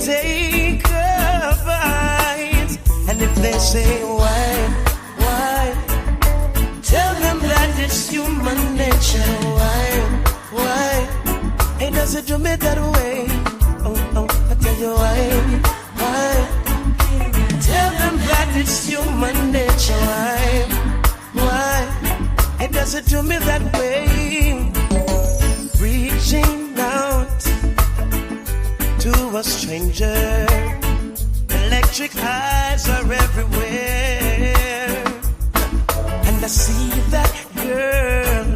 take a bite? And if they say why, tell them that it's human nature. Why? Hey, does it do me that way? Oh, I tell you why? Tell them that it's human nature. Why? Hey, does it do me that way? Reaching out to a stranger, electric eyes are everywhere, and I see that girl.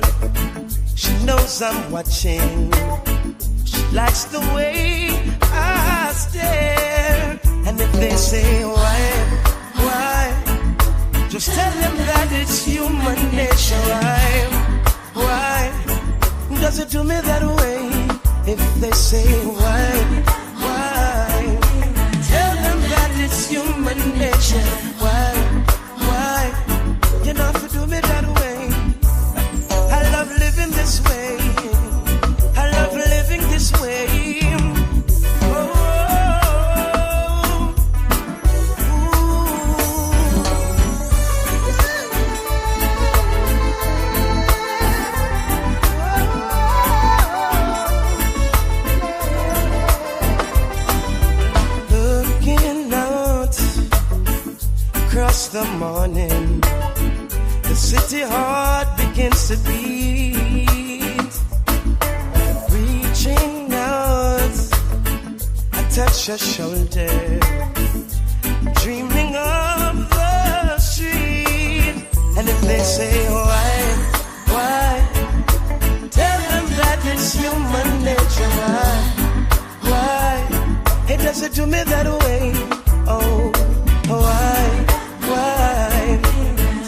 She knows I'm watching. She likes the way I stare. And if they say why, just tell them that it's human nature. Why does it do me that way? If they say why, tell them that it's human nature. Why you know if you do me that way? I love living this way. I love living this way. The morning, the city heart begins to beat. Reaching out, I touch your shoulder, dreaming of the street. And if they say why, tell them that it's human nature. Why? It doesn't do me that way. Oh, why?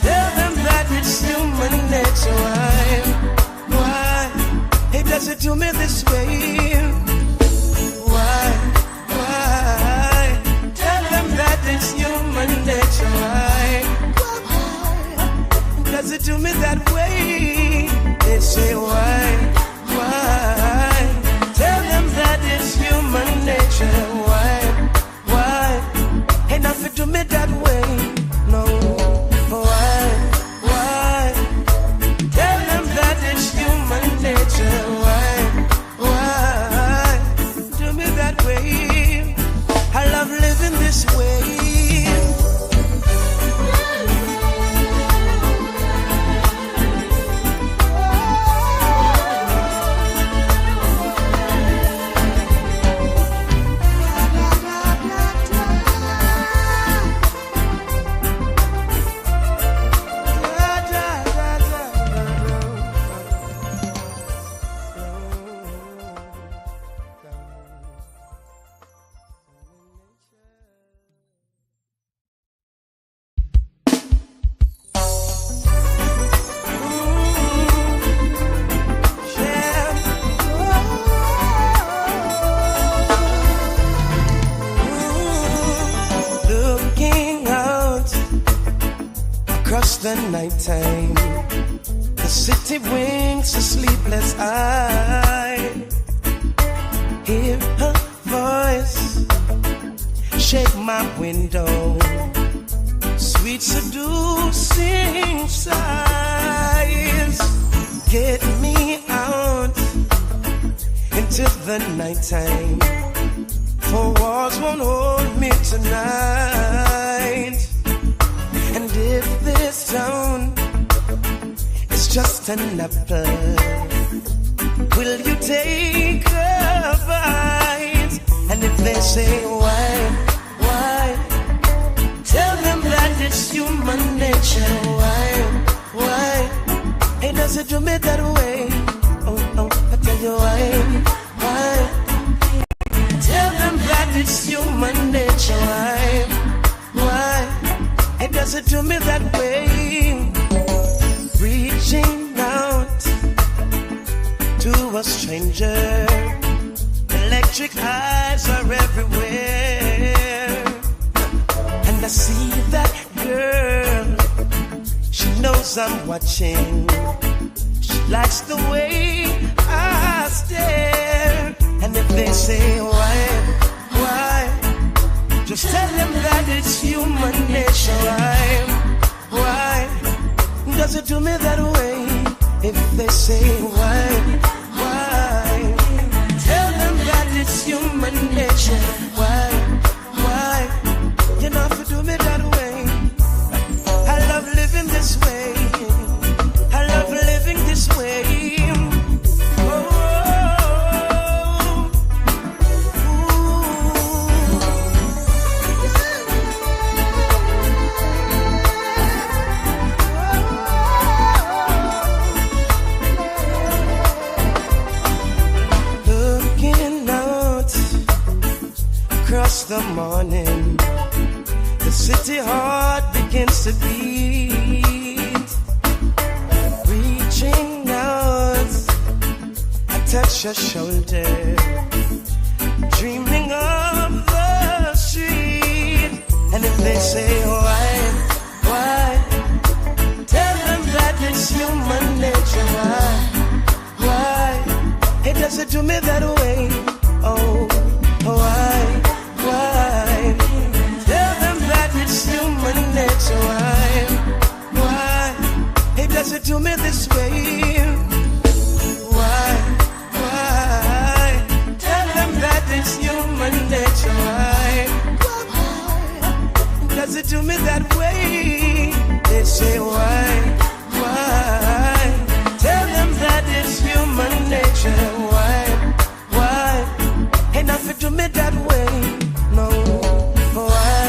Tell them that it's human nature. Why? It doesn't do me this way. Why? Tell them that it's human nature. Why? Does it do me that way? They say why? Tell them that it's human nature. Why? Ain't nothing do me that way. No. Why? Tell them that it's human nature. Why? Do me that way. I love living this way. The nighttime, the city winks a sleepless eye. Hear her voice shake my window, sweet seducing sighs. Get me out into the nighttime, for walls won't hold me tonight. And if this town is just an apple, will you take a bite? And if they say why, tell them that it's human nature. Why? Hey, does it do me that way? Oh, I tell you why? Tell them that it's human nature. Why? It doesn't do me that way. Reaching out to a stranger, electric eyes are everywhere, and I see that girl. She knows I'm watching. She likes the way I stare. And if they say why, it's human nature. Why does it do me that way? If they say why, tell them that it's human nature. Why, you know if you do me that way. I love living this way. I love living this way. The morning, the city heart begins to beat. Reaching out, I touch your shoulder, dreaming of the street. And if they say why, tell them that it's human nature. Why, it doesn't do me that way. Oh, why? Tell them that it's human nature. Why? It doesn't do me this way. Why? Tell them that it's human nature. Why? Does it do me that way? They say why? Tell them that it's human nature. Why? Ain't nothing to me that way. No, why?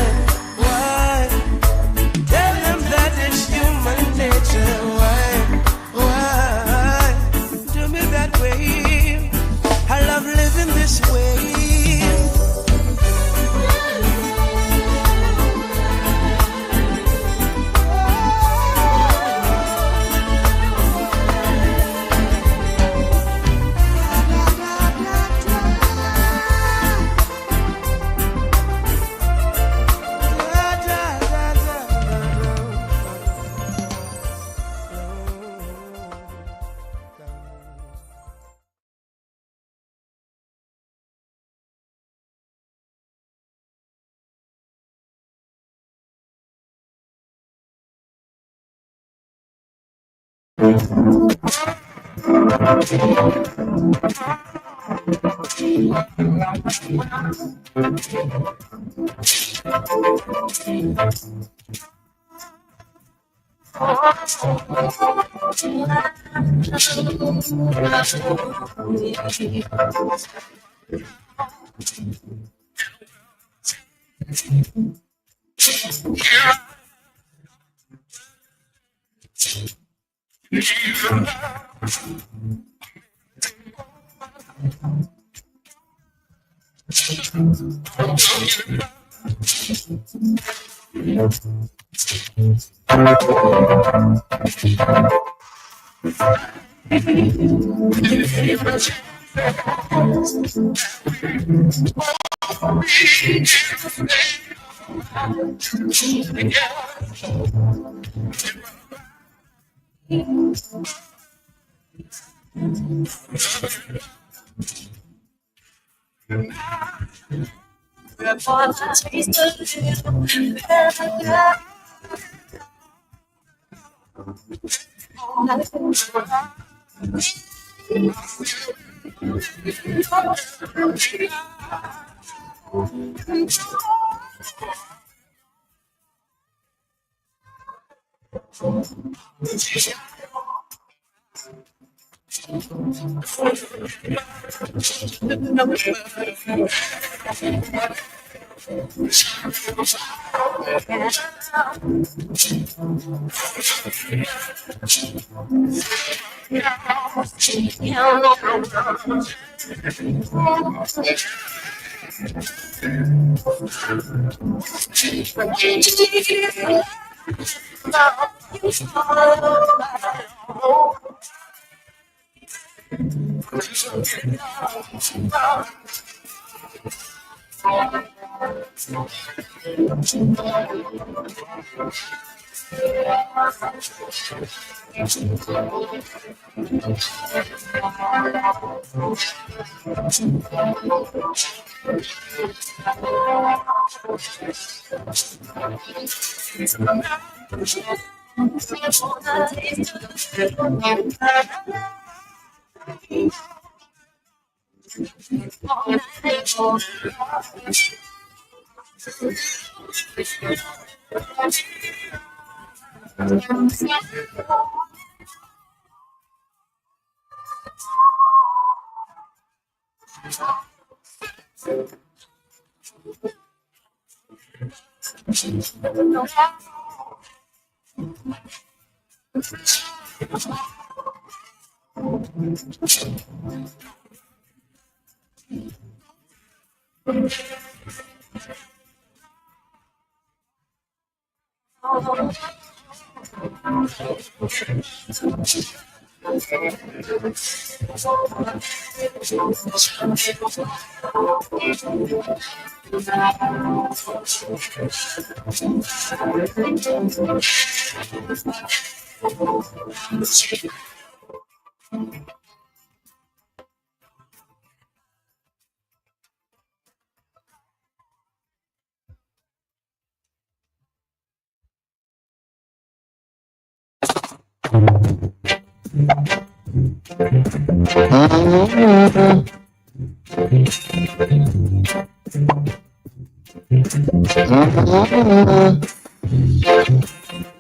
Tell them that it's human nature. Why? Do me that way. I love living this way.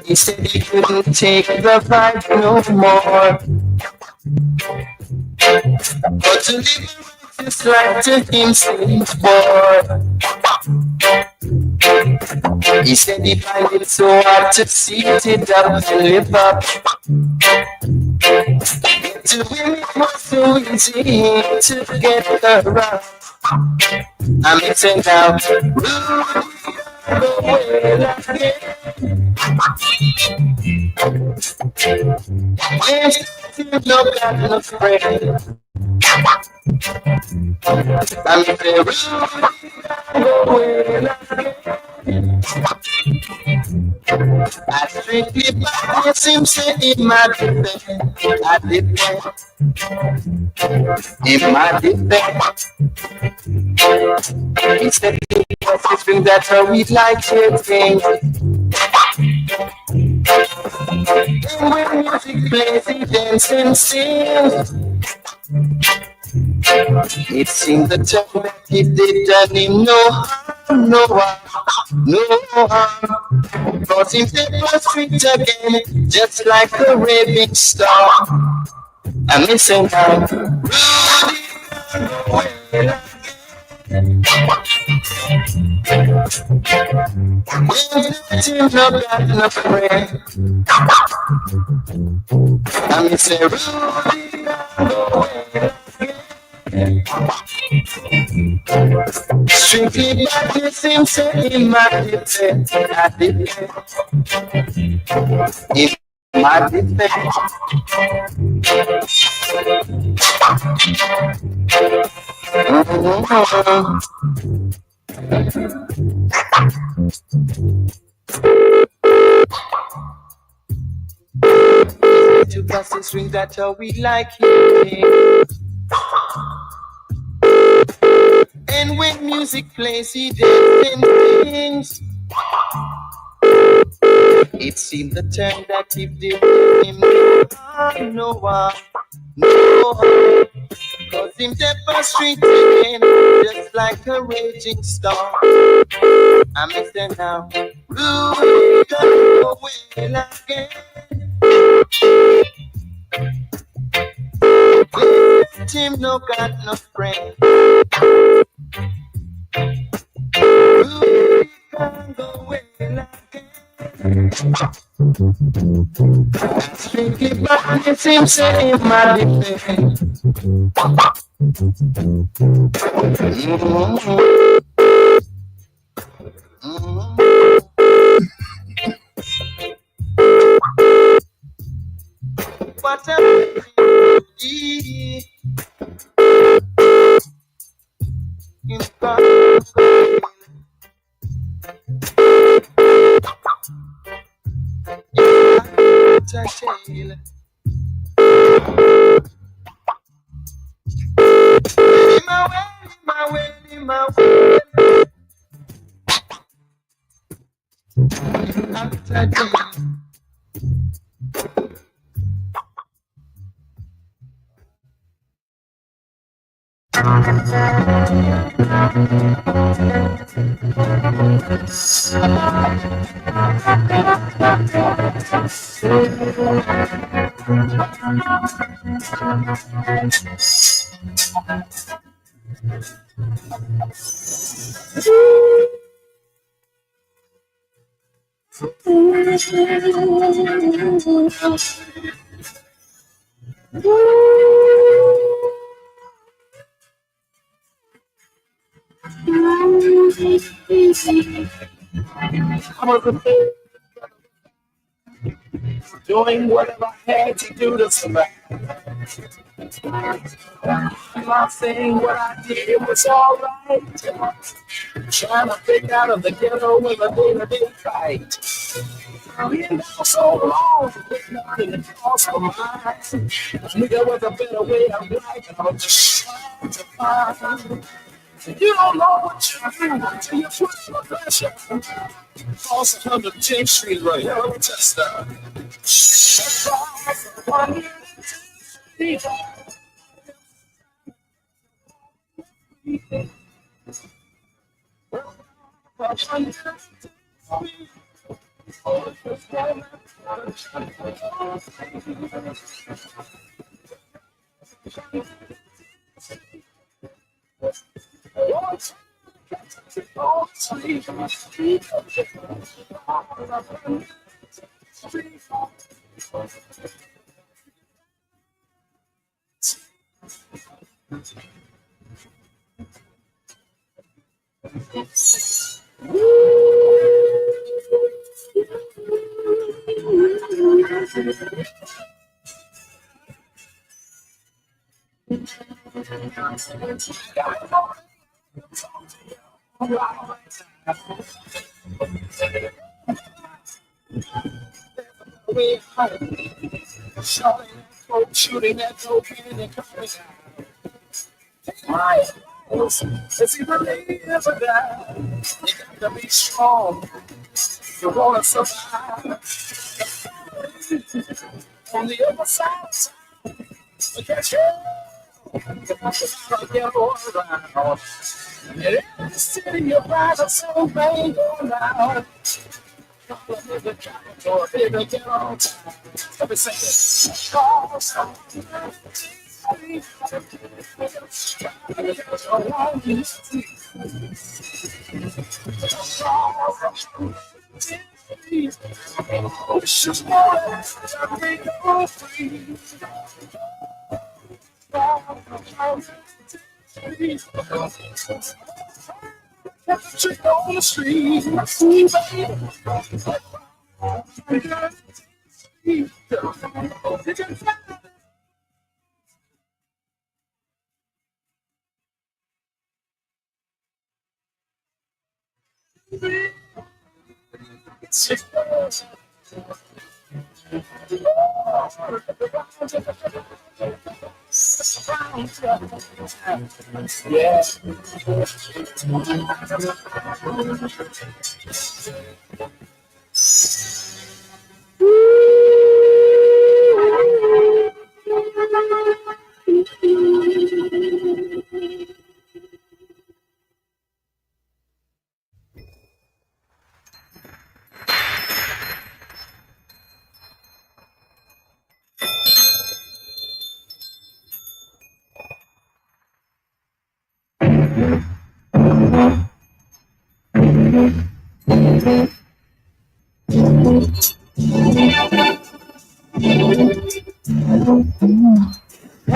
He said he couldn't take the fight no more, but to live his life to him seems war. He said he find it so hard to see it up and live up. To him it was so easy to get around. I'm missing now. There's no God, no friend. I'm I strictly bias him, say in my defense. I defend in my defense. Instead of what's thing that's how we like it things. And when music plays, he dances and sings. It seemed the time that he did done him no harm, no harm, no harm. Brought him to the street again, just like a raving star. I'm missing out. When no got no friend, I'm missing strictly practice him, say in my defense. I defend in my defense. To pass the string, that's how we like it. And when music plays, he dances and sings. It seemed the time that he did him no harm, no harm. Cause him step a street again, just like a raging storm. I miss them now. Blue go away again. Let him no got no friend. Blue go away again. Strictly back, it seems say in my defense. Whatever my way, my way. after day. I was a kid doing whatever I had to do to survive. I'm not saying what I did was all right. Trying to pick out of the ghetto with a day-to-day fight. Been down so long, but nothing had crossed my mind. Knew there was a better way of life, and I was just trying to find. You don't know what you do until you put the pressure. Cross 110th Street, right here, let me test that. Shooting that cocaine and coming out. It's either live or die. You got to be strong. You want to survive. On the other side, look at you. Get all around. And every city you ride a so bang on out. The capital, baby, get on time. Let me say this. Trick on the street, yeah.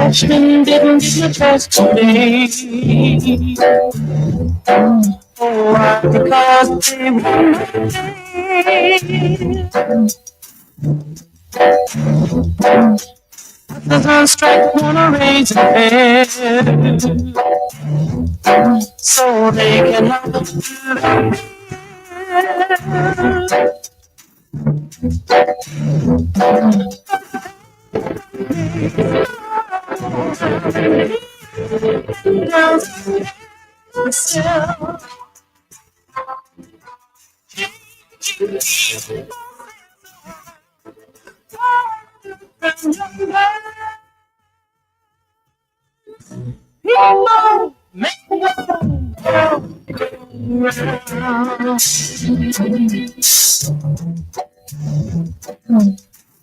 Ashman didn't get a chance today. Oh, why? Because they were the sun strike wanna raise their head, so they can have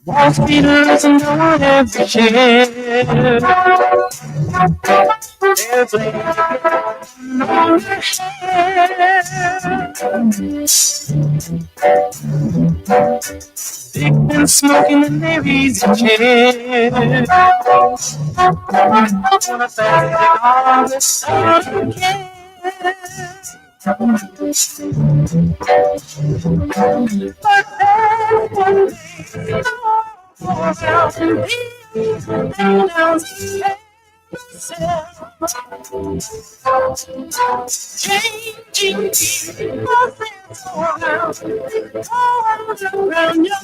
Hospitals and on every chair. There's a on the They've been smoking in their easy chair. Wanna thank all the sun care. But then one day, around and down changing people around your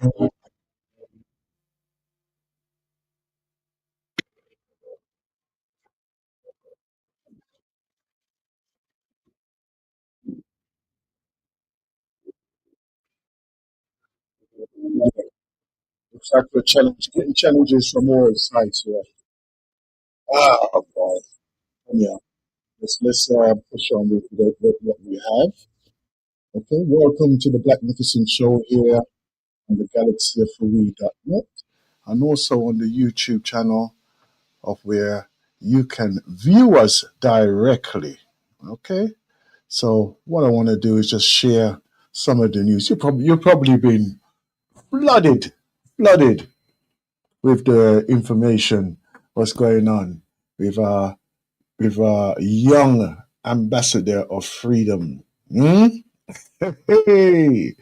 Looks like we're getting challenges from all sides here. Boy. Yeah. Let's push on with what we have. Okay. Welcome to the Blacknificent Show here on the Galaxy of Free.net and also on the YouTube channel of where you can view us directly. Okay. So what I want to do is just share some of the news. You've probably been flooded with the information what's going on with our young ambassador of freedom. Hmm? Hey,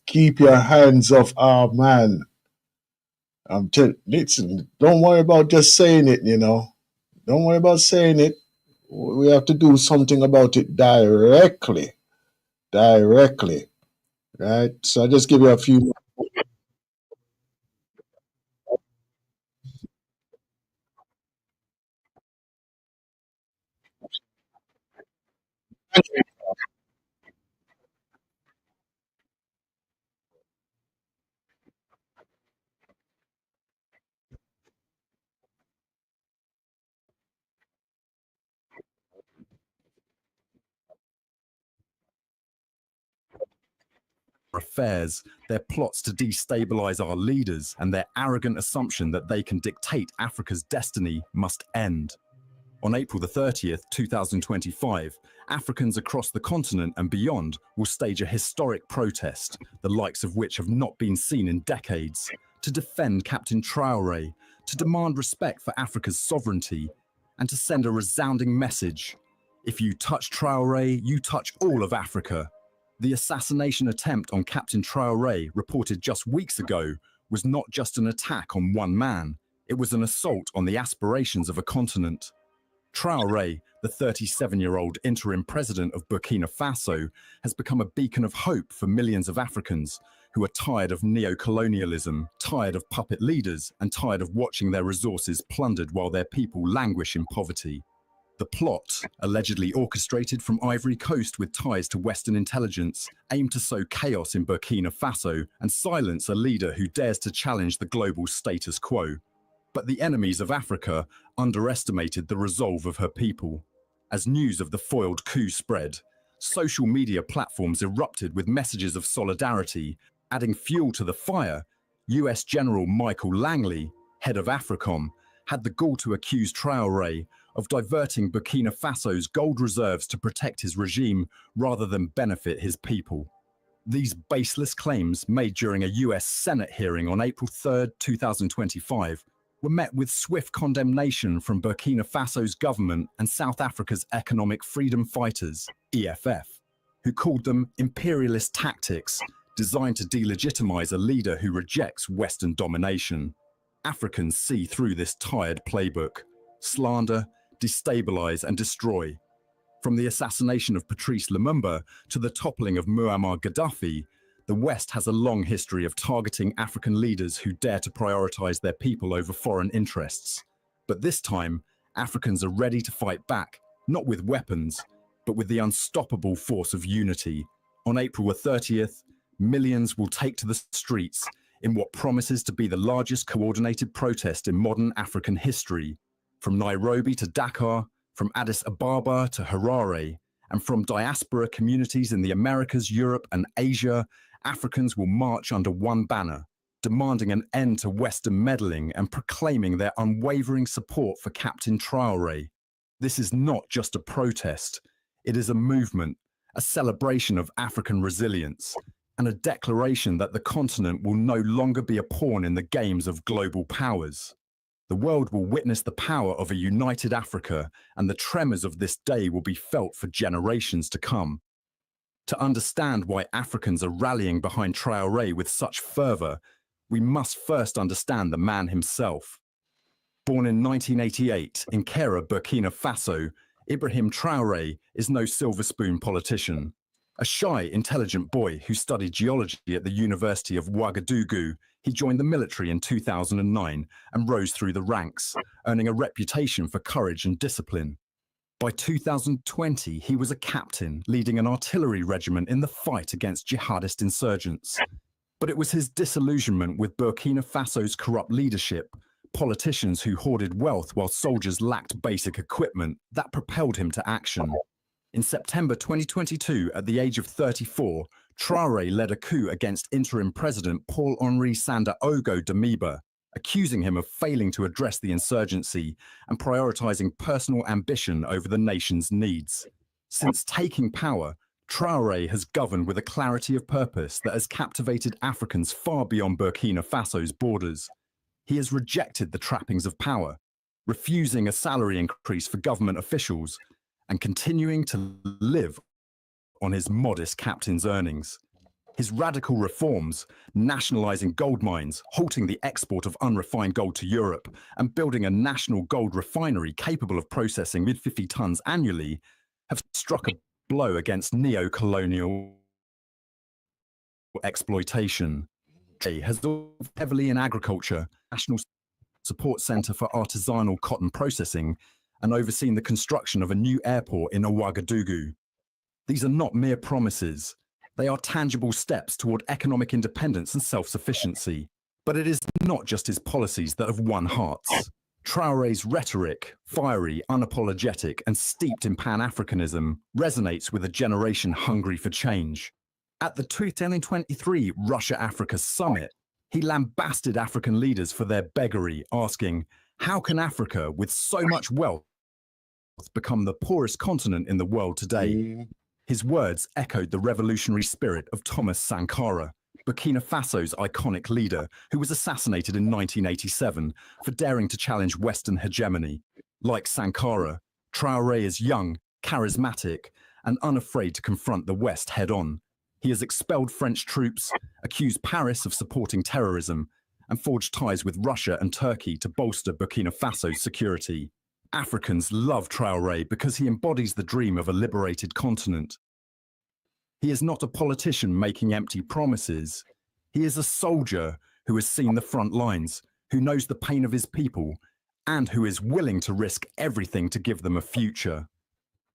keep your hands off our man. Listen, don't worry about just saying it, Don't worry about saying it. We have to do something about it directly. Directly. Right? So I'll just give you a few. affairs, their plots to destabilize our leaders, and their arrogant assumption that they can dictate Africa's destiny must end. On April the 30th, 2025, Africans across the continent and beyond will stage a historic protest, the likes of which have not been seen in decades, to defend Captain Traoré, to demand respect for Africa's sovereignty, and to send a resounding message. If you touch Traoré, you touch all of Africa. The assassination attempt on Captain Traoré, reported just weeks ago, was not just an attack on one man, it was an assault on the aspirations of a continent. Traoré, the 37-year-old interim president of Burkina Faso, has become a beacon of hope for millions of Africans who are tired of neo-colonialism, tired of puppet leaders, and tired of watching their resources plundered while their people languish in poverty. The plot, allegedly orchestrated from Ivory Coast with ties to Western intelligence, aimed to sow chaos in Burkina Faso and silence a leader who dares to challenge the global status quo. But the enemies of Africa underestimated the resolve of her people. As news of the foiled coup spread, social media platforms erupted with messages of solidarity. Adding fuel to the fire, US General Michael Langley, head of AFRICOM, had the gall to accuse Traoré of diverting Burkina Faso's gold reserves to protect his regime rather than benefit his people. These baseless claims, made during a US Senate hearing on April 3, 2025, were met with swift condemnation from Burkina Faso's government and South Africa's Economic Freedom Fighters, EFF, who called them imperialist tactics designed to delegitimize a leader who rejects Western domination. Africans see through this tired playbook: slander, destabilize, and destroy. From the assassination of Patrice Lumumba to the toppling of Muammar Gaddafi, the West has a long history of targeting African leaders who dare to prioritize their people over foreign interests. But this time, Africans are ready to fight back, not with weapons, but with the unstoppable force of unity. On April 30th, millions will take to the streets in what promises to be the largest coordinated protest in modern African history. From Nairobi to Dakar, from Addis Ababa to Harare, and from diaspora communities in the Americas, Europe, and Asia, Africans will march under one banner, demanding an end to Western meddling and proclaiming their unwavering support for Captain Traoré. This is not just a protest, it is a movement, a celebration of African resilience, and a declaration that the continent will no longer be a pawn in the games of global powers. The world will witness the power of a united Africa, and the tremors of this day will be felt for generations to come. To understand why Africans are rallying behind Traoré with such fervor, we must first understand the man himself. Born in 1988 in Kera, Burkina Faso, Ibrahim Traoré is no silver spoon politician. A shy, intelligent boy who studied geology at the University of Ouagadougou, he joined the military in 2009 and rose through the ranks, earning a reputation for courage and discipline. By 2020, he was a captain, leading an artillery regiment in the fight against jihadist insurgents. But it was his disillusionment with Burkina Faso's corrupt leadership, politicians who hoarded wealth while soldiers lacked basic equipment, that propelled him to action. In September 2022, at the age of 34, Traoré led a coup against interim president Paul-Henri Sandaogo Damiba, accusing him of failing to address the insurgency and prioritizing personal ambition over the nation's needs. Since taking power, Traoré has governed with a clarity of purpose that has captivated Africans far beyond Burkina Faso's borders. He has rejected the trappings of power, refusing a salary increase for government officials, and continuing to live on his modest captain's earnings. His radical reforms, nationalizing gold mines, halting the export of unrefined gold to Europe, and building a national gold refinery capable of processing mid-50 tons annually, have struck a blow against neo-colonial exploitation. He has invested heavily in agriculture, National Support Center for Artisanal Cotton Processing, and overseen the construction of a new airport in Ouagadougou. These are not mere promises. They are tangible steps toward economic independence and self-sufficiency. But it is not just his policies that have won hearts. Traoré's rhetoric, fiery, unapologetic, and steeped in Pan-Africanism, resonates with a generation hungry for change. At the 2023 Russia-Africa Summit, he lambasted African leaders for their beggary, asking, "How can Africa, with so much wealth, become the poorest continent in the world today?" His words echoed the revolutionary spirit of Thomas Sankara, Burkina Faso's iconic leader, who was assassinated in 1987 for daring to challenge Western hegemony. Like Sankara, Traoré is young, charismatic, and unafraid to confront the West head-on. He has expelled French troops, accused Paris of supporting terrorism, and forged ties with Russia and Turkey to bolster Burkina Faso's security. Africans love Traoré because he embodies the dream of a liberated continent. He is not a politician making empty promises. He is a soldier who has seen the front lines, who knows the pain of his people, and who is willing to risk everything to give them a future.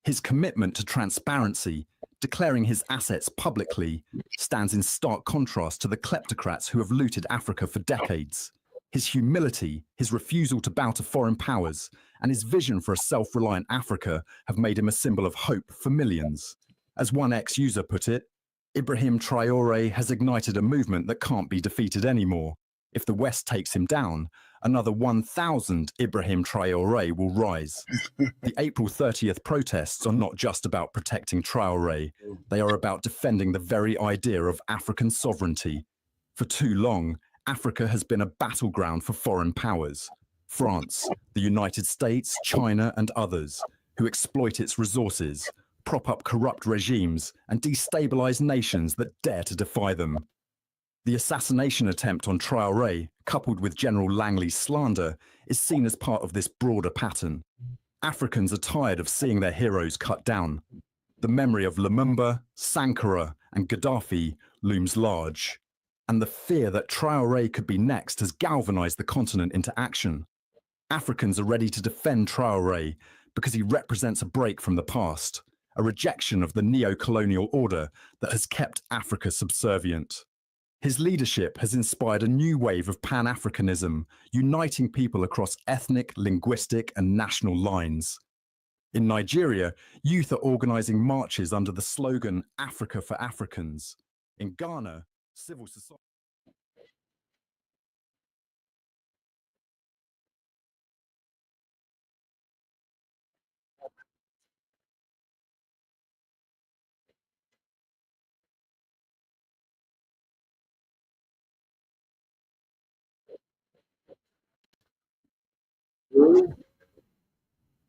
His commitment to transparency, declaring his assets publicly, stands in stark contrast to the kleptocrats who have looted Africa for decades. His humility, his refusal to bow to foreign powers, and his vision for a self-reliant Africa have made him a symbol of hope for millions. As one ex-user put it, Ibrahim Traoré has ignited a movement that can't be defeated anymore. If the West takes him down, another 1,000 Ibrahim Traoré will rise. The April 30th protests are not just about protecting Traoré. They are about defending the very idea of African sovereignty. For too long, Africa has been a battleground for foreign powers. France, the United States, China, and others, who exploit its resources, prop up corrupt regimes, and destabilize nations that dare to defy them. The assassination attempt on Traoré, coupled with General Langley's slander, is seen as part of this broader pattern. Africans are tired of seeing their heroes cut down. The memory of Lumumba, Sankara, and Gaddafi looms large, and the fear that Traoré could be next has galvanized the continent into action. Africans are ready to defend Traoré because he represents a break from the past, a rejection of the neo-colonial order that has kept Africa subservient. His leadership has inspired a new wave of Pan-Africanism, uniting people across ethnic, linguistic, and national lines. In Nigeria, youth are organizing marches under the slogan "Africa for Africans." In Ghana, civil society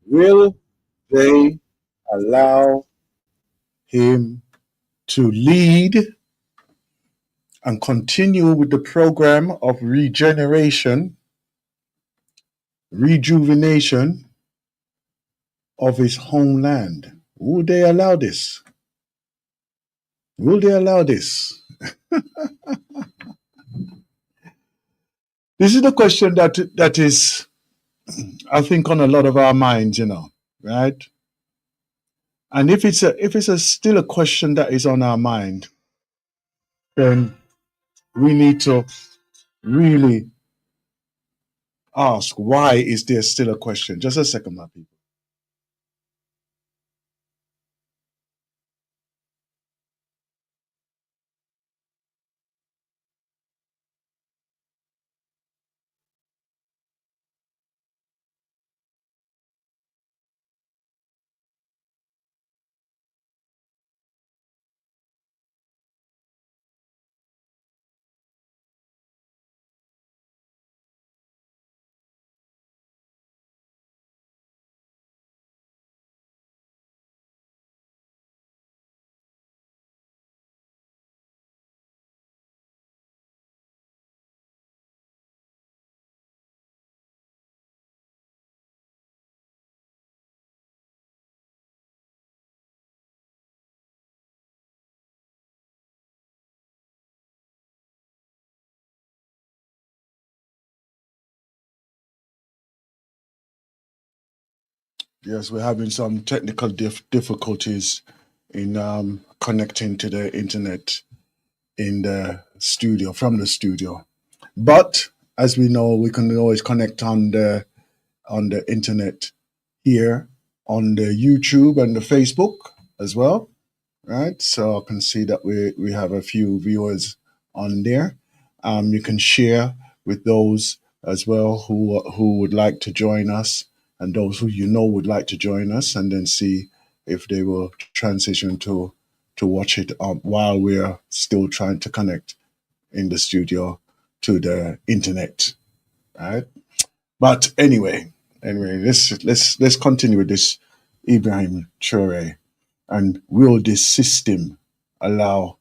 Will they allow him to lead and continue with the program of regeneration, rejuvenation of his homeland? Would they allow this? Will they allow this? This is the question that is, I think, on a lot of our minds, right? And if it's still a question that is on our mind, then we need to really ask, why is there still a question? Just a second, my people. Yes, we're having some technical difficulties in connecting to the internet in the studio, from the studio. But as we know, we can always connect on the internet here on the YouTube and the Facebook as well, right? So I can see that we have a few viewers on there. You can share with those as well who would like to join us, and those who would like to join us, and then see if they will transition to watch it while we're still trying to connect in the studio to the internet, right? But anyway, let's continue with this Ibrahim Traore, and will this system allow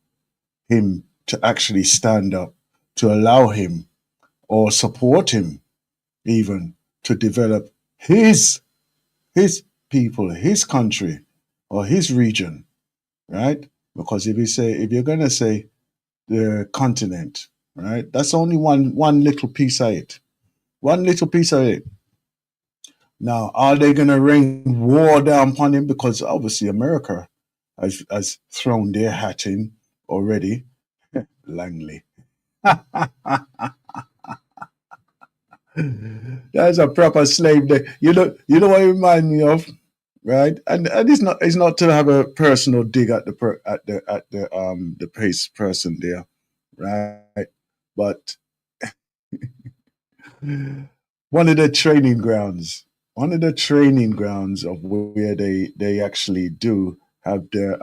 him to actually stand up, to allow him or support him even to develop his people, his country, or his region, right? Because if you're gonna say the continent, right, that's only one little piece of it. One little piece of it. Now, are they going to rain war down upon him? Because obviously America has thrown their hat in already. Langley. That's a proper slave day. You know what it reminds me of, right? And it's not to have a personal dig at the pace person there, right? But one of the training grounds, one of the training grounds of where they actually do have their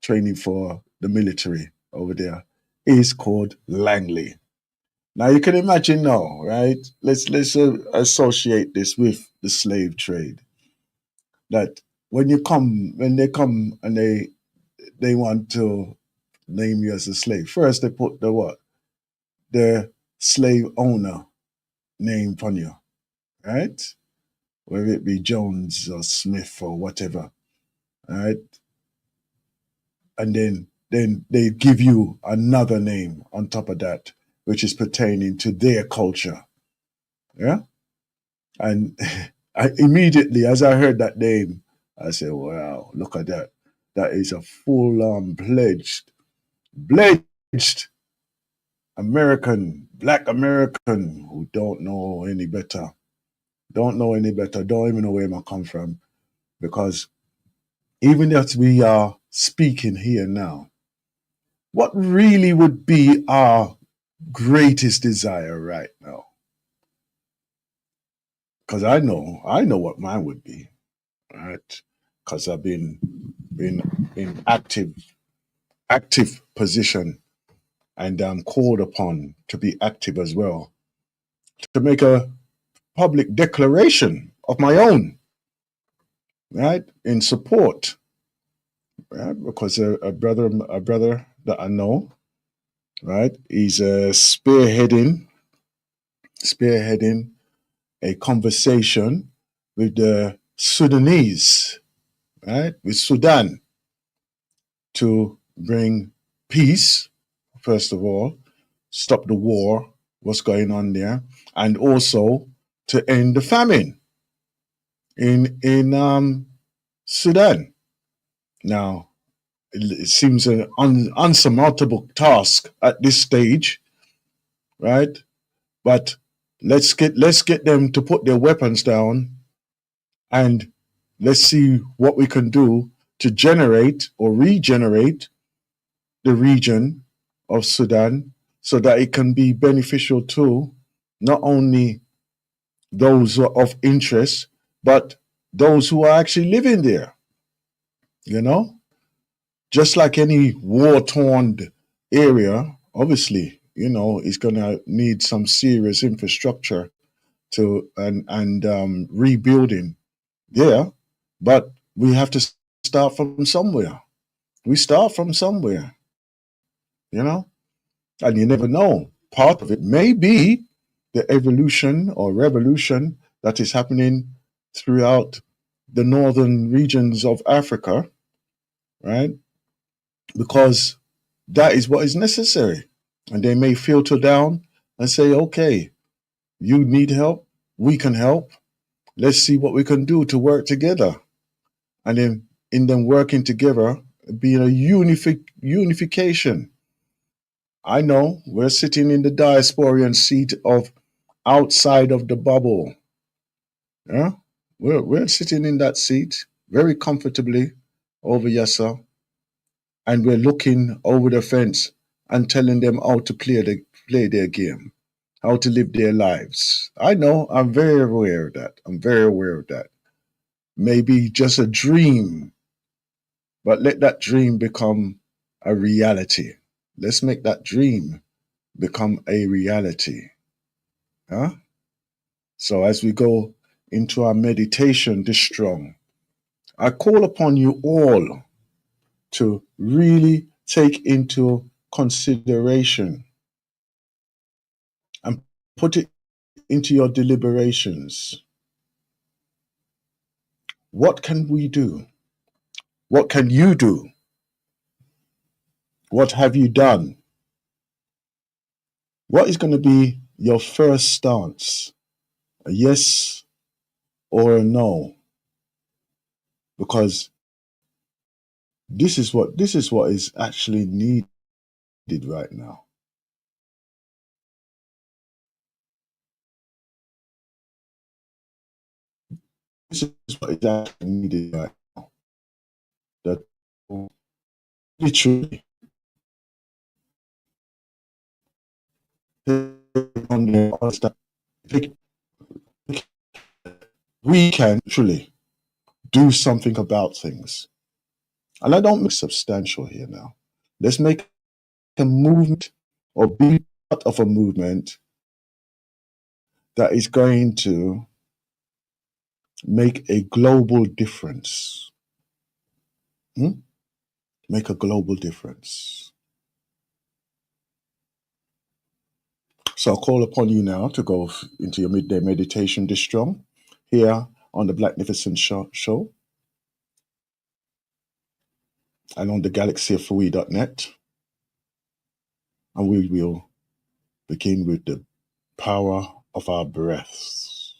training for the military over there is called Langley. Now you can imagine now, right? Let's associate this with the slave trade. That when they come and they want to name you as a slave, first they put the what? The slave owner name on you, right? Whether it be Jones or Smith or whatever, right? And then they give you another name on top of that, which is pertaining to their culture. Yeah. And I immediately, as I heard that name, I said, wow, look at that. That is a full on pledged American, black American who don't know any better. Don't know any better. Don't even know where I come from. Because even as we are speaking here now, what really would be our greatest desire right now? Because I know what mine would be, right? Because I've been in active position, and I'm called upon to be active as well, to make a public declaration of my own, right, in support, right? Because a brother that I know, right, he's spearheading a conversation with the Sudanese, right, with Sudan, to bring peace, first of all, stop the war, what's going on there, and also to end the famine in Sudan. Now, it seems an unsurmountable task at this stage, right? But let's get them to put their weapons down, and let's see what we can do to generate or regenerate the region of Sudan so that it can be beneficial to not only those who are of interest, but those who are actually living there. You know, just like any war-torn area, obviously, it's going to need some serious infrastructure to and rebuilding. Yeah, but we have to start from somewhere. We start from somewhere, you know, and you never know. Part of it may be the evolution or revolution that is happening throughout the northern regions of Africa, right? Because that is what is necessary. And they may filter down and say, okay, you need help, we can help. Let's see what we can do to work together. And then in them working together, being a unification. I know we're sitting in the diasporian seat of outside of the bubble. Yeah? We're sitting in that seat very comfortably over Yassa, and we're looking over the fence and telling them how to play their game, how to live their lives. I know, I'm very aware of that. I'm very aware of that. Maybe just a dream, but let that dream become a reality. Let's make that dream become a reality. Huh? So as we go into our meditation this strong, I call upon you all to really take into consideration and put it into your deliberations. What can we do? What can you do? What have you done? What is going to be your first stance? A yes or a no? Because this is what is actually needed right now. This is what is actually needed right now. That literally we can truly do something about things. And I don't make substantial here now. Let's make a movement or be part of a movement that is going to make a global difference. Make a global difference. So I'll call upon you now to go into your midday meditation this strong here on the Blacknificent show and on the galaxyofwe.net. And we will begin with the power of our breaths.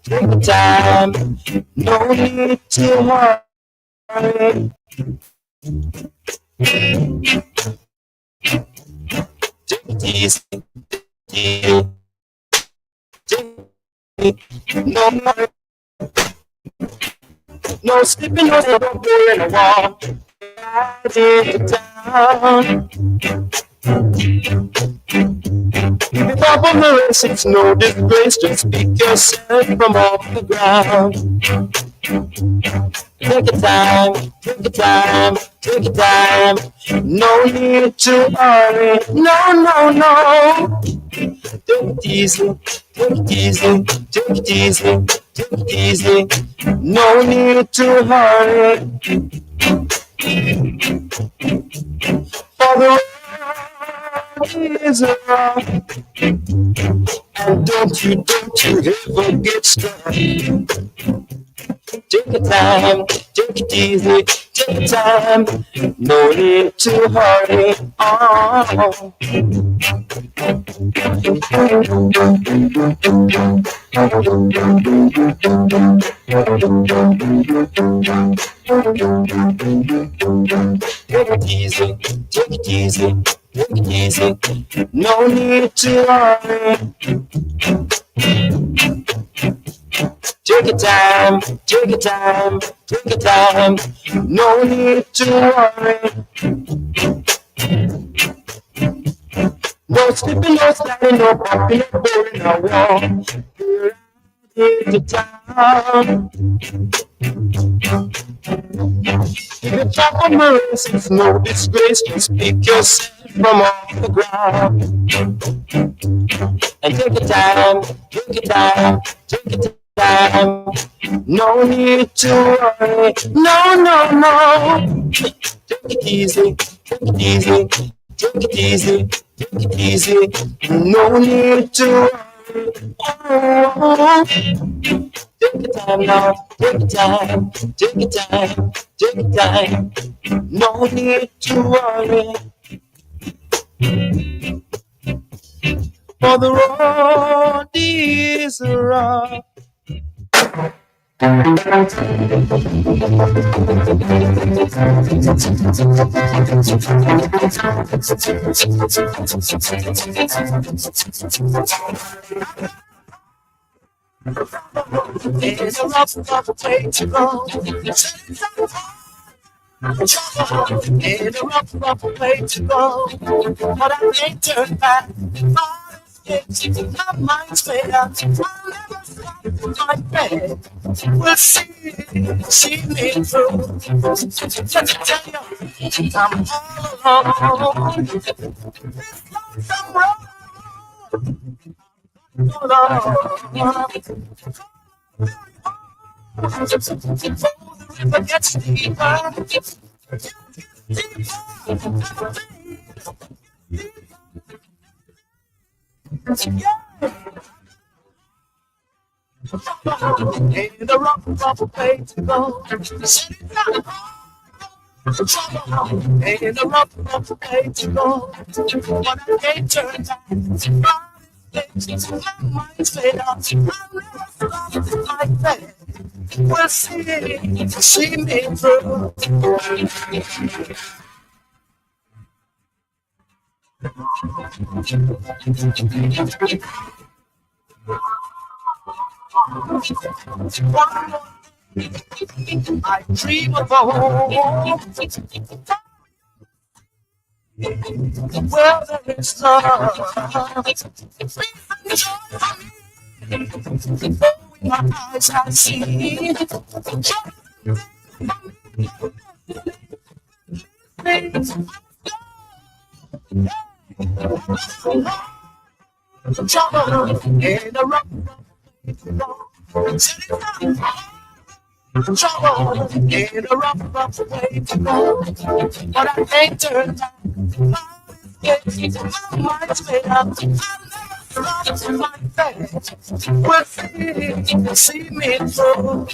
Take the time, no need to hurry. Take it easy, no sleeping, no going along. Take it down. Without embarrass, it's no disgrace. Just pick yourself from off the ground. Take your time, take your time, take your time. No need to hurry. No. Take it easy, take it easy, take it easy, take it easy. No need to hurry. For the road is rough, and don't you ever get stuck. Take your time, take it easy, take your time. No need to hurry on. Take it easy, take it easy, take it easy. No need to hurry. Take your time, take your time, take your time. No need to worry. No slipping, no sliding, no bumping, no bowling, no walk. Take your time. If you chop on my race, it's no disgrace. Just pick yourself from off the ground. And take your time, take your time, take your time. No need to worry. No, no, no. Take it easy, take it easy, take it easy, take it easy. No need to worry. Oh, take your time now, take your time, take your time, take your time. No need to worry. For the road is rough. There's a rough way to go. There's a rough way to go. But I can't turn back. My mind's made up. I'll never stop my bed. We'll see me through. Just to tell you, I'm all alone. This lonesome road. The gets deeper. Ain't a rough way to go. Ain't a rough way to go. But I can't turn back. My mind's made up. I'll never stop like that. We'll see me through. I dream of home where there is love, peace and joy for me. In my eyes I see joy for me. Trouble in the rough. Trouble in a rough way to go, but I can't turn back. My mind's made up. I'll never stop my bed. We'll see me through.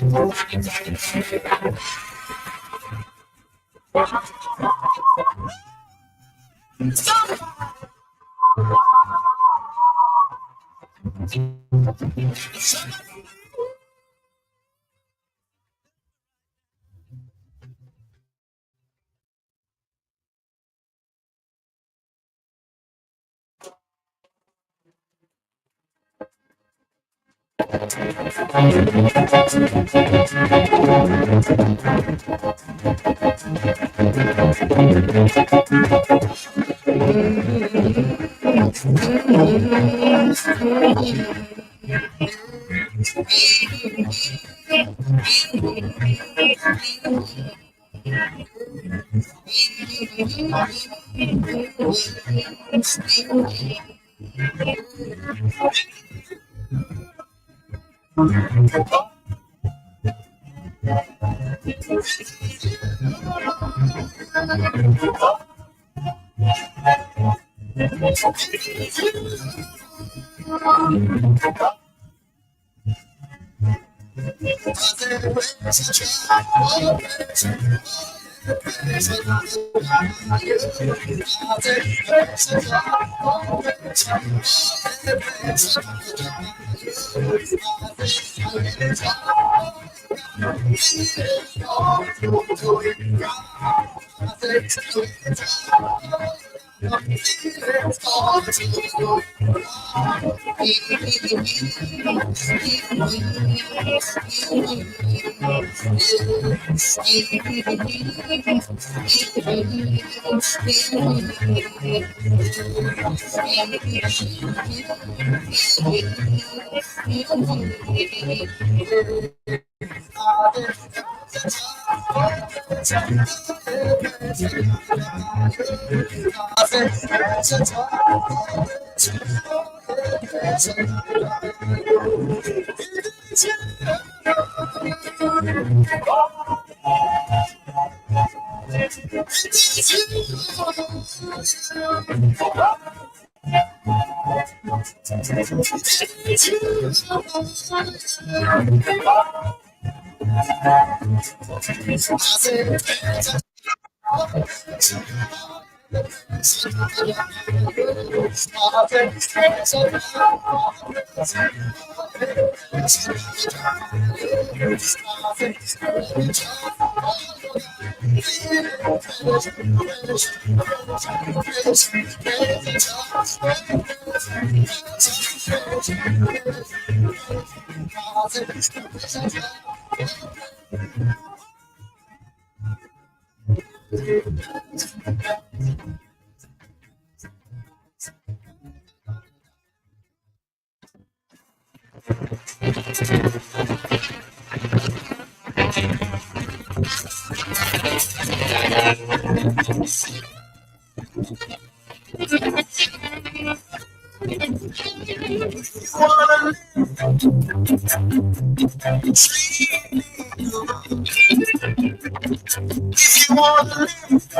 If you want to live,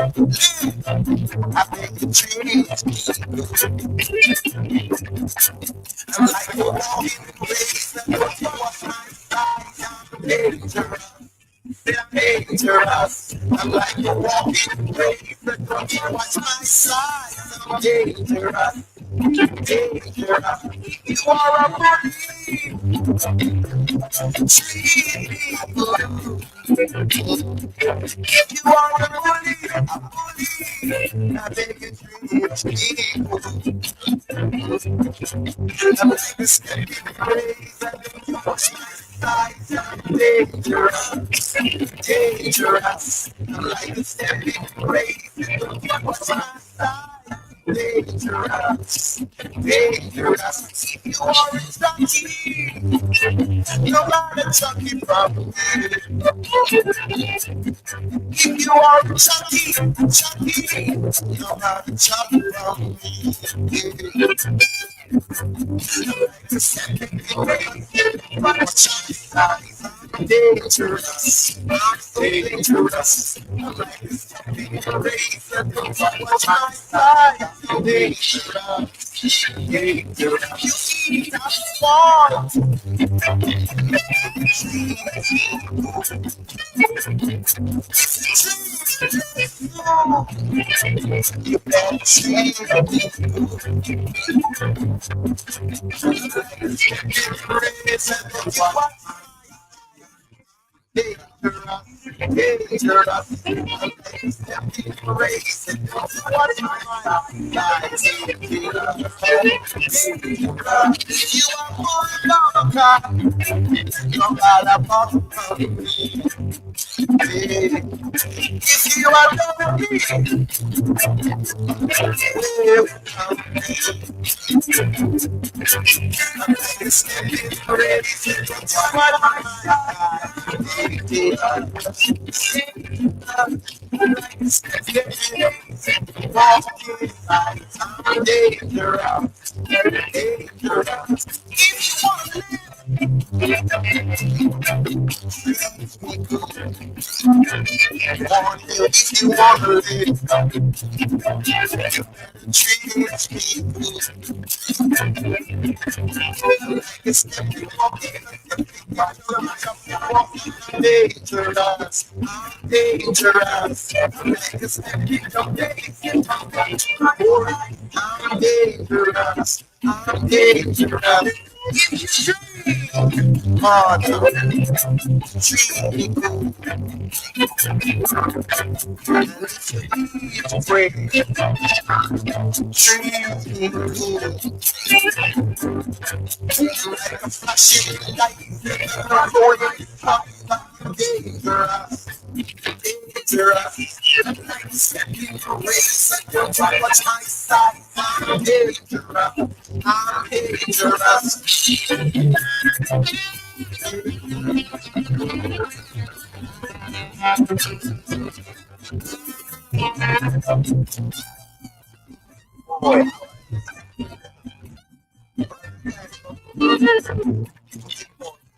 I think the trees. I'm like a walking place that was my side. I'm dangerous. Dangerous. I'm like a walking place that was my side. I'm dangerous. Dangerous. You are a bully. If you are a bully, I beg you treat me. I'm like a steady praise. I think you watch my size. I'm dangerous. Dangerous. I'm like a steady praise. I think you watch my size. Dangerous, dangerous. If you are a junkie, you're not a junkie from me. If you are a junkie, you're not a junkie from me. Dangerous, dangerous. I'm like a stepping race that goes on my side. Dangerous, dangerous. You see, that's far. You better see. If you are lonely, If you want to live, treat people like it's dangerous, dangerous. Like it's I'm dangerous, I'm dangerous. If you treat hard, treat people. Afraid, treat people like a flashing light. Dangerous, dangerous. Like stepping away, set your time, watch my side. I'm dangerous, I'm dangerous. Boy.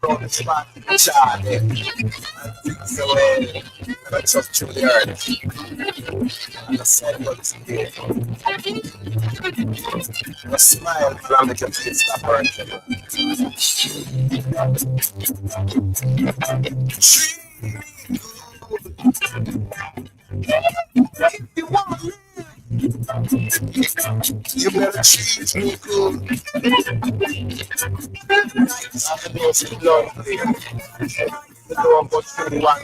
On the spot, shot it. So, I took to the earth. And I said, what is it? I smiled, and I'm the complete stop hurting. If you want to you better treat me good. I'm the most lonely. The door about 21.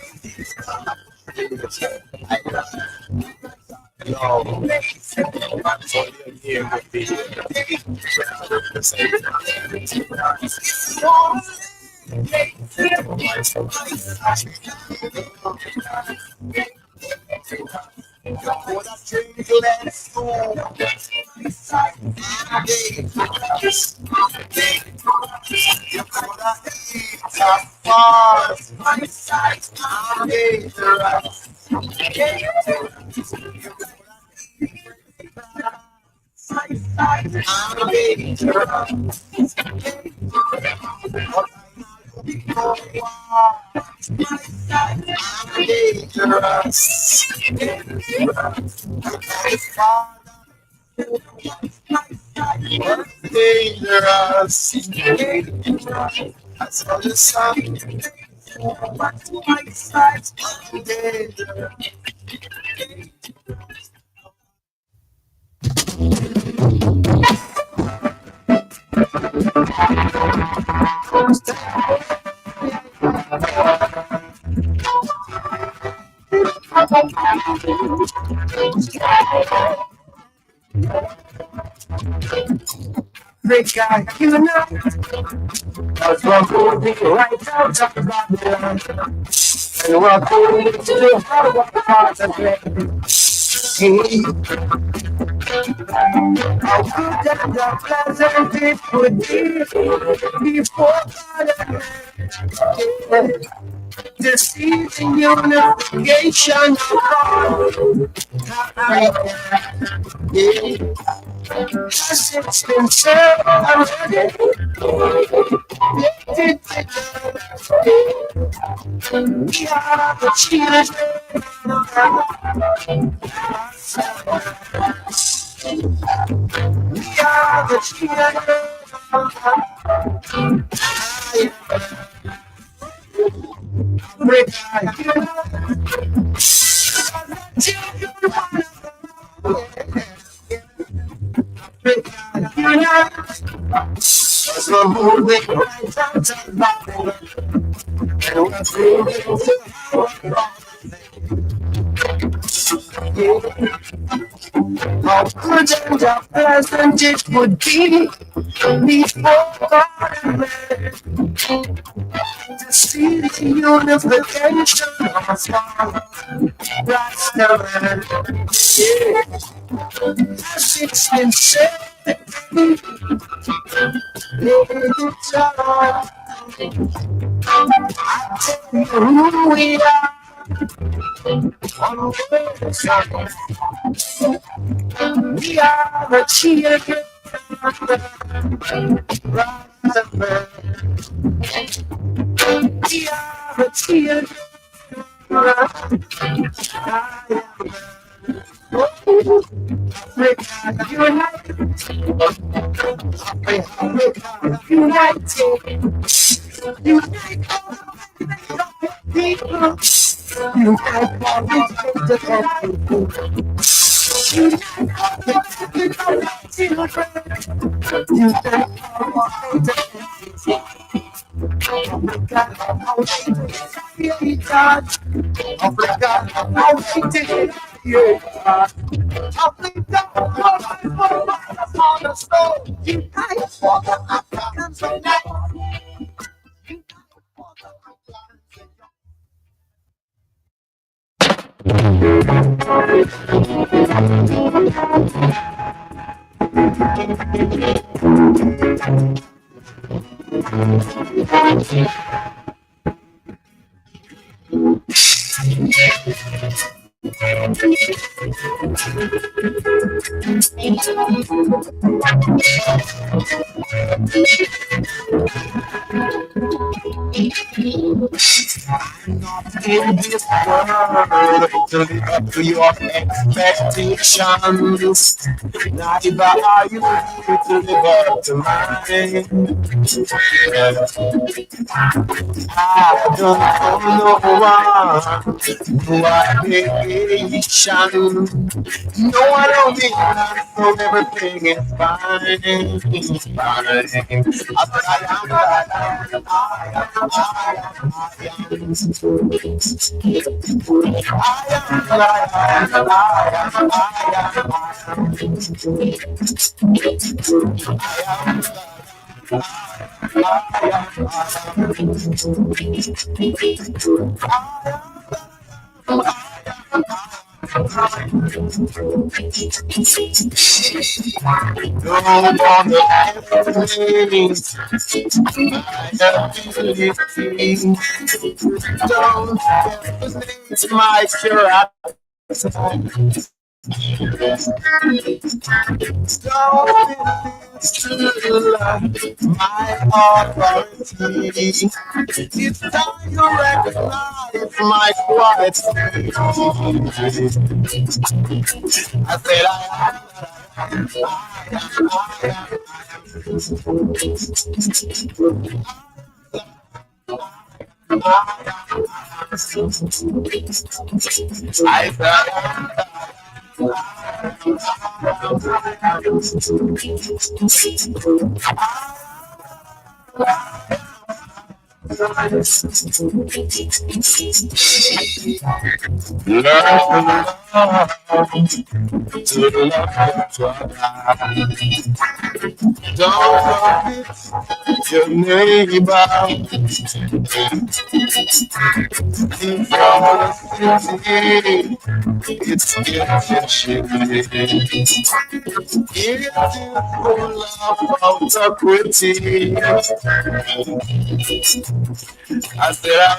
No, only a year would be what I drink less for. You could have eaten a fast. I'm dangerous. I'm dangerous. Dangerous. I saw the sun. Back to my side. Dangerous. The guy you know was walking right out of Babylon. And walking to the heart of the how good and how pleasant it would be before God to see the unification of God. Yes, it's been said already. We are the children of God. We are the children of God. As we're moving right out of Babylon, and we're moving how good and how pleasant it would be before God and man to see the unification of Rastaman. As it's been said, I tell you who we are. We are the children of the Rastaman. We are the children. Africa unite. Africa united. Unite all people. Unite all the people. Unite all the children. Unite all the people. Africa, how waiting God. Africa, how waiting Africa, on the soul. Unite for the Africans unite. In this world to live up to your expectations. Neither are you here to live up to mine. I don't know no one who are patient. No one on me, so everything is fine. It's fine. Don't want the feelings. Don't devastate my character. Don't still my authority. It's time you recognize my quiet state. I said don't forget your neighbor. If you're city, it's getting chilly. It is full of autocrity. I said,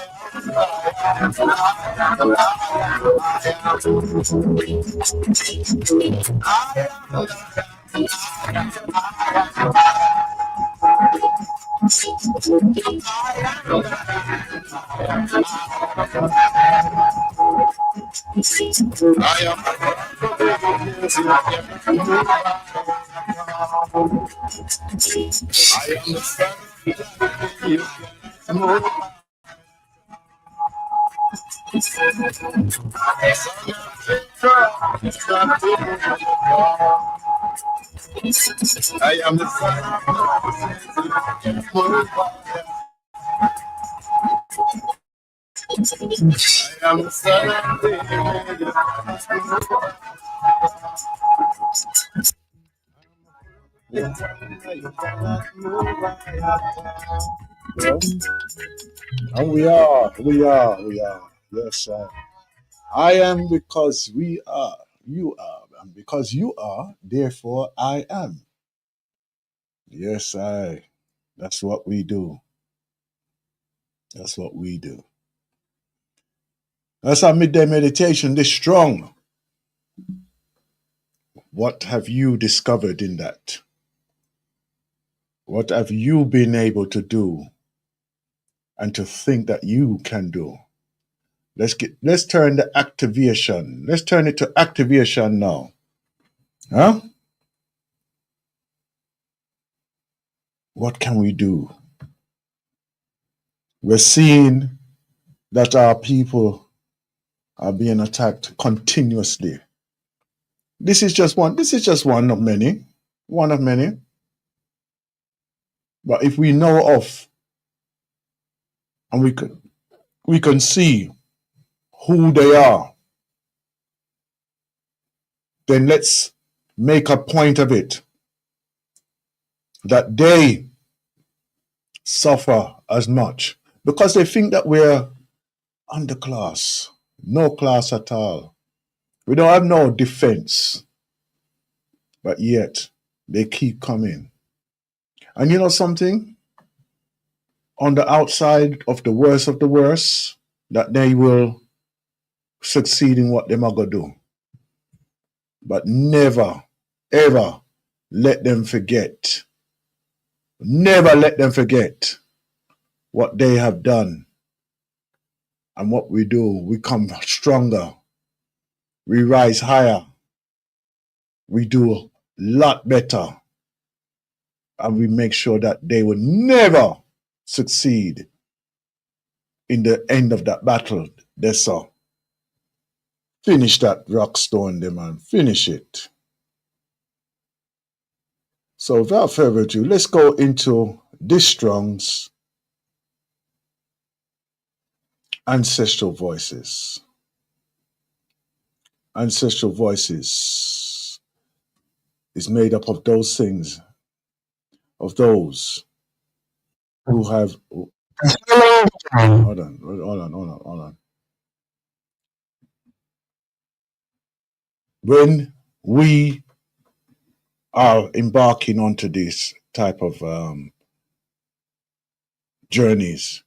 I am the son of I am the son of David. And we are. Yes, sir. I am because we are. You are. And because you are, therefore I am. Yes, I. That's what we do. That's what we do. That's our midday meditation this strong. What have you discovered in that? What have you been able to do and to think that you can do. Let's turn the activation. Let's turn it to activation now. Huh? What can we do? We're seeing that our people are being attacked continuously. This is just one of many. One of many. But if we know of and we can see who they are, then let's make a point of it that they suffer as much because they think that we're underclass, no class at all. We don't have no defense, but yet they keep coming. And you know something? On the outside of the worst, that they will succeed in what they are going to do. But never, ever let them forget. Never let them forget what they have done and what we do. We come stronger. We rise higher. We do a lot better. And we make sure that they will never succeed in the end of that battle they saw. Finish that rockstone, them, man. Finish it. So without further ado, let's go into this Strong's ancestral voices. Ancestral voices is made up of those things, of those who have. Hold on. When we are embarking onto this type of journeys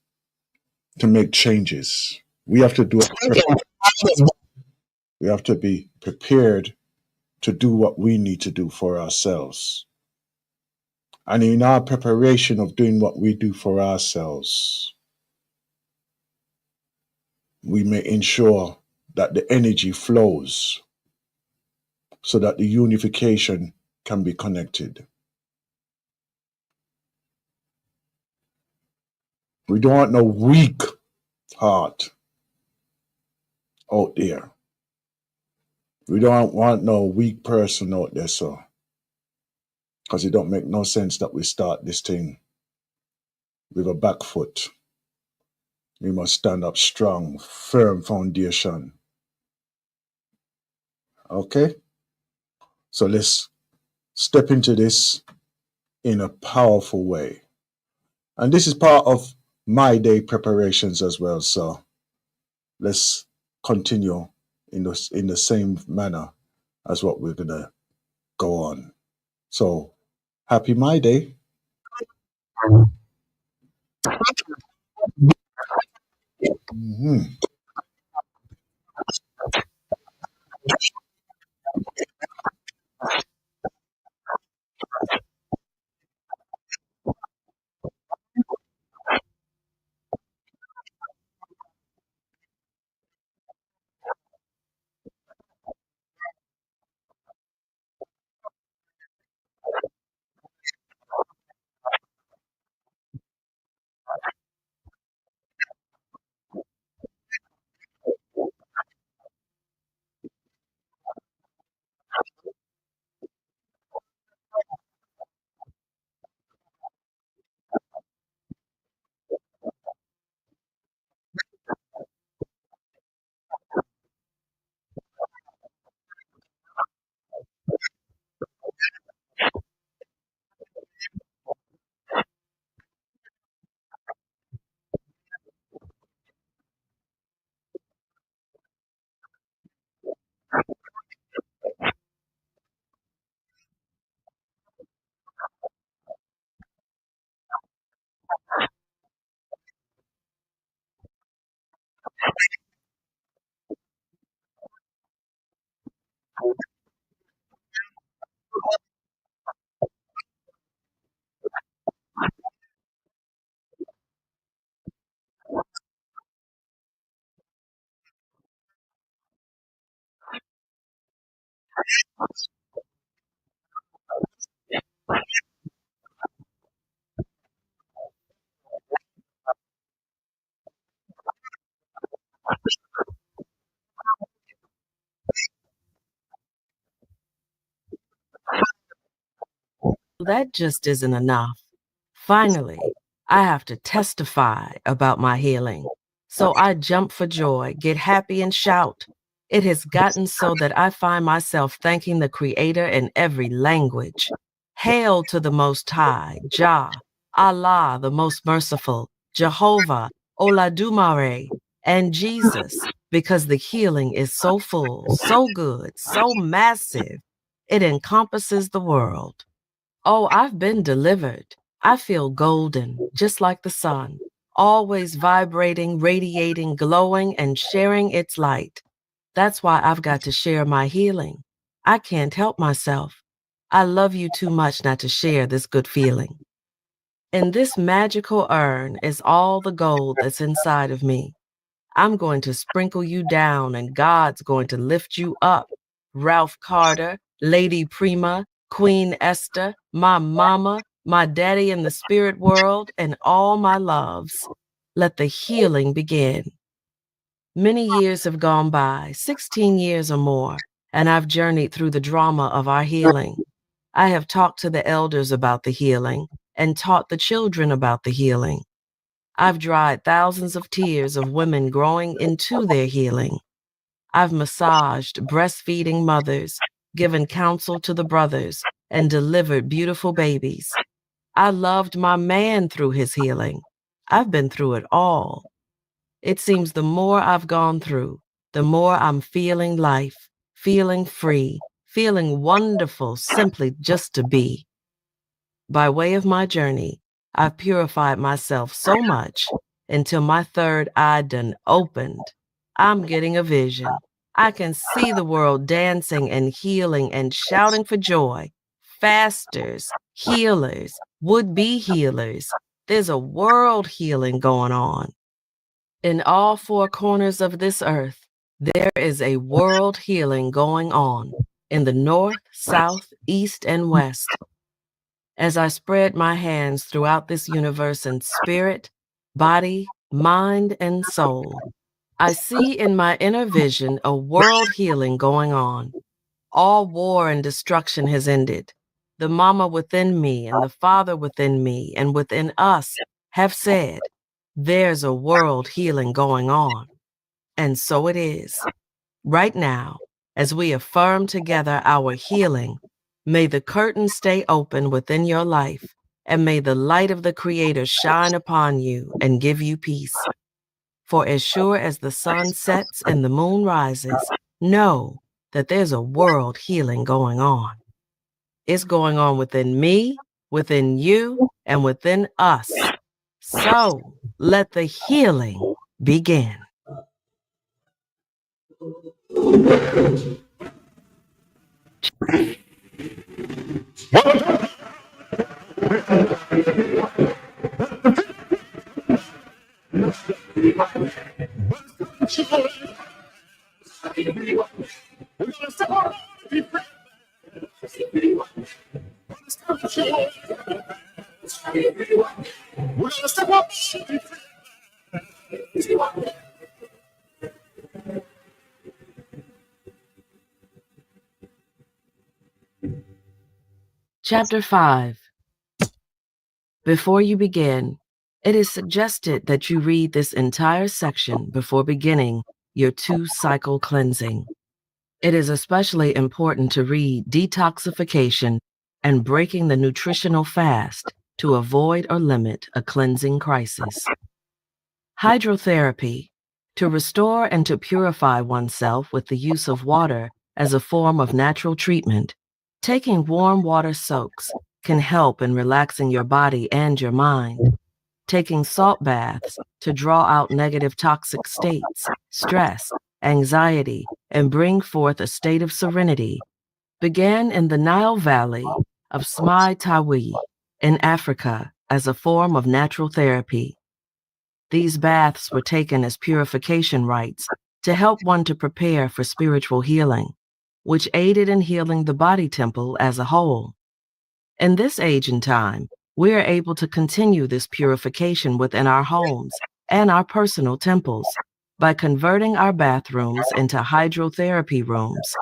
to make changes, we have to do it. We have to be prepared to do what we need to do for ourselves. And in our preparation of doing what we do for ourselves, we may ensure that the energy flows so that the unification can be connected. We don't want no weak heart out there. We don't want no weak person out there, so. Because it don't make no sense that we start this thing with a back foot. We must stand up strong, firm foundation. Okay? So let's step into this in a powerful way. And this is part of my day preparations as well. So let's continue in the same manner as what we're gonna go on. So happy My Day. Mhm. That just isn't enough. Finally, I have to testify about my healing. So I jump for joy, get happy, and shout. It has gotten so that I find myself thanking the Creator in every language. Hail to the Most High, Jah, Allah, the Most Merciful, Jehovah, Oladumare, and Jesus, because the healing is so full, so good, so massive, it encompasses the world. Oh, I've been delivered. I feel golden, just like the sun, always vibrating, radiating, glowing, and sharing its light. That's why I've got to share my healing. I can't help myself. I love you too much not to share this good feeling. In this magical urn is all the gold that's inside of me. I'm going to sprinkle you down and God's going to lift you up. Ralph Carter, Lady Prima, Queen Esther, my mama, my daddy in the spirit world, and all my loves. Let the healing begin. Many years have gone by, 16 years or more, and I've journeyed through the drama of our healing. I have talked to the elders about the healing and taught the children about the healing. I've dried thousands of tears of women growing into their healing. I've massaged breastfeeding mothers, given counsel to the brothers, and delivered beautiful babies. I loved my man through his healing. I've been through it all. It seems the more I've gone through, the more I'm feeling life, feeling free, feeling wonderful simply just to be. By way of my journey, I've purified myself so much until my third eye done opened. I'm getting a vision. I can see the world dancing and healing and shouting for joy. Fasters, healers, would-be healers. There's a world healing going on. In all four corners of this earth, there is a world healing going on in the north, south, east, and west. As I spread my hands throughout this universe in spirit, body, mind, and soul, I see in my inner vision a world healing going on. All war and destruction has ended. The mama within me and the father within me and within us have said, there's a world healing going on. And so it is. Right now, as we affirm together our healing, may the curtain stay open within your life, and may the light of the Creator shine upon you and give you peace. For as sure as the sun sets and the moon rises, know that there's a world healing going on. It's going on within me, within you, and within us. So let the healing begin. Chapter 5. Before you begin, it is suggested that you read this entire section before beginning your 2-cycle cleansing. It is especially important to read detoxification and breaking the nutritional fast to avoid or limit a cleansing crisis. Hydrotherapy, to restore and to purify oneself with the use of water as a form of natural treatment. Taking warm water soaks can help in relaxing your body and your mind. Taking salt baths to draw out negative toxic states, stress, anxiety, and bring forth a state of serenity began in the Nile Valley of Smai Tawi in Africa as a form of natural therapy. These baths were taken as purification rites to help one to prepare for spiritual healing. which aided in healing the body temple as a whole. In this age and time, we are able to continue this purification within our homes and our personal temples by converting our bathrooms into hydrotherapy rooms,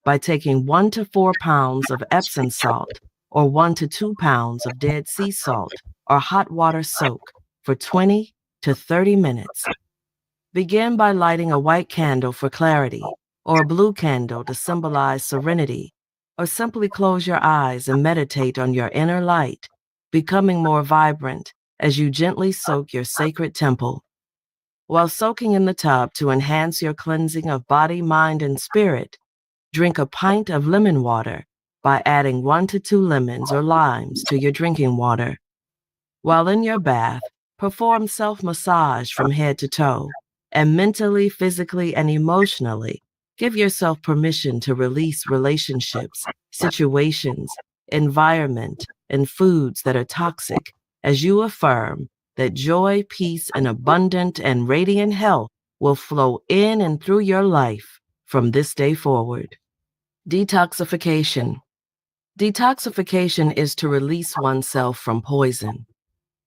by taking 1 to 4 pounds of Epsom salt or 1 to 2 pounds of Dead Sea salt or hot water soak for 20 to 30 minutes. Begin by lighting a white candle for clarity or a blue candle to symbolize serenity, or simply close your eyes and meditate on your inner light, becoming more vibrant as you gently soak your sacred temple. While soaking in the tub to enhance your cleansing of body, mind, and spirit, drink a pint of lemon water by adding 1 to 2 lemons or limes to your drinking water. While in your bath, perform self-massage from head to toe, and mentally, physically, and emotionally, give yourself permission to release relationships, situations, environment, and foods that are toxic as you affirm that joy, peace, and abundant and radiant health will flow in and through your life from this day forward. Detoxification. Detoxification is to release oneself from poison.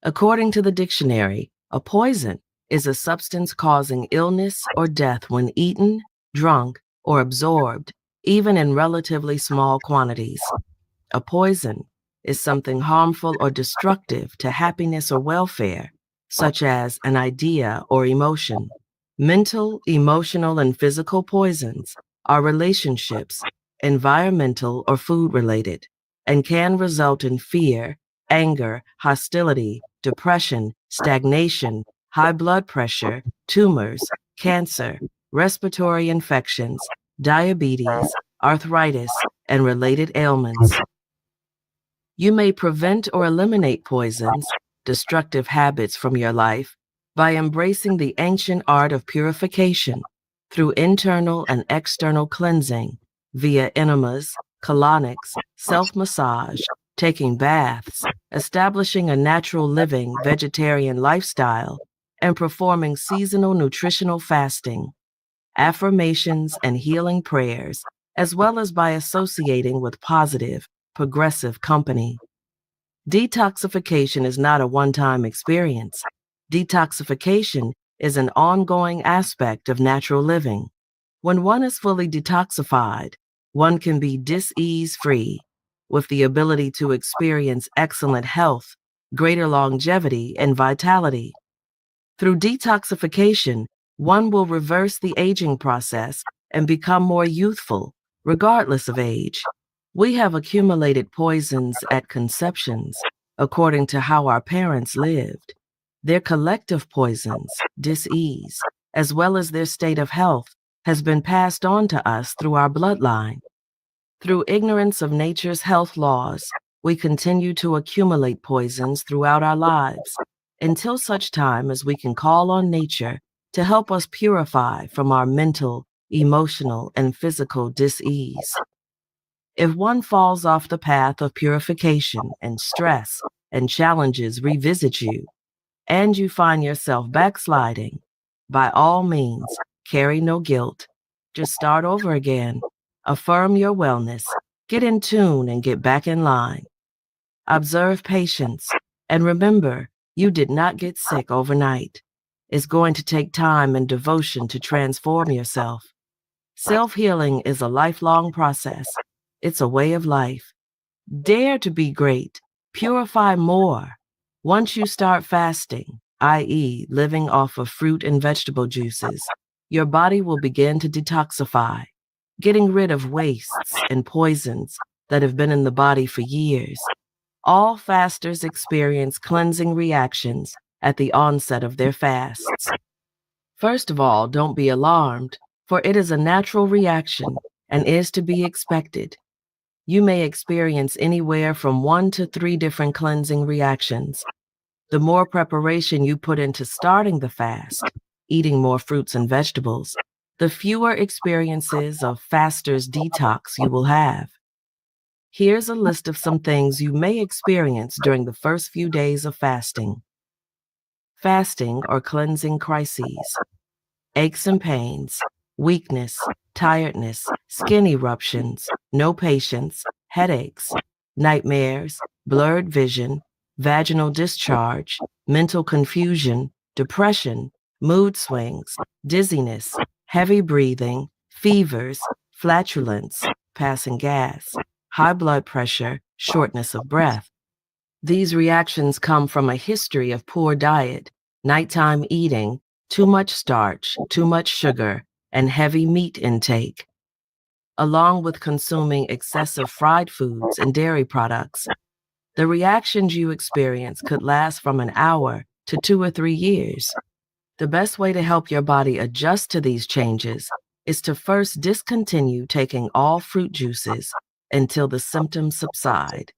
According to the dictionary, a poison is a substance causing illness or death when eaten, drunk, or absorbed, even in relatively small quantities. A poison is something harmful or destructive to happiness or welfare, such as an idea or emotion. Mental, emotional, and physical poisons are relationships, environmental, or food related, and can result in fear, anger, hostility, depression, stagnation, high blood pressure, tumors, cancer, respiratory infections, diabetes, arthritis, and related ailments. You may prevent or eliminate poisons, destructive habits from your life by embracing the ancient art of purification through internal and external cleansing via enemas, colonics, self-massage, taking baths, establishing a natural living vegetarian lifestyle, and performing seasonal nutritional fasting, affirmations, and healing prayers, as well as by associating with positive, progressive company. Detoxification is not a one-time experience. Detoxification is an ongoing aspect of natural living. When one is fully detoxified, one can be dis-ease-free, with the ability to experience excellent health, greater longevity, and vitality. Through detoxification, one will reverse the aging process and become more youthful, regardless of age. We have accumulated poisons at conceptions, according to how our parents lived. Their collective poisons, dis-ease, as well as their state of health, has been passed on to us through our bloodline. Through ignorance of nature's health laws, we continue to accumulate poisons throughout our lives, until such time as we can call on nature to help us purify from our mental, emotional, and physical dis-ease. If one falls off the path of purification and stress and challenges revisit you, and you find yourself backsliding, by all means, carry no guilt. Just start over again. Affirm your wellness. Get in tune and get back in line. Observe patience. And remember, you did not get sick overnight. It's going to take time and devotion to transform yourself. Self-healing is a lifelong process. It's a way of life. Dare to be great. Purify more. Once you start fasting, i.e., living off of fruit and vegetable juices, your body will begin to detoxify, getting rid of wastes and poisons that have been in the body for years. All fasters experience cleansing reactions at the onset of their fasts. First of all, don't be alarmed, for it is a natural reaction and is to be expected. You may experience anywhere from 1 to 3 different cleansing reactions. The more preparation you put into starting the fast, eating more fruits and vegetables, the fewer experiences of faster's detox you will have. Here's a list of some things you may experience during the first few days of fasting. Fasting or cleansing crises, aches and pains, weakness, tiredness, skin eruptions, no patience, headaches, nightmares, blurred vision, vaginal discharge, mental confusion, depression, mood swings, dizziness, heavy breathing, fevers, flatulence, passing gas, high blood pressure, shortness of breath. These reactions come from a history of poor diet, nighttime eating, too much starch, too much sugar, and heavy meat intake, along with consuming excessive fried foods and dairy products. The reactions you experience could last from an hour to 2 or 3 years. The best way to help your body adjust to these changes is to first discontinue taking all fruit juices until the symptoms subside.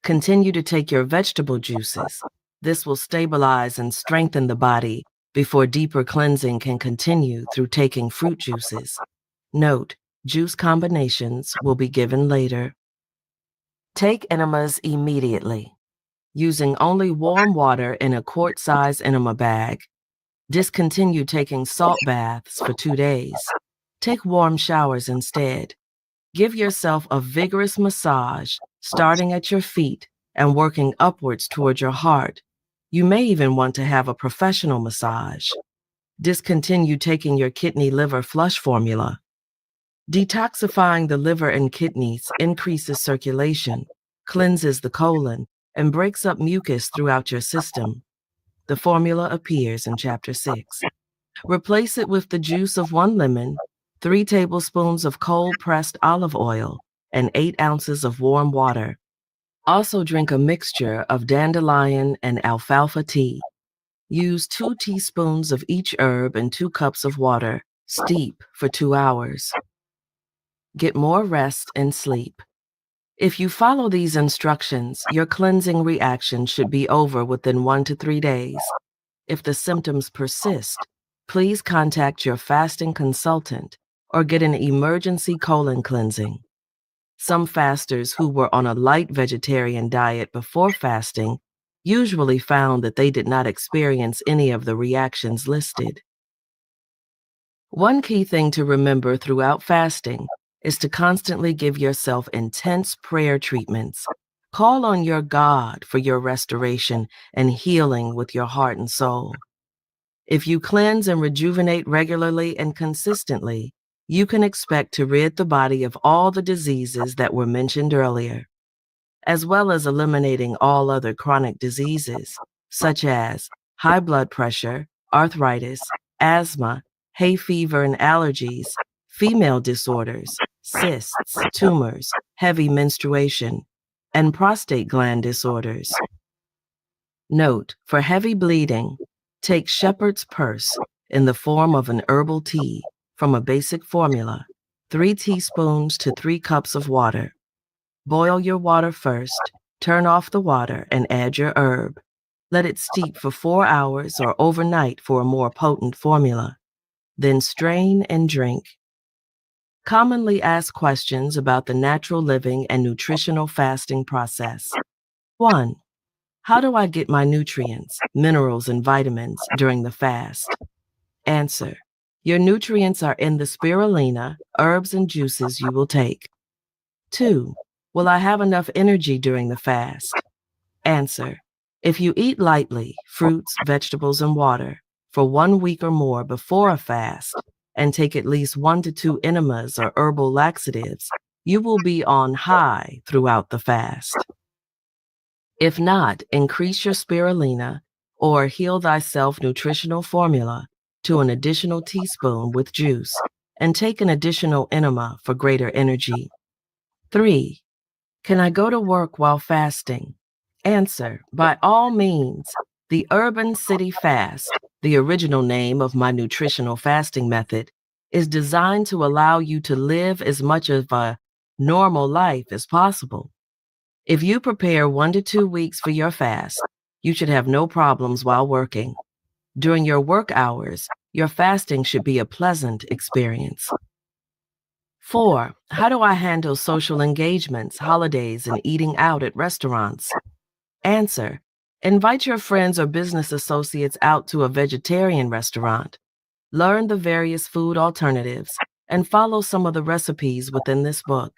Continue to take your vegetable juices. This will stabilize and strengthen the body before deeper cleansing can continue through taking fruit juices. Note, juice combinations will be given later. Take enemas immediately, using only warm water in a quart-size enema bag. Discontinue taking salt baths for 2 days. Take warm showers instead. Give yourself a vigorous massage, starting at your feet and working upwards toward your heart. You may even want to have a professional massage. Discontinue taking your kidney liver flush formula. Detoxifying the liver and kidneys increases circulation, cleanses the colon, and breaks up mucus throughout your system. The formula appears in Chapter 6. Replace it with the juice of 1 lemon, 3 tablespoons of cold-pressed olive oil, and 8 ounces of warm water. Also drink a mixture of dandelion and alfalfa tea. Use 2 teaspoons of each herb in 2 cups of water. Steep for 2 hours. Get more rest and sleep. If you follow these instructions, your cleansing reaction should be over within 1 to 3 days. If the symptoms persist, please contact your fasting consultant or get an emergency colon cleansing. Some fasters who were on a light vegetarian diet before fasting usually found that they did not experience any of the reactions listed. One key thing to remember throughout fasting is to constantly give yourself intense prayer treatments. Call on your God for your restoration and healing with your heart and soul. If you cleanse and rejuvenate regularly and consistently, you can expect to rid the body of all the diseases that were mentioned earlier, as well as eliminating all other chronic diseases, such as high blood pressure, arthritis, asthma, hay fever and allergies, female disorders, cysts, tumors, heavy menstruation, and prostate gland disorders. Note, for heavy bleeding, take shepherd's purse in the form of an herbal tea from a basic formula, 3 teaspoons to 3 cups of water. Boil your water first, turn off the water, and add your herb. Let it steep for 4 hours or overnight for a more potent formula. Then strain and drink. Commonly asked questions about the natural living and nutritional fasting process. 1. How do I get my nutrients, minerals, and vitamins during the fast? Answer. Your nutrients are in the spirulina, herbs, and juices you will take. 2. Will I have enough energy during the fast? Answer. If you eat lightly, fruits, vegetables, and water, for 1 week or more before a fast, and take at least 1 to 2 enemas or herbal laxatives, you will be on high throughout the fast. If not, increase your spirulina or heal thyself nutritional formula to an additional teaspoon with juice and take an additional enema for greater energy. 3. Can I go to work while fasting? Answer, by all means. The Urban City Fast, the original name of my nutritional fasting method, is designed to allow you to live as much of a normal life as possible. If you prepare 1 to 2 weeks for your fast, you should have no problems while working. During your work hours, your fasting should be a pleasant experience. 4. How do I handle social engagements, holidays, and eating out at restaurants? Answer. Invite your friends or business associates out to a vegetarian restaurant. Learn the various food alternatives and follow some of the recipes within this book.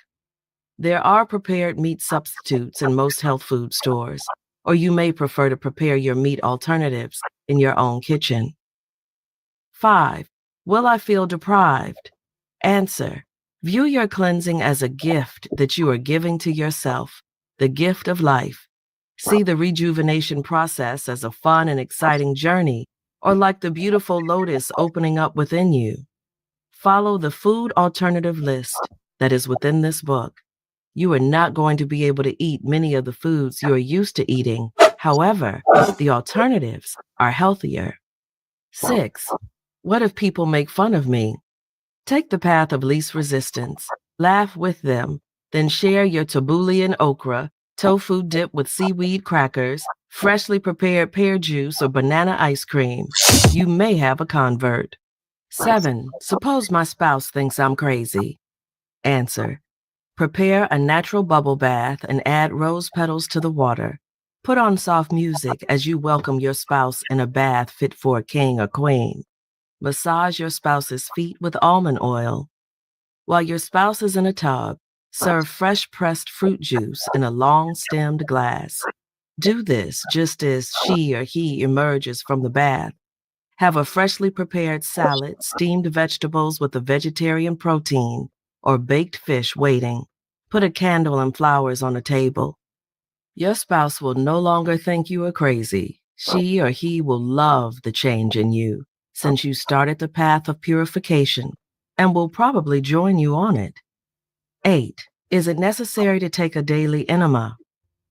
There are prepared meat substitutes in most health food stores, or you may prefer to prepare your meat alternatives in your own kitchen. 5. Will I feel deprived? Answer. View your cleansing as a gift that you are giving to yourself, the gift of life. See the rejuvenation process as a fun and exciting journey, or like the beautiful lotus opening up within you. Follow the food alternative list that is within this book. You are not going to be able to eat many of the foods you are used to eating. However, the alternatives are healthier. 6. What if people make fun of me? Take the path of least resistance, laugh with them, then share your tabbouleh and okra, tofu dip with seaweed crackers, freshly prepared pear juice, or banana ice cream. You may have a convert. 7. Suppose my spouse thinks I'm crazy. Answer. Prepare a natural bubble bath and add rose petals to the water. Put on soft music as you welcome your spouse in a bath fit for a king or queen. Massage your spouse's feet with almond oil. While your spouse is in a tub, serve fresh pressed fruit juice in a long-stemmed glass. Do this just as she or he emerges from the bath. Have a freshly prepared salad, steamed vegetables with a vegetarian protein, or baked fish waiting. Put a candle and flowers on the table. Your spouse will no longer think you are crazy. She or he will love the change in you, since you started the path of purification, and will probably join you on it. 8. Is it necessary to take a daily enema?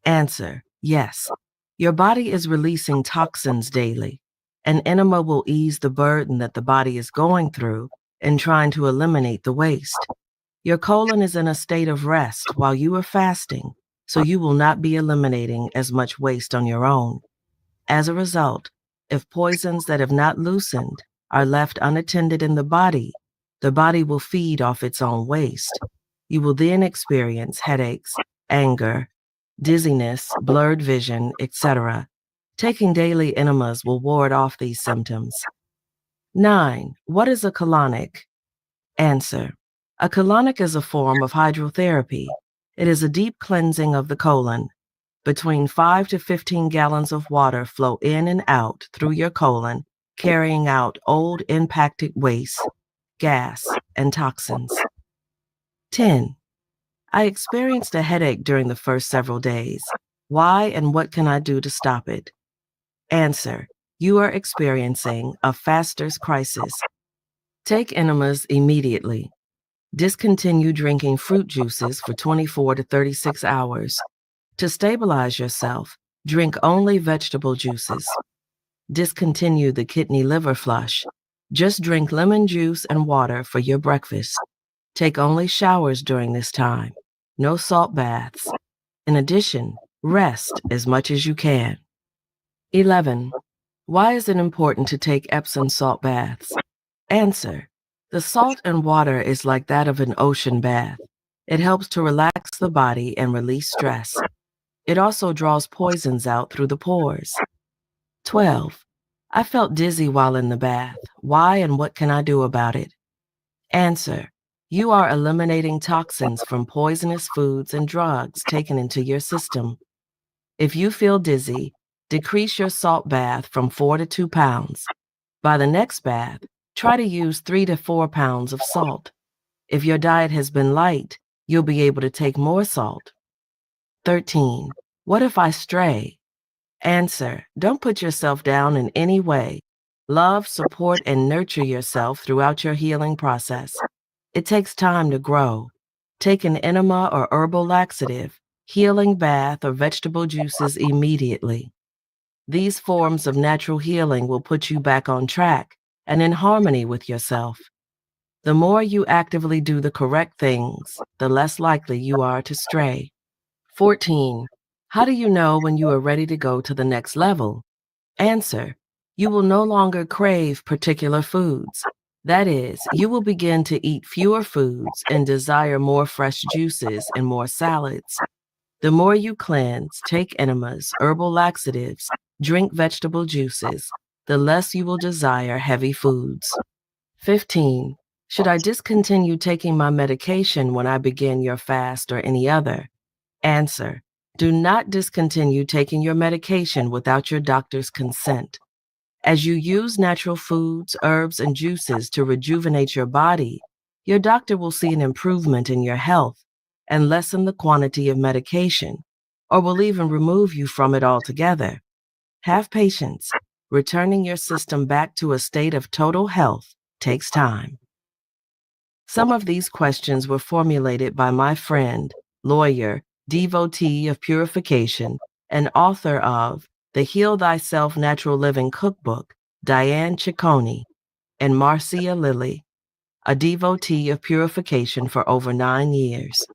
Answer. Yes. Your body is releasing toxins daily. An enema will ease the burden that the body is going through in trying to eliminate the waste. Your colon is in a state of rest while you are fasting, so you will not be eliminating as much waste on your own. As a result, if poisons that have not loosened are left unattended in the body will feed off its own waste. You will then experience headaches, anger, dizziness, blurred vision, etc. Taking daily enemas will ward off these symptoms. 9. What is a colonic? Answer. A colonic is a form of hydrotherapy. It is a deep cleansing of the colon. Between 5 to 15 gallons of water flow in and out through your colon, carrying out old impacted waste, gas, and toxins. 10. I experienced a headache during the first several days. Why and what can I do to stop it? Answer. You are experiencing a Faster's crisis. Take enemas immediately. Discontinue drinking fruit juices for 24 to 36 hours. To stabilize yourself, drink only vegetable juices. Discontinue the kidney liver flush. Just drink lemon juice and water for your breakfast. Take only showers during this time. No salt baths. In addition, rest as much as you can. 11. Why is it important to take Epsom salt baths? Answer. The salt and water is like that of an ocean bath. It helps to relax the body and release stress. It also draws poisons out through the pores. 12. I felt dizzy while in the bath. Why and what can I do about it? Answer. You are eliminating toxins from poisonous foods and drugs taken into your system. If you feel dizzy, decrease your salt bath from 4 to 2 pounds. By the next bath, try to use 3 to 4 pounds of salt. If your diet has been light, you'll be able to take more salt. 13. What if I stray? Answer. Don't put yourself down in any way. Love, support, and nurture yourself throughout your healing process. It takes time to grow. Take an enema or herbal laxative, healing bath, or vegetable juices immediately. These forms of natural healing will put you back on track and in harmony with yourself. The more you actively do the correct things, the less likely you are to stray. 14. How do you know when you are ready to go to the next level? Answer. You will no longer crave particular foods. That is, you will begin to eat fewer foods and desire more fresh juices and more salads. The more you cleanse, take enemas, herbal laxatives, drink vegetable juices, the less you will desire heavy foods. 15. Should I discontinue taking my medication when I begin your fast or any other? Answer. Do not discontinue taking your medication without your doctor's consent. As you use natural foods, herbs, and juices to rejuvenate your body, your doctor will see an improvement in your health and lessen the quantity of medication, or will even remove you from it altogether. Have patience. Returning your system back to a state of total health takes time. Some of these questions were formulated by my friend, lawyer, devotee of purification, and author of the Heal Thyself Natural Living Cookbook, Diane Ciccone, and Marcia Lilly, a devotee of purification for over 9 years.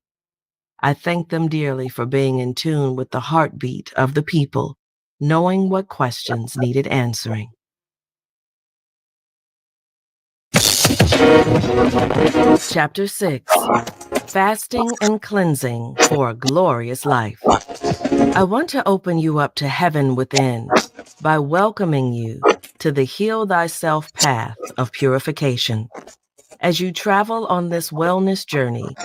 I thank them dearly for being in tune with the heartbeat of the people, knowing what questions needed answering. Chapter 6. Fasting and Cleansing for a Glorious Life. I want to open you up to heaven within by welcoming you to the Heal Thyself path of purification. As you travel on this wellness journey,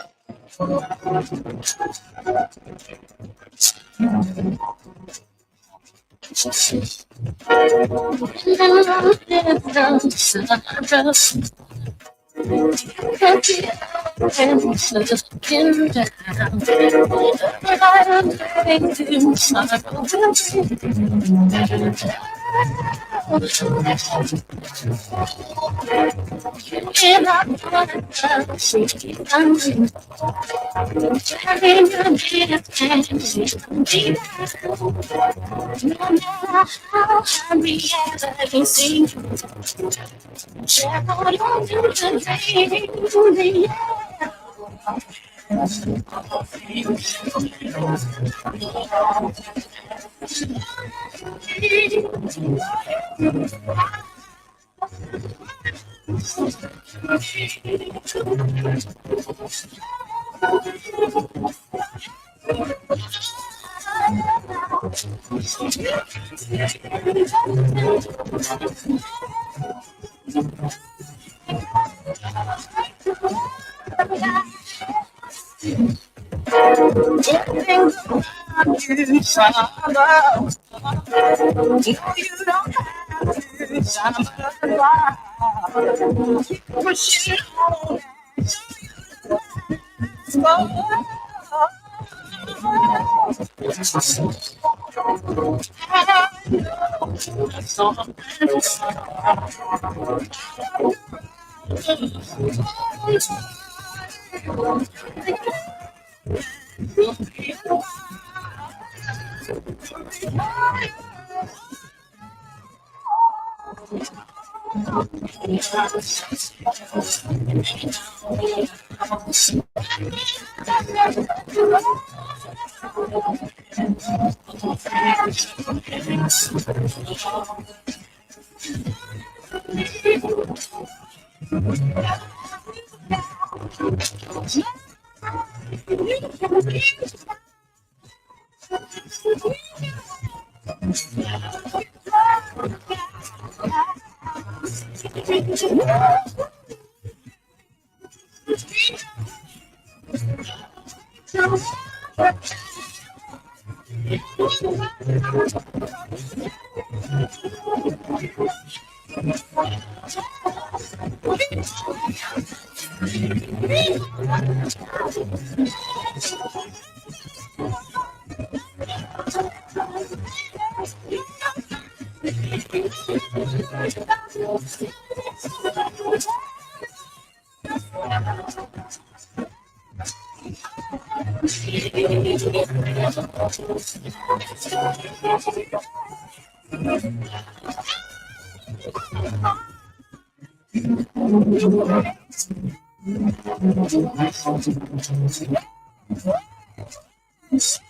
As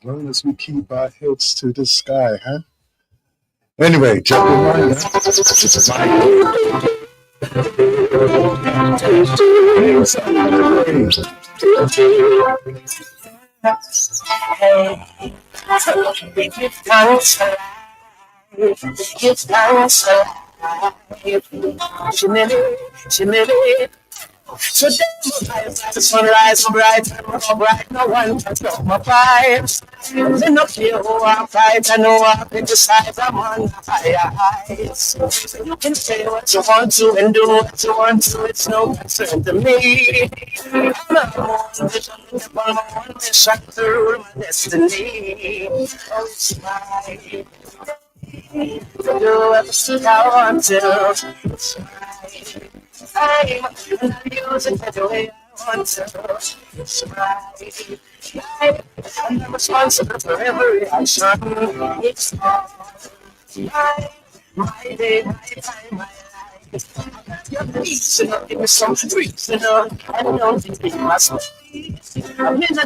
long as we keep our heads to the sky, huh? Anyway, just a reminder. It's nice alive. Shimmy, so damn the sunrise so bright and so bright, no one can stop my vibes. They no care who I fight, I know I criticize, I'm on the higher heights. So you can say what you want to and do what you want to, it's no concern to me. I'm on one vision, I'm on one mission to rule my destiny. Oh, it's mine. To do everything I want to. It's mine. I'm gonna use it the way I want to. It's right. I'm responsible for every action. It's my day, my time, my life. Your peace, and give me some treats, and I don't think it must be. I'm in a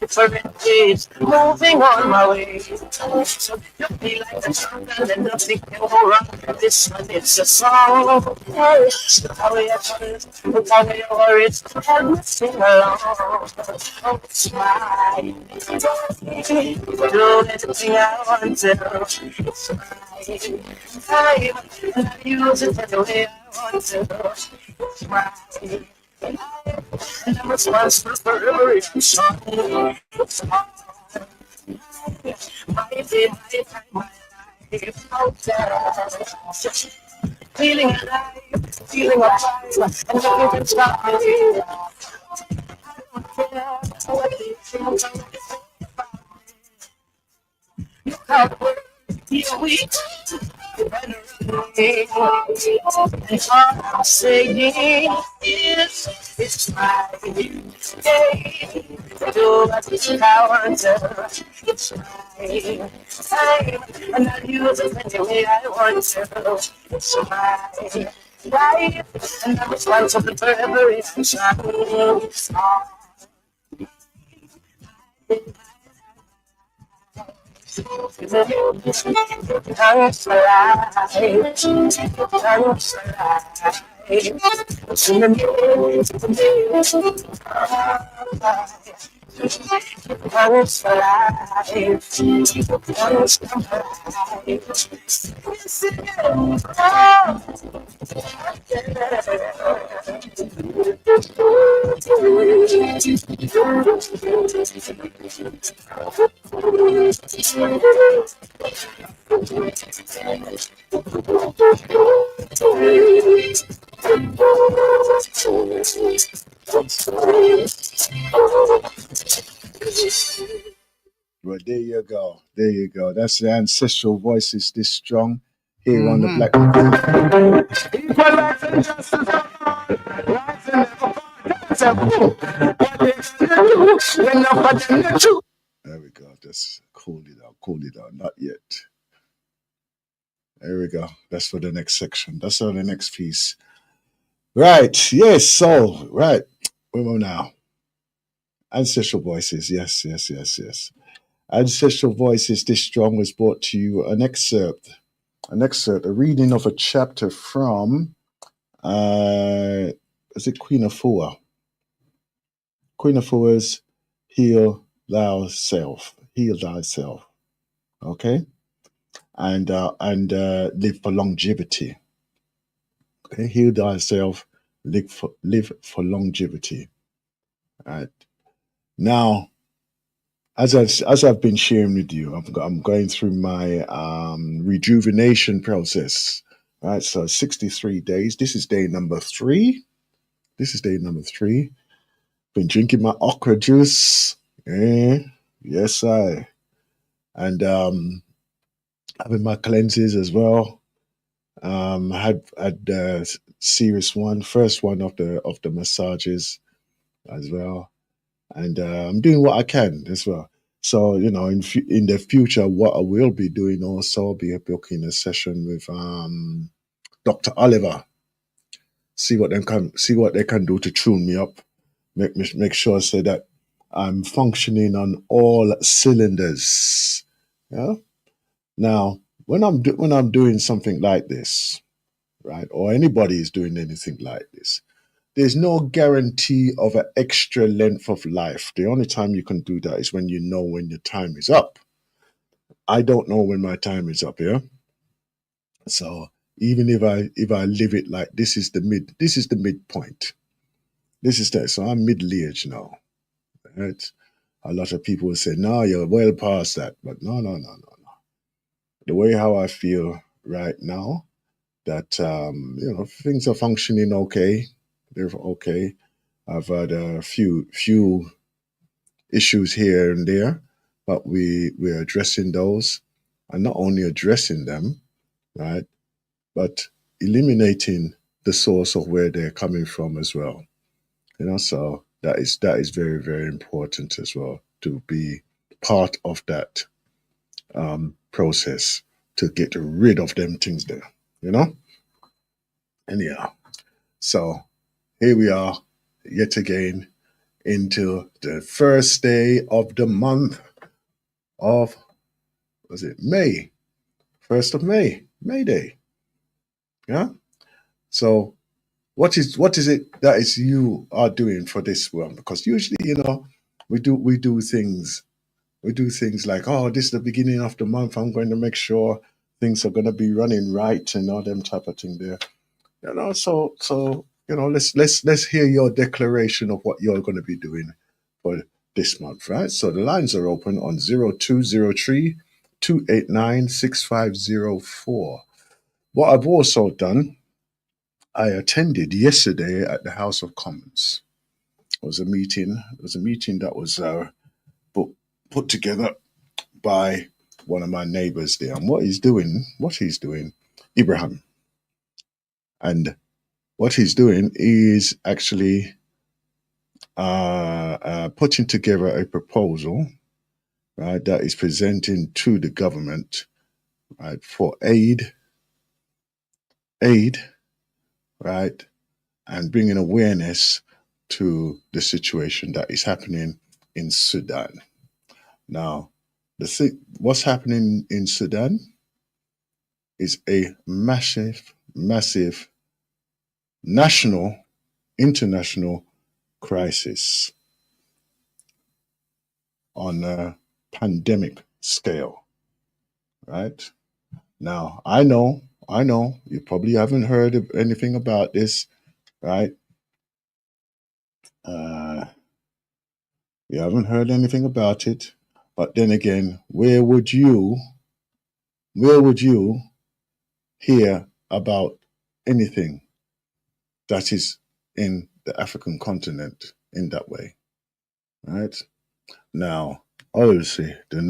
different place, moving on my way. So you feel like a champion and nothing can go wrong. This one, it's a song. Hey, so how you look how you worries, help me sing along. Oh, it's mine. Do anything I want to. It's mine. I use it the way I want to. It's mine. And I'm responsible for every action. It's mine. My day, my time, my life out there. Feeling alive, feeling alive, and nothing can stop me. I don't care what they think. You can't wait, you're weak. You better remain. And all I'm saying is, it's my day. Do what I want to. It's my time, and I'll use it any way I want to. It's my life, and I'm responsible for every action. Thanks for life. Thanks for life. Thanks for Well, there you go. There you go. That's the ancestral voices this strong here on the Black. Equal rights and justice are all. Rights and never that's a boom. What they do, when nobody knows you. There we go. Just cool it out. Cool it out. Not yet. There we go. That's for the next section. That's for the next piece. Right. Yes. So, right. Where am I now? Ancestral voices. Yes. Ancestral Voices This Strong was brought to you an excerpt, a reading of a chapter from, is it Queen Afua? Queen Afua's Heal Thyself, okay? And live for longevity. Okay, heal thyself, live for longevity. All right. Now, as I've been sharing with you, I'm going through my rejuvenation process. Right, so 63 days. This is day number 3. Been drinking my okra juice. Yes, and having my cleanses as well. Had first one of the massages as well. And I'm doing what I can as well. So in the future, what I will be doing also, I'll be booking a session with Dr. Oliver. See what they can do to tune me up, make sure so that I'm functioning on all cylinders. Yeah. Now, when I'm doing something like this, right, or anybody is doing anything like this, there's no guarantee of an extra length of life. The only time you can do that is when you know when your time is up. I don't know when my time is up here. So even if I live it like this is the midpoint. This is that. So I'm middle age now. Right? A lot of people will say, no, you're well past that. But no, no, no, no, no. The way how I feel right now, that things are functioning okay. They're okay. I've had a few issues here and there, but we're addressing those, and not only addressing them, right, but eliminating the source of where they're coming from as well. So that is very, very important as well, to be part of that process, to get rid of them things there. You know. Anyhow, so here we are yet again into the first day of the month of, was it May? 1st of May, May Day. Yeah. So what is it that is you are doing for this one? Because usually, we do things like, oh, this is the beginning of the month. I'm going to make sure things are going to be running right and all them type of thing there. So let's hear your declaration of what you're going to be doing for this month, right? So the lines are open on 0203 289 6504. What I've also done, I attended yesterday at the House of Commons. It was a meeting. It was a meeting that was put together by one of my neighbors there. And what he's doing, Ibrahim, and what he's doing is actually putting together a proposal, right, that is presenting to the government, right, for aid, right, and bringing awareness to the situation that is happening in Sudan. Now, what's happening in Sudan is a massive, massive national, international crisis on a pandemic scale, right? Now, I know, you probably haven't heard of anything about this, right? Uh, you haven't heard anything about it, but then again, where would you hear about anything that is in the African continent in that way, right? Now, obviously, the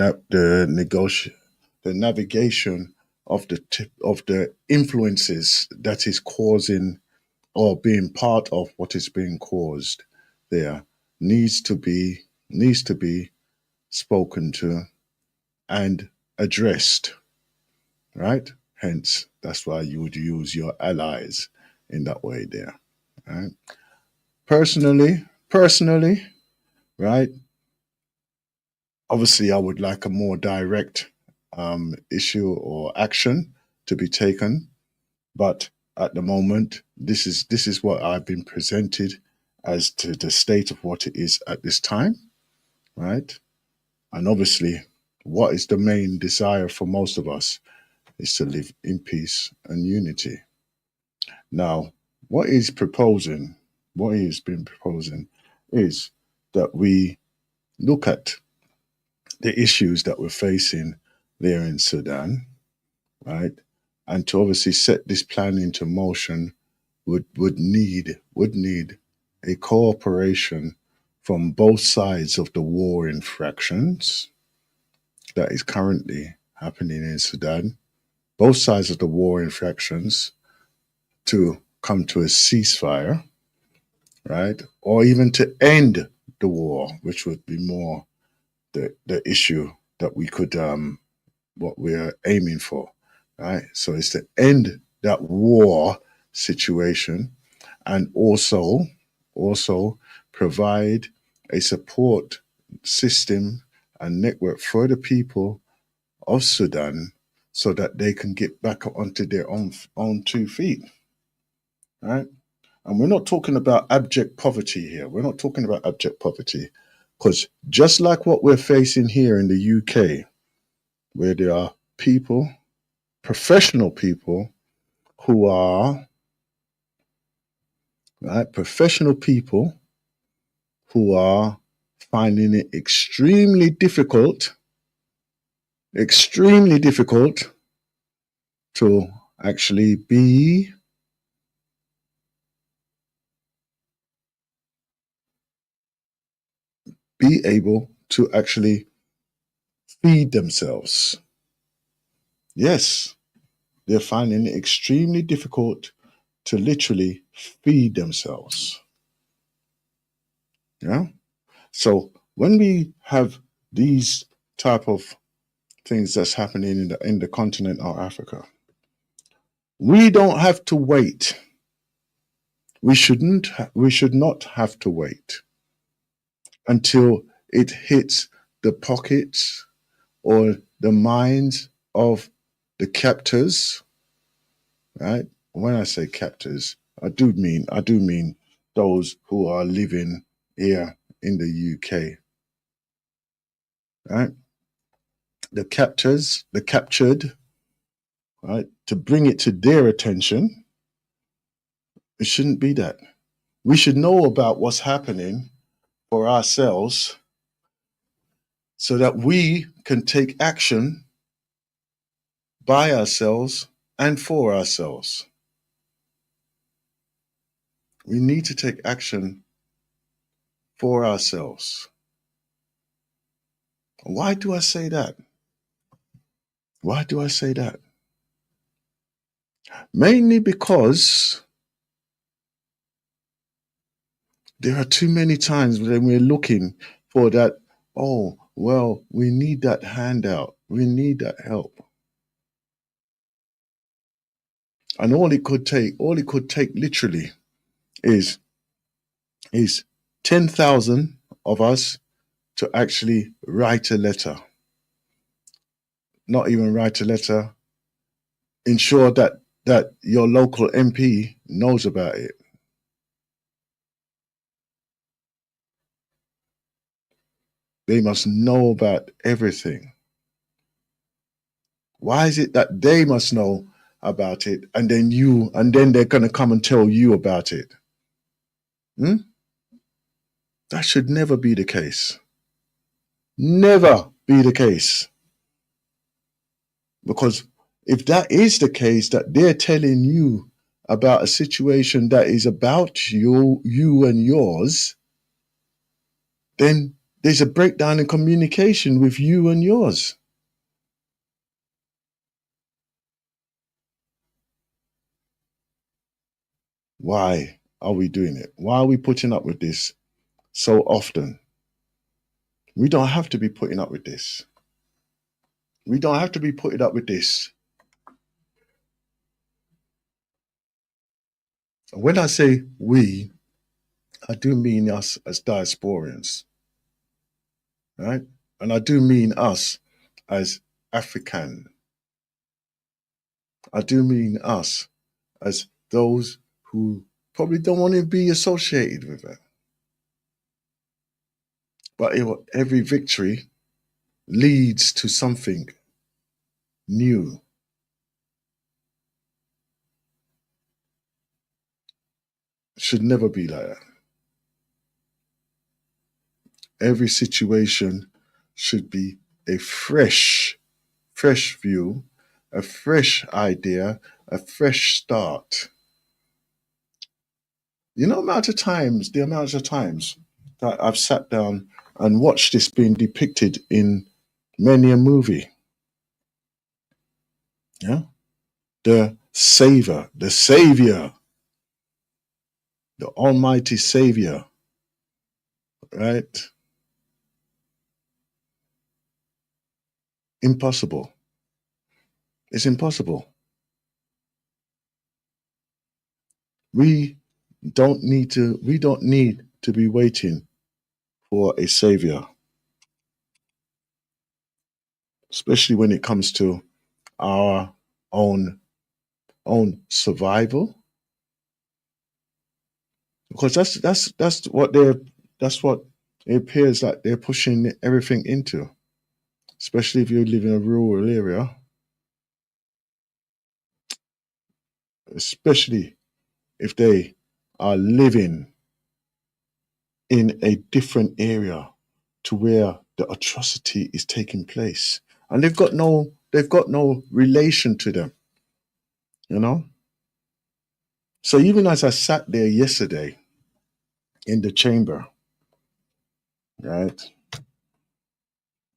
navigation of the influences that is causing, or being part of what is being caused there, needs to be spoken to and addressed, right? Hence, that's why you would use your allies in that way there, right? Personally, right? Obviously, I would like a more direct issue or action to be taken, but at the moment, this is what I've been presented as to the state of what it is at this time, right? And obviously, what is the main desire for most of us is to live in peace and unity. Now, what he's proposing, what he's been proposing, is that we look at the issues that we're facing there in Sudan, right? And to obviously set this plan into motion would need a cooperation from both sides of the war infractions that is currently happening in Sudan, both sides of the war infractions, to come to a ceasefire, right? Or even to end the war, which would be more the issue that we could what we're aiming for, right? So it's to end that war situation, and also provide a support system and network for the people of Sudan, so that they can get back onto their own 2 feet, right? And we're not talking about abject poverty here. We're not talking about abject poverty, because just like what we're facing here in the UK, where there are people, professional people, who are, right, professional people who are finding it extremely difficult to actually be able to actually feed themselves. Yes, they're finding it extremely difficult to literally feed themselves. Yeah. So when we have these type of things that's happening in the continent of Africa, we don't have to wait. We should not have to wait until it hits the pockets or the minds of the captors, right? When I say captors, I do mean those who are living here in the UK, right? The captors, the captured, right? To bring it to their attention, it shouldn't be that. We should know about what's happening for ourselves so that we can take action by ourselves and for ourselves. We need to take action for ourselves. Why do I say that? Why do I say that? Mainly because there are too many times when we're looking for that, oh, well, we need that handout, we need that help. And all it could take literally is 10,000 of us to actually write a letter. Not even write a letter, ensure that your local MP knows about it. They must know about everything. Why is it that they must know about it and then they're going to come and tell you about it? That should never be the case. Never be the case. Because if that is the case, that they're telling you about a situation that is about you and yours, then there's a breakdown in communication with you and yours. Why are we doing it? Why are we putting up with this so often? We don't have to be putting up with this. We don't have to be putting up with this. When I say we, I do mean us as diasporians, right? And I do mean us as African. I do mean us as those who probably don't want to be associated with it. But every victory leads to something new. It should never be like that. Every situation should be a fresh view, a fresh idea, a fresh start. You know, the amount of times that I've sat down and watched this being depicted in many a movie. Yeah. The Savior, the Almighty Savior, right? Impossible. It's impossible. We don't need to be waiting for a savior, especially when it comes to our own survival, because that's what it appears like they're pushing everything into. especially if you live in a rural area, especially if they are living in a different area to where the atrocity is taking place, and they've got no relation to them, you know. So even as I sat there yesterday in the chamber, right,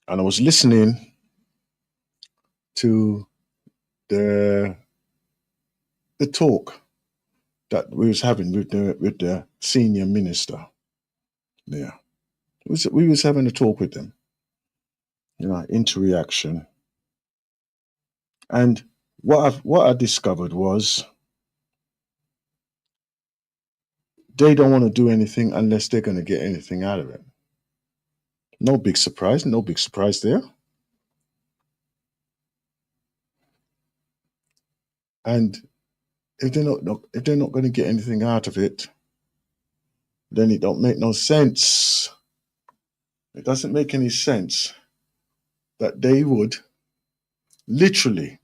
and I was listening to the the talk that we was having with the senior minister there. We was having a talk with them, interaction. And what I discovered was they don't want to do anything unless they're going to get anything out of it. No big surprise there. And if they're not going to get anything out of it, then it don't make no sense. It doesn't make any sense that they would literally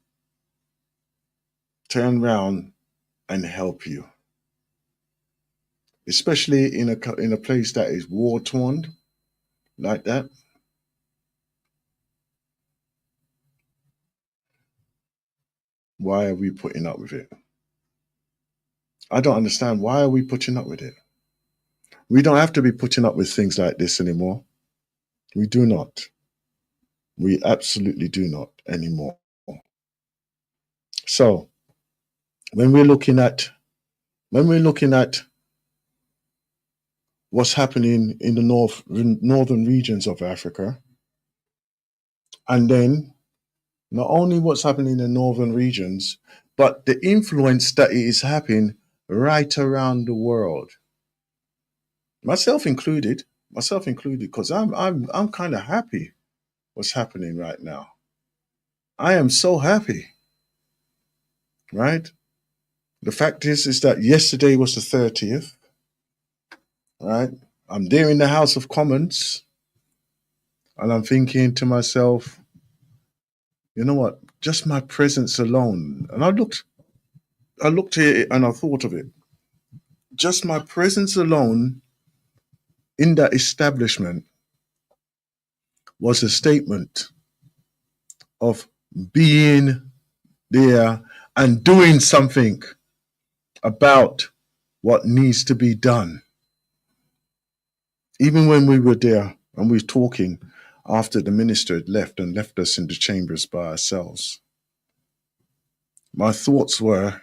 turn around and help you, especially in a place that is war torn like that. Why are we putting up with it? I don't understand. Why are we putting up with it? We don't have to be putting up with things like this anymore. We do not. We absolutely do not anymore. So when we're looking at when we're looking at what's happening in the northern regions of Africa, and then not only what's happening in the northern regions, but the influence that it is having right around the world, myself included, because I'm kind of happy what's happening right now. I am so happy, right? The fact is that yesterday was the 30th, right? I'm there in the House of Commons, and I'm thinking to myself, you know what? Just my presence alone, and I looked at it and I thought of it. Just my presence alone in that establishment was a statement of being there and doing something about what needs to be done. Even when we were there and we were talking after the minister had left and left us in the chambers by ourselves, my thoughts were,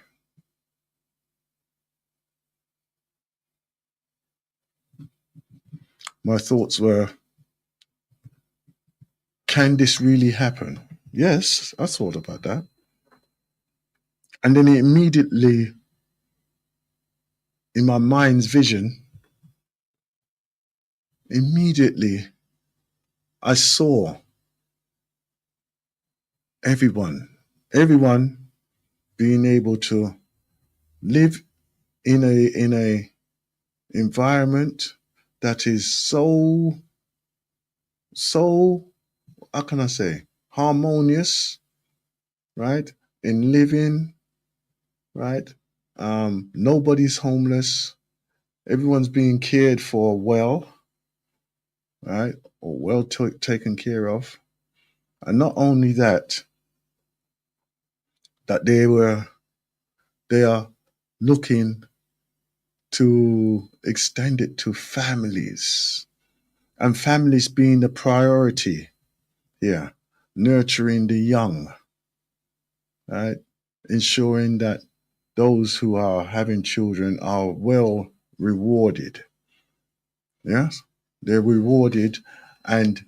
my thoughts were, can this really happen? Yes, I thought about that. And then immediately, in my mind's vision, immediately I saw everyone being able to live in a environment that is so how can I say harmonious, right? In living, right? Nobody's homeless. Everyone's being cared for well, right? Or well taken care of. And not only that, that they are looking to extend it to families, and families being the priority here, nurturing the young, right? Ensuring that those who are having children are well rewarded. Yes, they're rewarded, and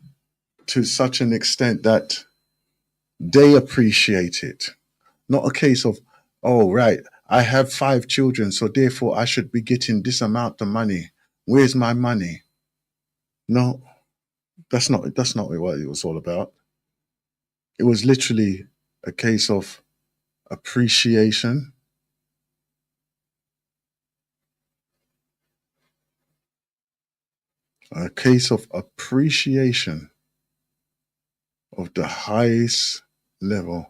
to such an extent that they appreciate it. Not a case of, oh, right, I have 5 children, so therefore I should be getting this amount of money. Where's my money? No, that's not what it was all about. It was literally a case of appreciation, a case of appreciation of the highest level.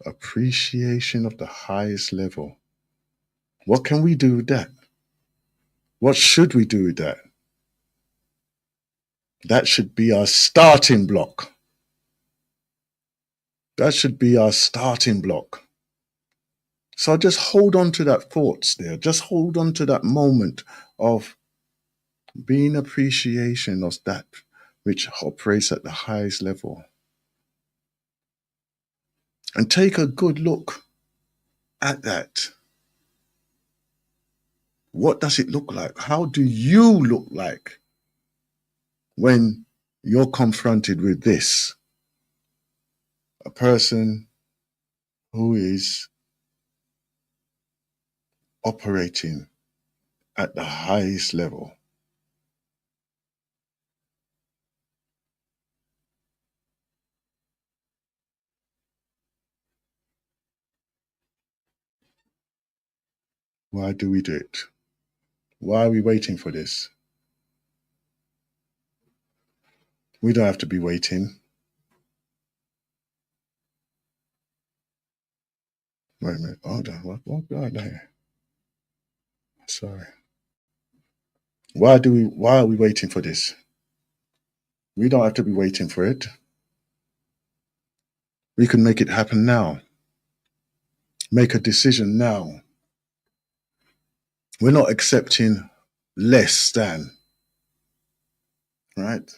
Appreciation of the highest level. What can we do with that? What should we do with that? That should be our starting block. That should be our starting block. So just hold on to that thoughts there. Just hold on to that moment of being appreciation of that which operates at the highest level. And take a good look at that. What does it look like? How do you look like when you're confronted with this? A person who is operating at the highest level. Why do we do it? Why are we waiting for this? We don't have to be waiting. Wait a minute. Hold on. What got there? Sorry. Why are we waiting for this? We don't have to be waiting for it. We can make it happen now. Make a decision now. We're not accepting less than, right?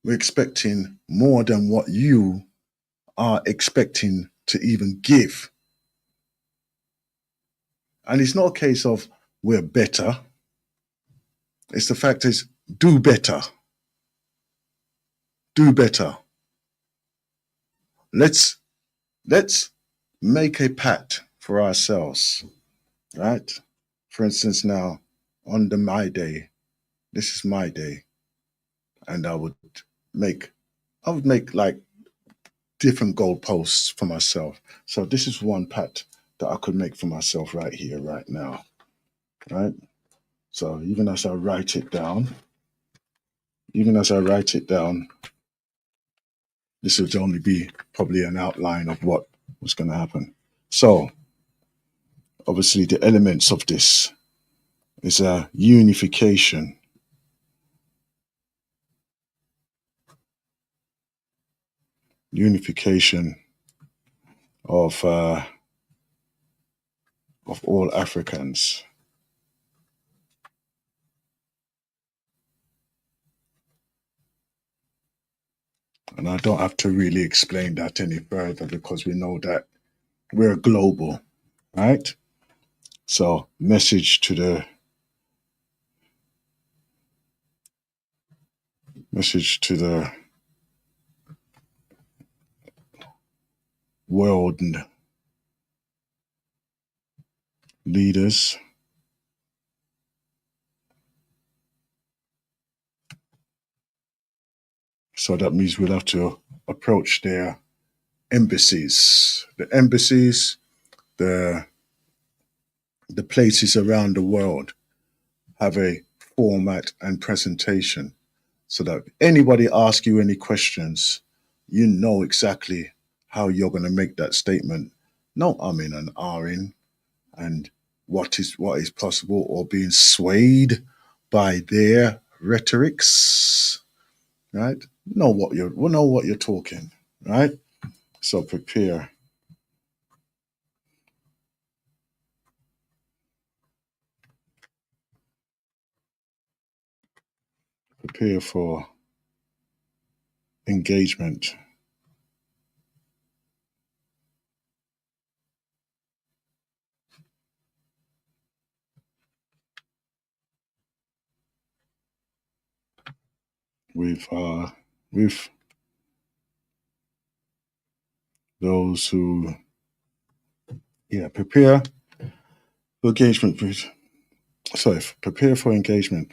We're expecting more than what you are expecting to even give. And it's not a case of we're better. It's the fact is do better. Do better. Let's make a pact for ourselves, right? For instance, now on my day, this is my day, and I would make like different goalposts for myself. So this is one pact that I could make for myself right here, right now, right? So even as I write it down, this would only be probably an outline of what was going to happen. So obviously the elements of this is a unification. Unification of all Africans. And I don't have to really explain that any further because we know that we're global, right? So message to the world leaders. So that means we'll have to approach their embassies. The embassies, the places around the world have a format and presentation so that if anybody asks you any questions, you know exactly how you're going to make that statement. No umming and ahhing and what is possible or being swayed by their rhetorics, right? Know what you're talking, right? So prepare for engagement with those who prepare for engagement with prepare for engagement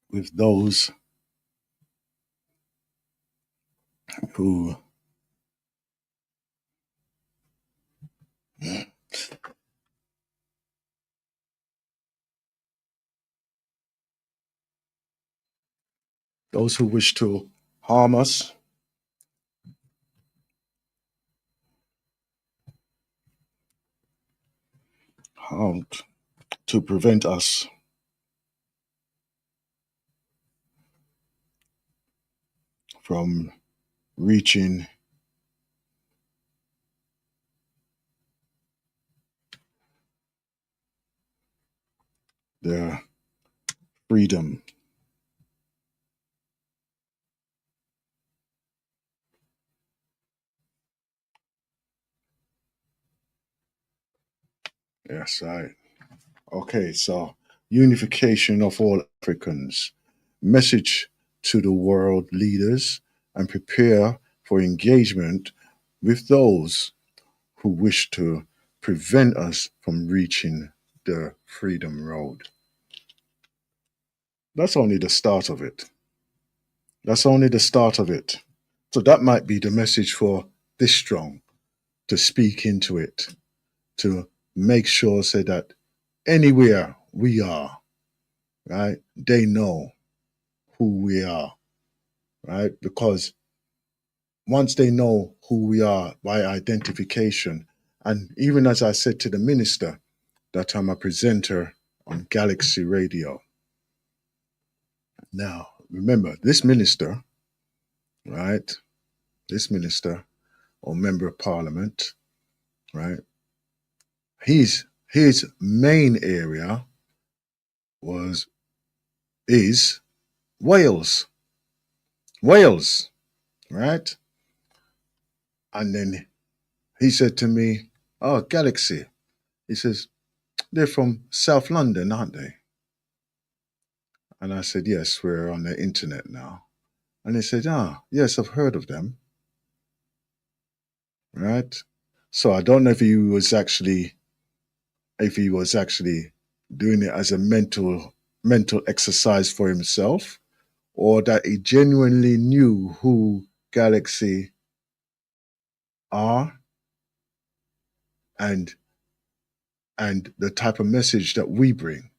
with those who those who wish to harm us, harm, to prevent us from reaching their freedom. Yes, right. Okay, so unification of all Africans, message to the world leaders, and prepare for engagement with those who wish to prevent us from reaching the freedom road. That's only the start of it. That's only the start of it. So that might be the message for this strong, to speak into it, to make sure say that anywhere we are, right, they know who we are, right? Because once they know who we are by identification, and even as I said to the minister, that I'm a presenter on Galaxy Radio. Now, remember, this minister, right, this minister or member of parliament, right, his main area was is Wales. Wales, right? And then he said to me, "Oh, Galaxy." He says, "They're from South London, aren't they?" And I said, "Yes, we're on the internet now." And he said, "Ah, yes, I've heard of them." Right? So I don't know if he was actually doing it as a mental exercise for himself, or that he genuinely knew who Galaxy are and the type of message that we bring.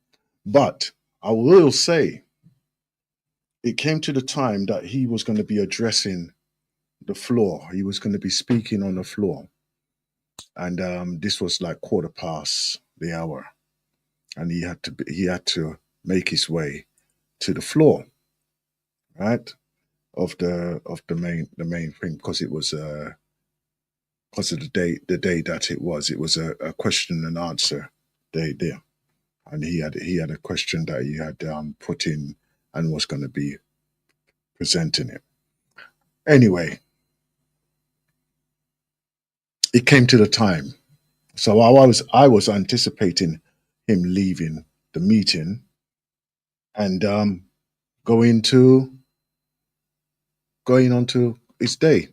But I will say it came to the time that he was going to be addressing the floor. He was going to be speaking on the floor. And this was like quarter past the hour. And he had to make his way to the floor, right? Of the main thing, because it was because of the day that it was a question and answer day there. And he had a question that he had put in and was going to be presenting it. Anyway, it came to the time. So I was anticipating him leaving the meeting and going to going on to his day.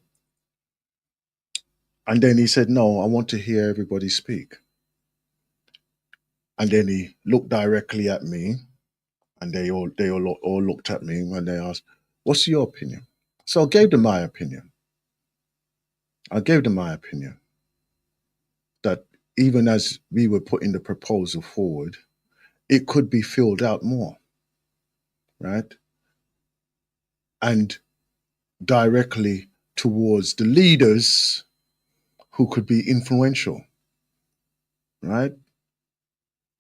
And then he said, "No, I want to hear everybody speak." And then he looked directly at me, and all looked at me when they asked, "What's your opinion?" So I gave them my opinion. I gave them my opinion that even as we were putting the proposal forward, it could be filled out more, right? And directly towards the leaders who could be influential, right?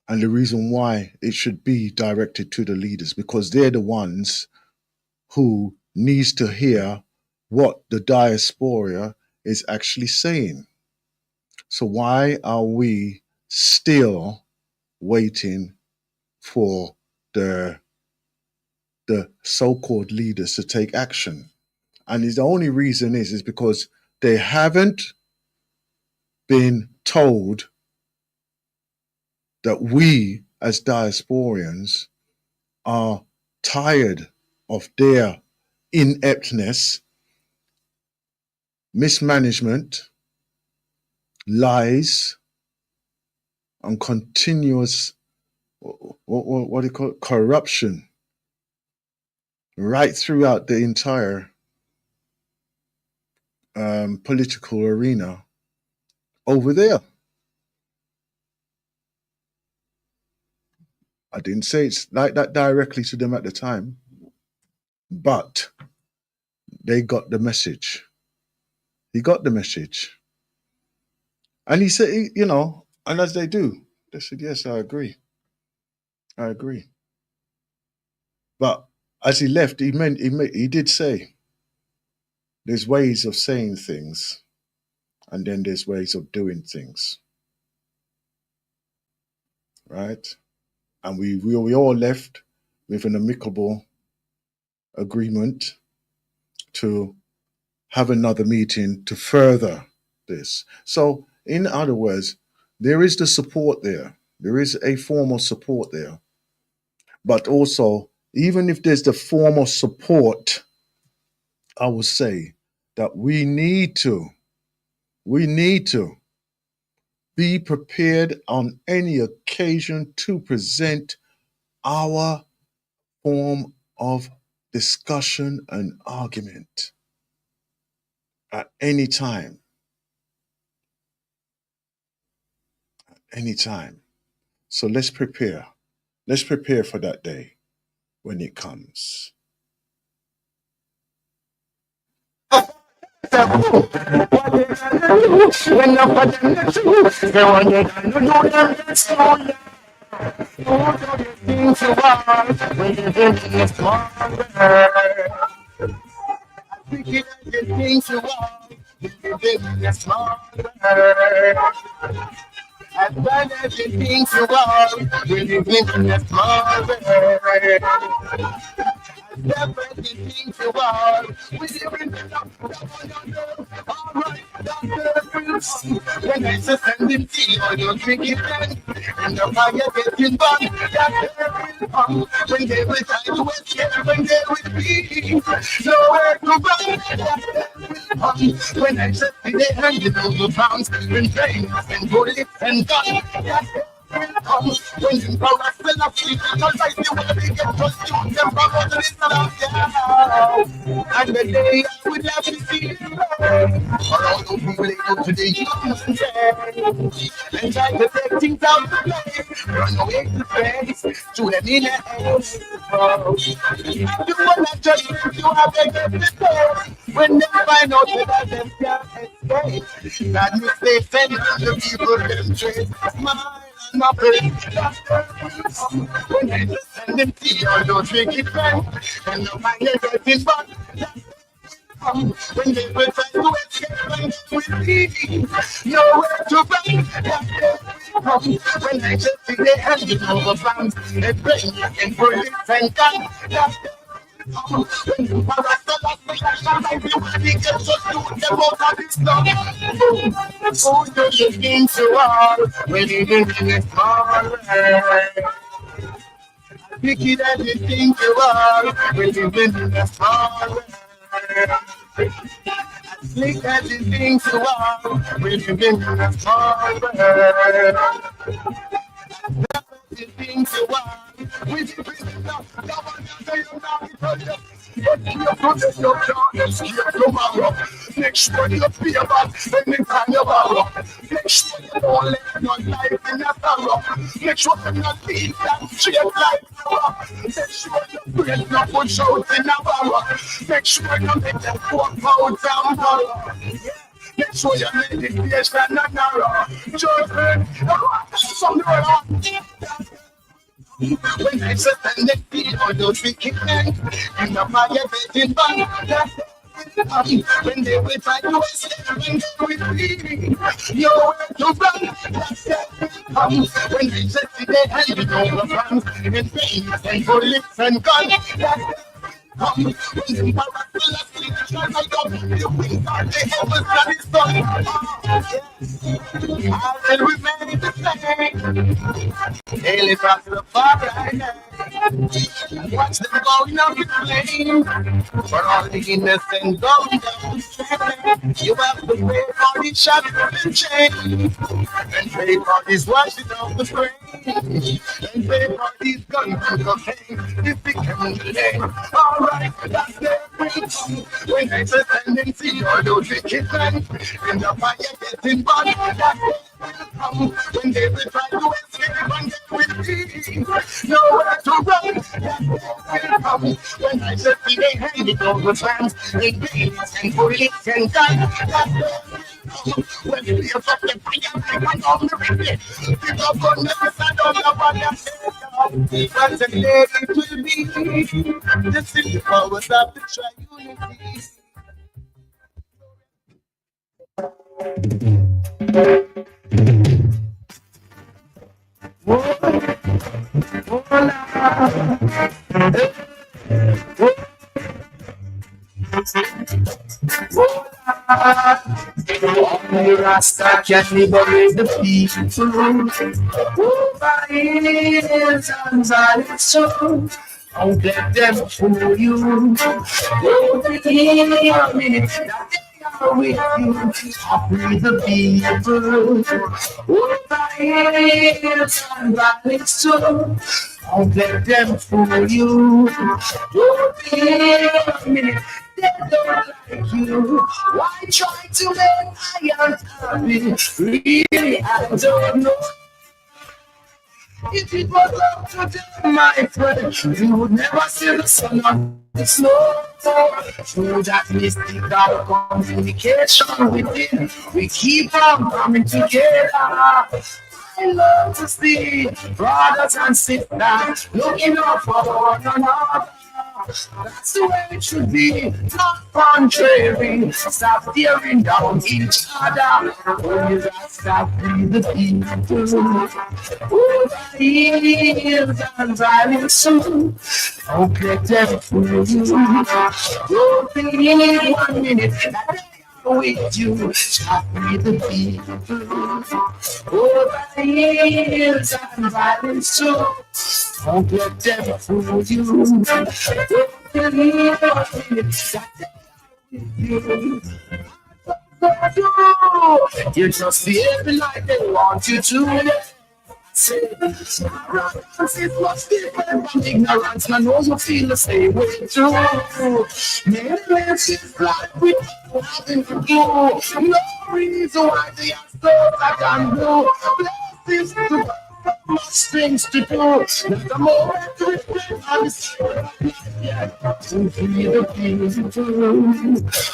And the reason why it should be directed to the leaders, because they're the ones who needs to hear what the diaspora is actually saying. So why are we still waiting for the the so-called leaders to take action? And the only reason is because they haven't been told that we as diasporians are tired of their ineptness, mismanagement, lies, and continuous what do you call it? Corruption right throughout the entire political arena over there. I didn't say it's like that directly to them at the time, But they got the message. He got the message. And he said, and as they do, they said, yes, I agree. I agree. But as he left, he did say, there's ways of saying things, and then there's ways of doing things. Right? And we all left with an amicable agreement to have another meeting to further this. So, in other words, there is the support there. There is a form of support there. But also, even if there's the form of support, I would say that we need to be prepared on any occasion to present our form of discussion and argument at any time. Anytime. So let's prepare. Let's prepare for that day when it comes. As well as the things you are, we live in a small world. As well as the things you are, we live in a alright, that's the truth. When I say send him tea or you drink it then, and the fire getting burnt, that's the truth. When they will try to escape, when they will be nowhere to run, that's the truth. When I say they handed over pounds, when trains and bullets and guns, that's the when you power still up, because I see what they get to shoot them from all the little and the day I would love to see them for all those people they go to the and try to take things out of place, run away to space, to them in the air. You wanna just you have to get the place when they find out that them can't escape. That mistakes and the people them trace. Smile. Nothing. When I send them tea or don't drink it right, and the fire getting fun. When they will try to escape and with me, nowhere to run. When I just see they handing over fans, they bring and bullets and guns. When you are a celebration, everybody gets to do them out of this stuff. Who do you think you are when you live in a small world? Wicked as you think you are when you live in a small world. Slick as you think you are when you live in a small world. The things you want, which is enough. Come on, say you're not tomorrow. Make sure you feel about anytime you borrow. Make sure you don't let your life in a sorrow. Make sure you're not leave that shit like power. Make sure you break no push out in a barrow. Make sure you make them walk out and borrow. Make sure you make the face and not narrow. Children, when I said that they feel all those wicked men, and the fire getting burned, when they will try to escape, when they will be nowhere to run. When I said that they handed over guns and pains and bullets and guns. When the miraculous creation I got, you wings are the heavens that is done. I will remain the same. Daily back to the fire and watch them going up in flames. For all the innocent going down. You have to pay for the shadow and chain. And pay for this washing of the brain. And pay for these guns and cocaine. This became the name. Alright, that's the way. When I say tendency, all those wicked men. And the fire getting burned. That's the way. When they will try to escape and they will Nowhere to run. When I said we ain't handed over fans, they beans and bullets and guns. When we are from the fire, I want on the repeat. Pick up on the I don't know what I'm saying. Because the day it will be. This is the powers of the triunity. Only Rasta can liberate the people. Over hills and valleys, so don't let them fool you. Don't believe a minute that they are with you. Free the people. Over hills and valleys, so don't let them fool you. Don't believe a minute. They don't like you. Why try to make I am happy? Really, I don't know. If it was up to them, my friend, you would never see the sun on the snow. Through that mystic dark communication within, we keep on coming together. I love to see brothers and sisters looking out for one another. That's the way it should be, not contrary. Stop tearing down each other. Only that stop with the people. Over hills and valleys soon. Don't let them fool you. Don't believe 1 minute that they are with you. Stop with the people. Over hills and valleys soon. Don't let them fool you. Don't believe 1 minute that they are with you. You just behave like they want you to. Arrogance is much different from ignorance. I know you feel the same way too. Many men is like with nothing to do. No reason why they are so that and do. Blessings to much things to do. Not a moment to reflect on the spirit of life. To free the people.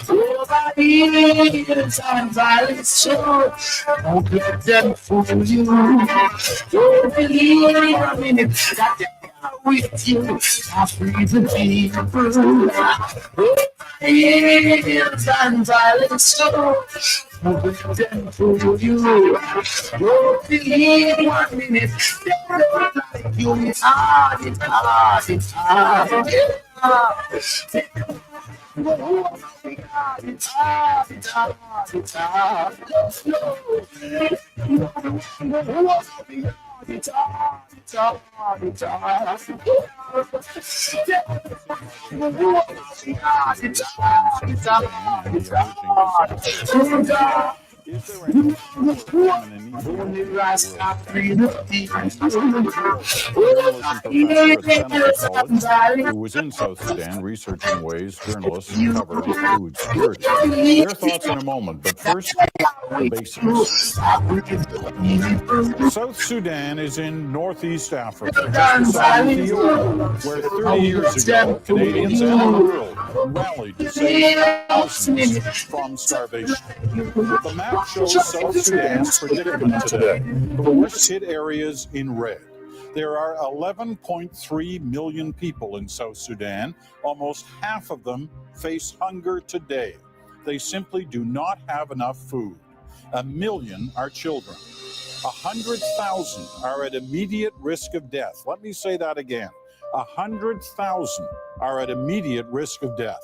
Over hills and valleys, so don't let them fool you. Don't believe a minute that they are with you. I free the people. Over hills and valleys, so don't let them fool you. Don't believe 1 minute they don't like you. It's hard, it's hard, it's hard. It's hard, it's hard, it's hard. It's hard, it's hard, it's hard. Is there any only Rasta free the people? Who was in South Sudan researching ways journalists cover up food security. Their thoughts in a moment, but first, the basics. South Sudan is in Northeast Africa, just beside Ethiopia, where 30 years ago, Canadians and the world rallied to save thousands from starvation. The map shows South Sudan's predicament today. The worst hit areas in red. There are 11.3 million people in South Sudan. Almost half of them face hunger today. They simply do not have enough food. 1 million are children. 100,000 are at immediate risk of death. Let me say that again. 100,000 are at immediate risk of death.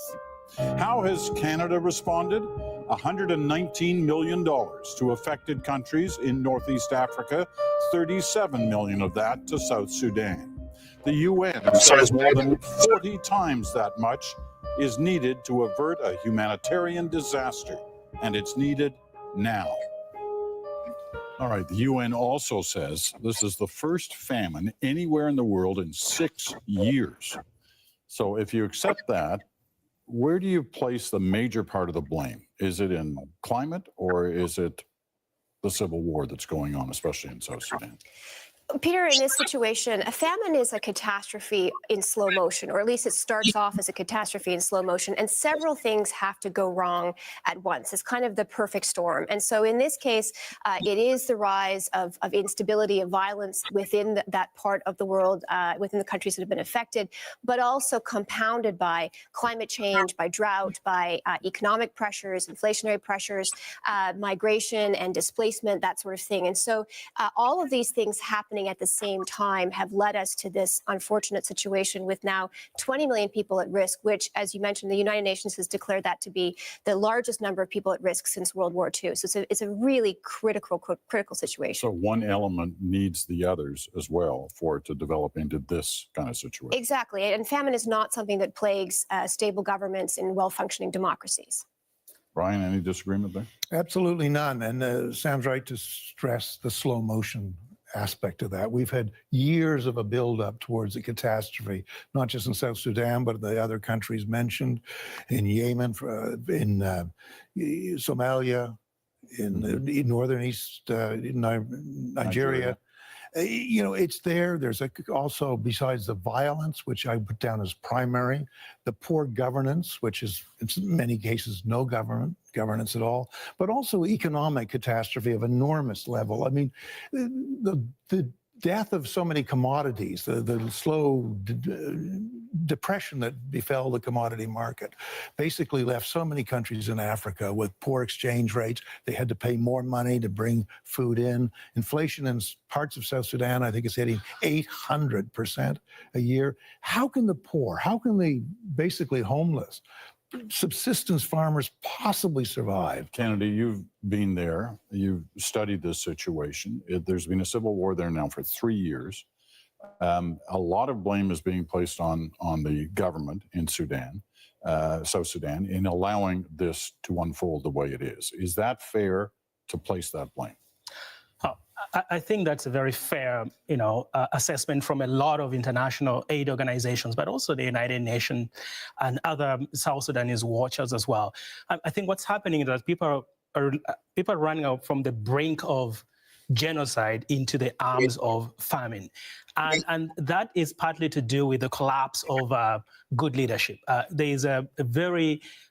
How has Canada responded? $119 million to affected countries in Northeast Africa, 37 million of that to South Sudan. The UN says more than 40 times that much is needed to avert a humanitarian disaster, and it's needed now. All right, the UN also says this is the first famine anywhere in the world in 6 years. So if you accept that, where do you place the major part of the blame? Is it in climate or is it the civil war that's going on, especially in South Sudan? Peter, in this situation, a famine is a catastrophe in slow motion, or at least it starts off as a catastrophe in slow motion, and several things have to go wrong at once. It's kind of the perfect storm. And so in this case, it is the rise of instability, of violence within that part of the world, within the countries that have been affected, but also compounded by climate change, by drought, by economic pressures, inflationary pressures, migration and displacement, that sort of thing. And so all of these things happening at the same time have led us to this unfortunate situation with now 20 million people at risk, which, as you mentioned, the United Nations has declared that to be the largest number of people at risk since World War II. So it's a really critical situation. So one element needs the others as well for it to develop into this kind of situation. Exactly. And famine is not something that plagues stable governments in well-functioning democracies. Brian, any disagreement there? Absolutely none. And Sam's right to stress the slow motion aspect of that. We've had years of a build-up towards a catastrophe, not just in South Sudan, but the other countries mentioned, in Yemen, in Somalia, in northern East Nigeria. It's there. There's also, besides the violence, which I put down as primary, the poor governance, which is in many cases no governance at all, but also economic catastrophe of enormous level. I mean, the death of so many commodities, the slow depression that befell the commodity market, basically left so many countries in Africa with poor exchange rates. They had to pay more money to bring food in. Inflation in parts of South Sudan, I think, is hitting 800% a year. How can the poor, how can the basically homeless, subsistence farmers possibly survive? Kennedy, you've been there. You've studied this situation. There's been a civil war there now for 3 years. A lot of blame is being placed on the government in Sudan, South Sudan, in allowing this to unfold the way it is. Is that fair to place that blame? I think that's a very fair, assessment from a lot of international aid organizations, but also the United Nations and other South Sudanese watchers as well. I think what's happening is that people are running out from the brink of genocide into the arms of famine. And that is partly to do with the collapse of good leadership. There is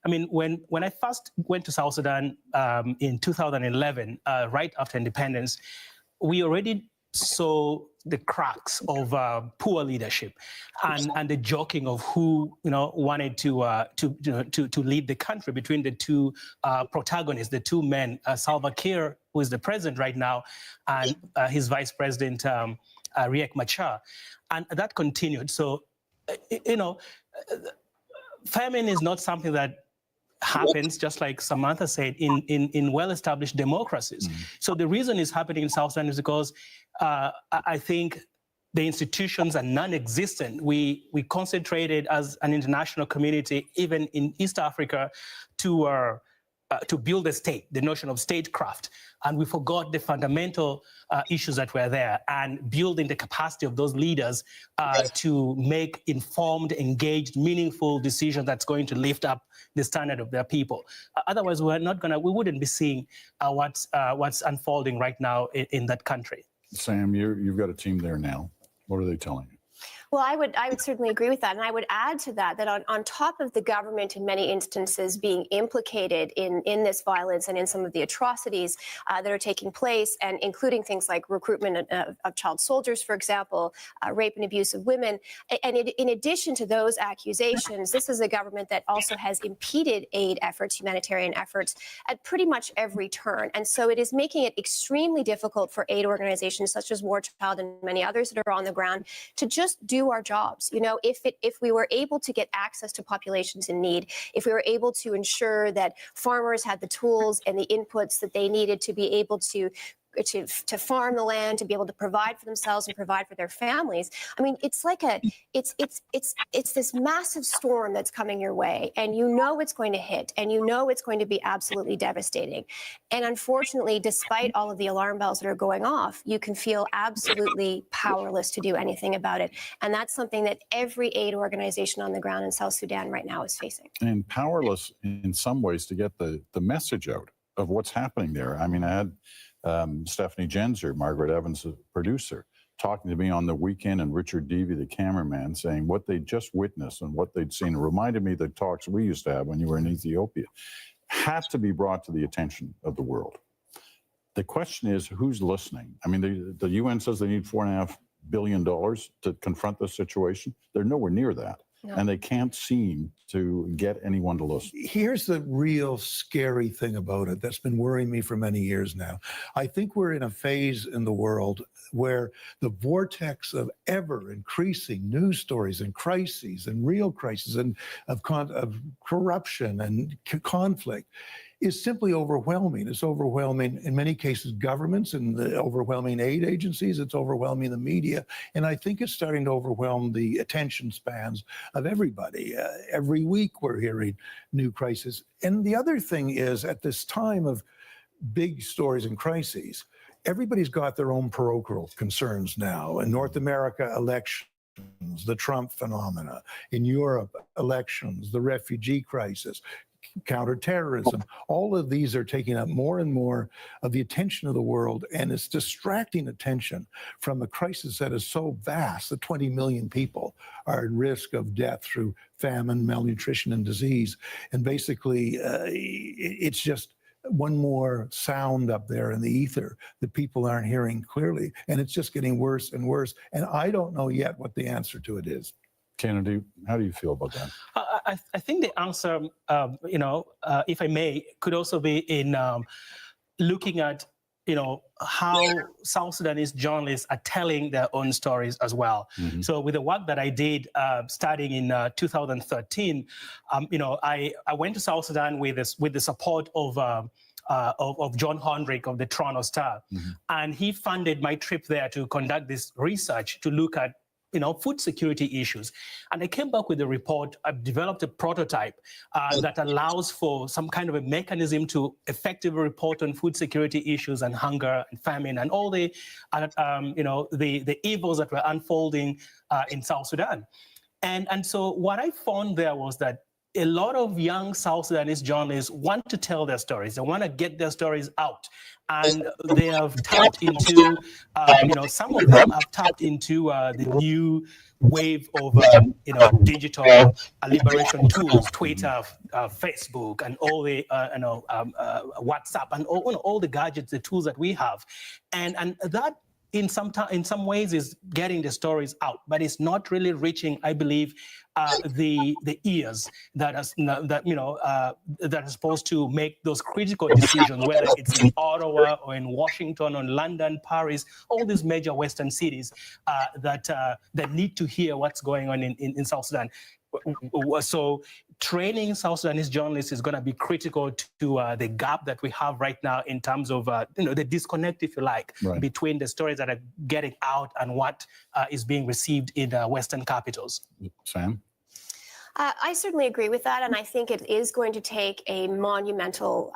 when I first went to South Sudan in 2011, right after independence, we already saw the cracks of poor leadership and the jockeying of who wanted to lead the country between the two protagonists, the two men, Salva Kiir, who is the president right now, and his vice president, Riek Machar. And that continued. So, famine is not something that happens, just like Samantha said, in well-established democracies. Mm-hmm. So the reason it's happening in South Sudan is because I think the institutions are non-existent. We concentrated as an international community, even in East Africa, to build a state, the notion of statecraft. And we forgot the fundamental issues that were there, and building the capacity of those leaders to make informed, engaged, meaningful decisions that's going to lift up the standard of their people. Otherwise, we wouldn't be seeing what's unfolding right now in that country. Sam, you've got a team there now. What are they telling you? Well, I would certainly agree with that. And I would add to that on top of the government in many instances being implicated in this violence and in some of the atrocities that are taking place, and including things like recruitment of child soldiers, for example, rape and abuse of women. And in addition to those accusations, this is a government that also has impeded aid efforts, humanitarian efforts, at pretty much every turn. And so it is making it extremely difficult for aid organizations such as War Child and many others that are on the ground to just do our jobs. If we were able to get access to populations in need, if we were able to ensure that farmers had the tools and the inputs that they needed to be able to farm the land, to be able to provide for themselves and provide for their families. I mean, it's like it's this massive storm that's coming your way, and it's going to hit, and it's going to be absolutely devastating. And unfortunately, despite all of the alarm bells that are going off, you can feel absolutely powerless to do anything about it. And that's something that every aid organization on the ground in South Sudan right now is facing. And powerless in some ways to get the message out of what's happening there. I mean, I had Stephanie Genzer, Margaret Evans' producer, talking to me on the weekend, and Richard Devey, the cameraman, saying what they just witnessed and what they'd seen reminded me of the talks we used to have when you were in Ethiopia, have to be brought to the attention of the world. The question is, who's listening? I mean, the UN says they need $4.5 billion to confront this situation. They're nowhere near that. No. And they can't seem to get anyone to listen. Here's the real scary thing about it that's been worrying me for many years now. I think we're in a phase in the world where the vortex of ever increasing news stories and crises and real crises and of corruption and conflict is simply overwhelming. It's overwhelming, in many cases, governments and the overwhelming aid agencies. It's overwhelming the media. And I think it's starting to overwhelm the attention spans of everybody. Every week we're hearing new crises. And the other thing is, at this time of big stories and crises, everybody's got their own parochial concerns now. In North America, elections, the Trump phenomena. In Europe, elections, the refugee crisis, counterterrorism. All of these are taking up more and more of the attention of the world, and it's distracting attention from a crisis that is so vast that 20 million people are at risk of death through famine, malnutrition, and disease. And basically, it's just one more sound up there in the ether that people aren't hearing clearly, and it's just getting worse and worse. And I don't know yet what the answer to it is. Kennedy, how do you feel about that? I think the answer, if I may, could also be in looking at, how South Sudanese journalists are telling their own stories as well. Mm-hmm. So with the work that I did starting in 2013, I went to South Sudan with the support of John Hondrick of the Toronto Star. Mm-hmm. And he funded my trip there to conduct this research to look at food security issues. And I came back with a report. I've developed a prototype that allows for some kind of a mechanism to effectively report on food security issues and hunger and famine and all the evils that were unfolding in South Sudan. And so what I found there was that a lot of young South Sudanese journalists want to tell their stories. They want to get their stories out. And they have tapped into, some of them have tapped into the new wave of, digital liberation tools, Twitter, Facebook, and all the, WhatsApp, and all the gadgets, the tools that we have. And that, in some ways, is getting the stories out, but it's not really reaching, I believe, the ears that are supposed to make those critical decisions, whether it's in Ottawa or in Washington or London, Paris, all these major Western cities that need to hear what's going on in South Sudan. So training South Sudanese journalists is going to be critical to the gap that we have right now in terms of the disconnect, if you like, right, between the stories that are getting out and what is being received in Western capitals. Sam? I certainly agree with that, and I think it is going to take a monumental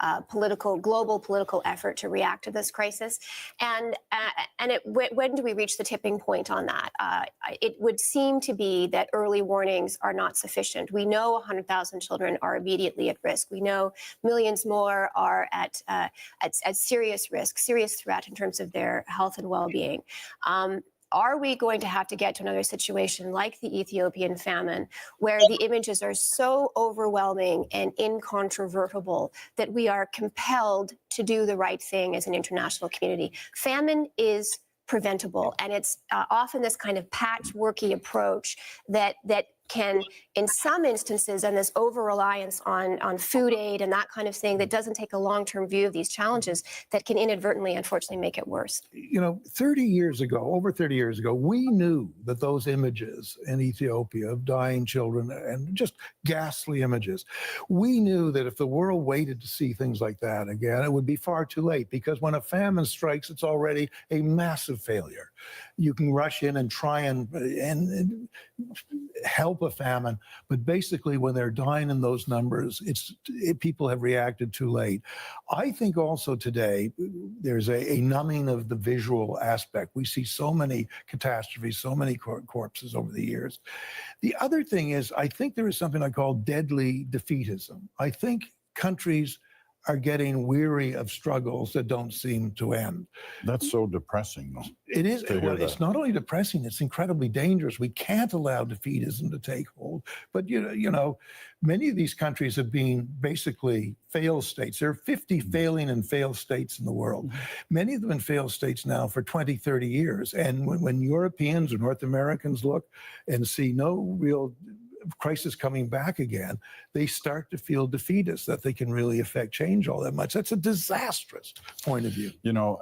global political effort to react to this crisis. And when do we reach the tipping point on that? It would seem to be that early warnings are not sufficient. We know 100,000 children are immediately at risk. We know millions more are at serious risk, serious threat in terms of their health and well-being. Are we going to have to get to another situation like the Ethiopian famine, where the images are so overwhelming and incontrovertible that we are compelled to do the right thing as an international community? Famine is preventable, and it's often this kind of patchworky approach that can, in some instances, and this over-reliance on food aid and that kind of thing that doesn't take a long-term view of these challenges, that can inadvertently, unfortunately, make it worse. 30 years ago, over 30 years ago, we knew that those images in Ethiopia of dying children and just ghastly images, we knew that if the world waited to see things like that again, it would be far too late, because when a famine strikes, it's already a massive failure. You can rush in and try and help a famine, but basically when they're dying in those numbers, people have reacted too late. I think also today there's a numbing of the visual aspect. We see so many catastrophes, so many corpses over the years. The other thing is, I think there is something I call deadly defeatism. I think countries are getting weary of struggles that don't seem to end. That's so depressing, though. It is. To hear Well, it's that. not only depressing, it's incredibly dangerous. We can't allow defeatism to take hold. But, you know, many of these countries have been basically failed states. There are 50 failing and failed states in the world. Many of them have been failed states now for 20, 30 years. And when Europeans or North Americans look and see no real crisis coming back again, they start to feel defeatist, that they can really affect change all that much. That's a disastrous point of view. You know,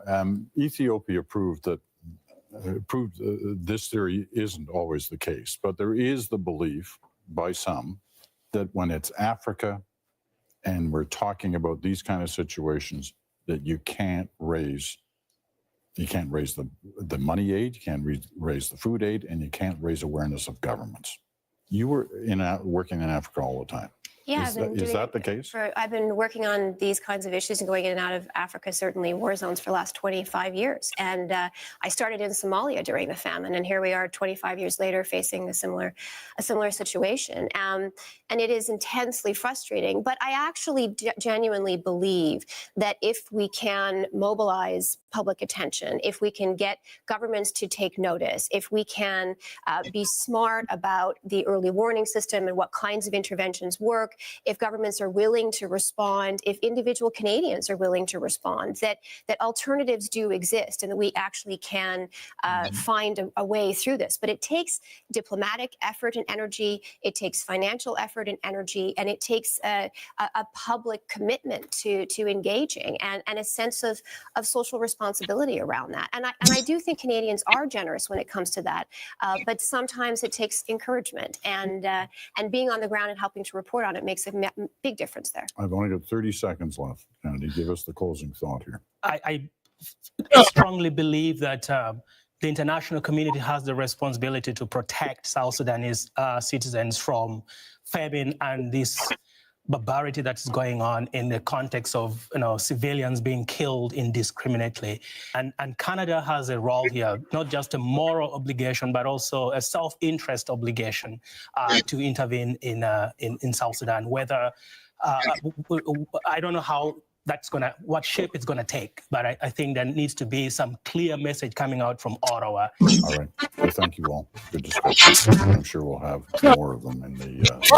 Ethiopia proved that this theory isn't always the case, but there is the belief by some that when it's Africa and we're talking about these kind of situations, that you can't raise the money aid, you can't raise the food aid, and you can't raise awareness of governments. You were working in Africa all the time. Yeah, is that the case? I've been working on these kinds of issues and going in and out of Africa, certainly war zones, for the last 25 years. And I started in Somalia during the famine, and here we are 25 years later facing a similar situation. And it is intensely frustrating. But I actually genuinely believe that if we can mobilize public attention, if we can get governments to take notice, if we can be smart about the early warning system and what kinds of interventions work, if governments are willing to respond, if individual Canadians are willing to respond, that alternatives do exist and that we actually can find a way through this. But it takes diplomatic effort and energy, it takes financial effort and energy, and it takes a public commitment to engaging and a sense of social responsibility around that. And I do think Canadians are generous when it comes to that, but sometimes it takes encouragement, and being on the ground and helping to report on it makes a big difference there. I've only got 30 seconds left. Kennedy, give us the closing thought here. I strongly believe that the international community has the responsibility to protect South Sudanese citizens from famine and this barbarity that's going on in the context of civilians being killed indiscriminately. And Canada has a role here, not just a moral obligation, but also a self-interest obligation to intervene in South Sudan. Whether I don't know what shape it's gonna take, but I think there needs to be some clear message coming out from Ottawa. All right. Well, thank you all. Good discussion. I'm sure we'll have more of them in the next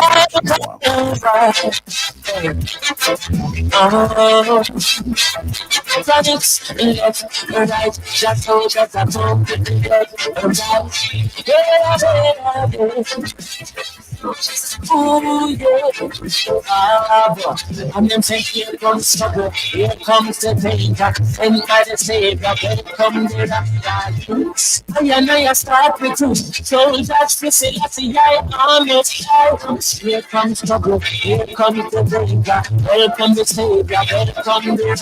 And then say, here comes trouble, here comes the danger, and by the Savior, welcome to the truth. I start with truth, soldiers to say, I am here comes trouble, here comes the danger, welcome the Savior, welcome to the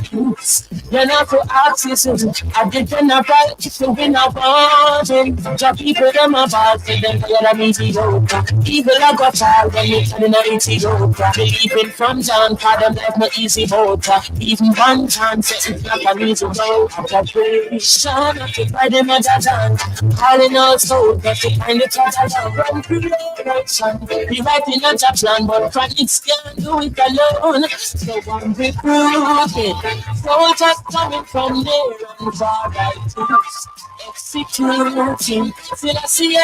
truth. You're not to ask yourself, I did general, if you win a bargain, the people them about, them you're a mediocre. People are got child when you turn in a Ethiopia. Believing from John, for them life no easy voter. Even one time, say it's not an easy road. Shine up to fight them at a time. Calling all soldiers to find the treasure. Run creation, rewriting a job plan, but chronics can't do it alone. So I'm recruiting, soldiers coming from there and far right tools. Executing, still I see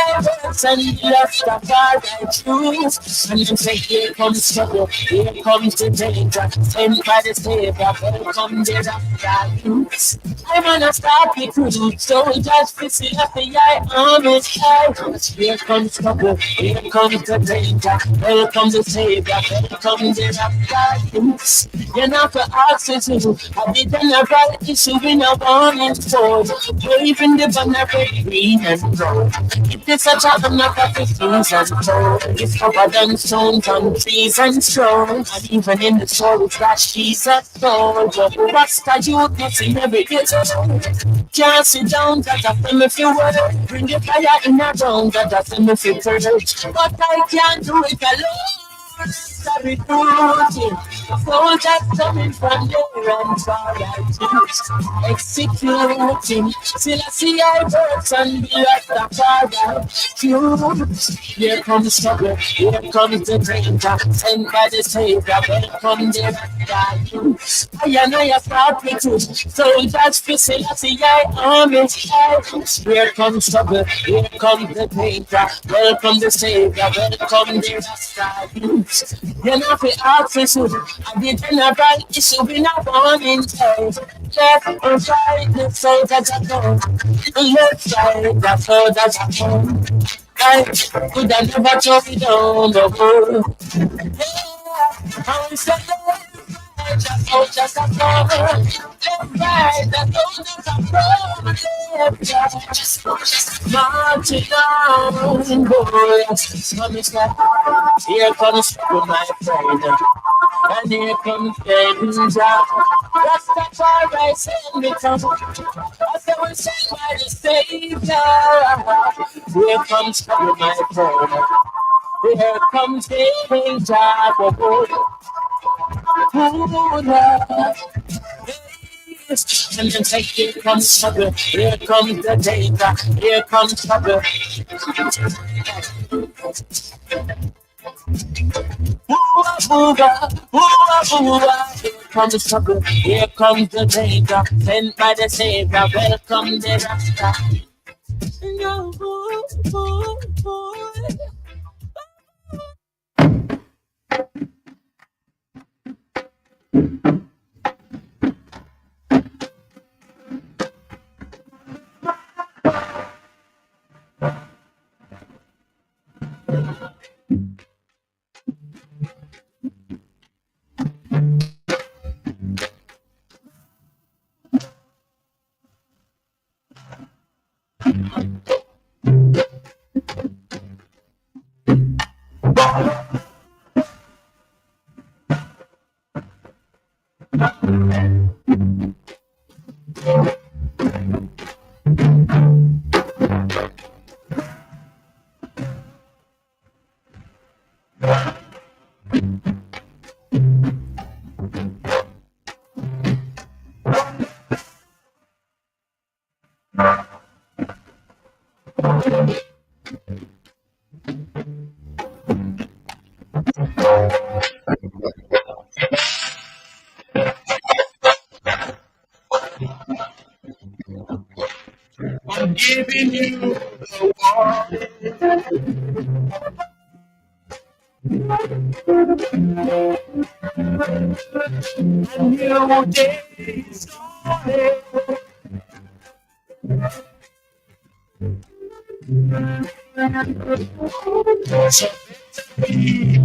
words and left the far right truth. And then say, here comes trouble, here comes the danger. Sent by the Savior, welcome the truth. I wanna stop it through, soldiers facing up the army. Here comes trouble, here comes the danger. Welcome the Savior, welcome the truth. You're not for access to, I didn't have a issue in a warning sword. Waving the banner red, green and gold. It is such a honor for 15s and gold. It's covered in stones and trees and strong. And even in the soul, it's got Jesus soul. What's the youth missing every day? Can't sit down, that I feel if you were. Bring the fire in a ground, that I feel if you purge. But I can't do it alone. Sorry, Soldiers coming from there and far right. Executing. Still I see I works and be like the father. Here comes trouble. Here comes the danger. Sent by the Savior. Welcome the Rasta. I know you start with two. Soldiers still I see I army. Here comes trouble. Here comes the danger. Welcome the Savior. Welcome the Rasta. You're not the officer. I did general issue in a warning time. Left and right, the soldiers are gone. Left side, the soldiers are gone. I could have never told me down the road. Yeah, I was the left, the soldiers are gone. Left right, the soldiers are gone. Left right, marching down, boy. Here comes my friend. And here comes danger. Rastafari send me come. As I was sent by the Savior. Here comes my friend. Here comes danger. And then say, here comes trouble. Here comes the danger. Here comes trouble. Here comes trouble, here comes the danger, sent by the Savior, welcome the Rasta. I'm giving you the a new day started. So be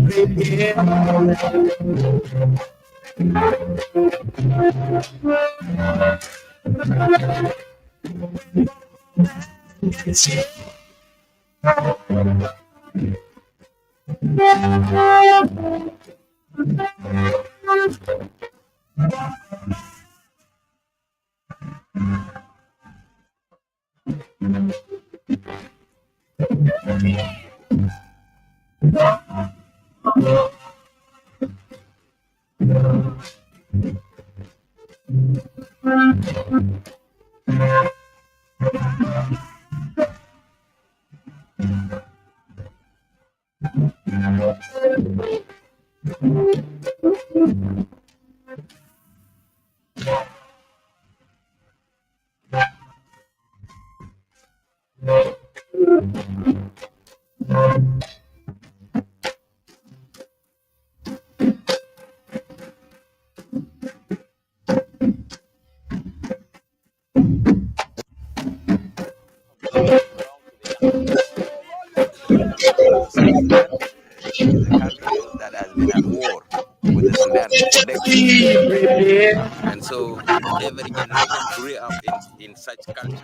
that has been at war with the Sudan for decades. And so every generation grew up in such culture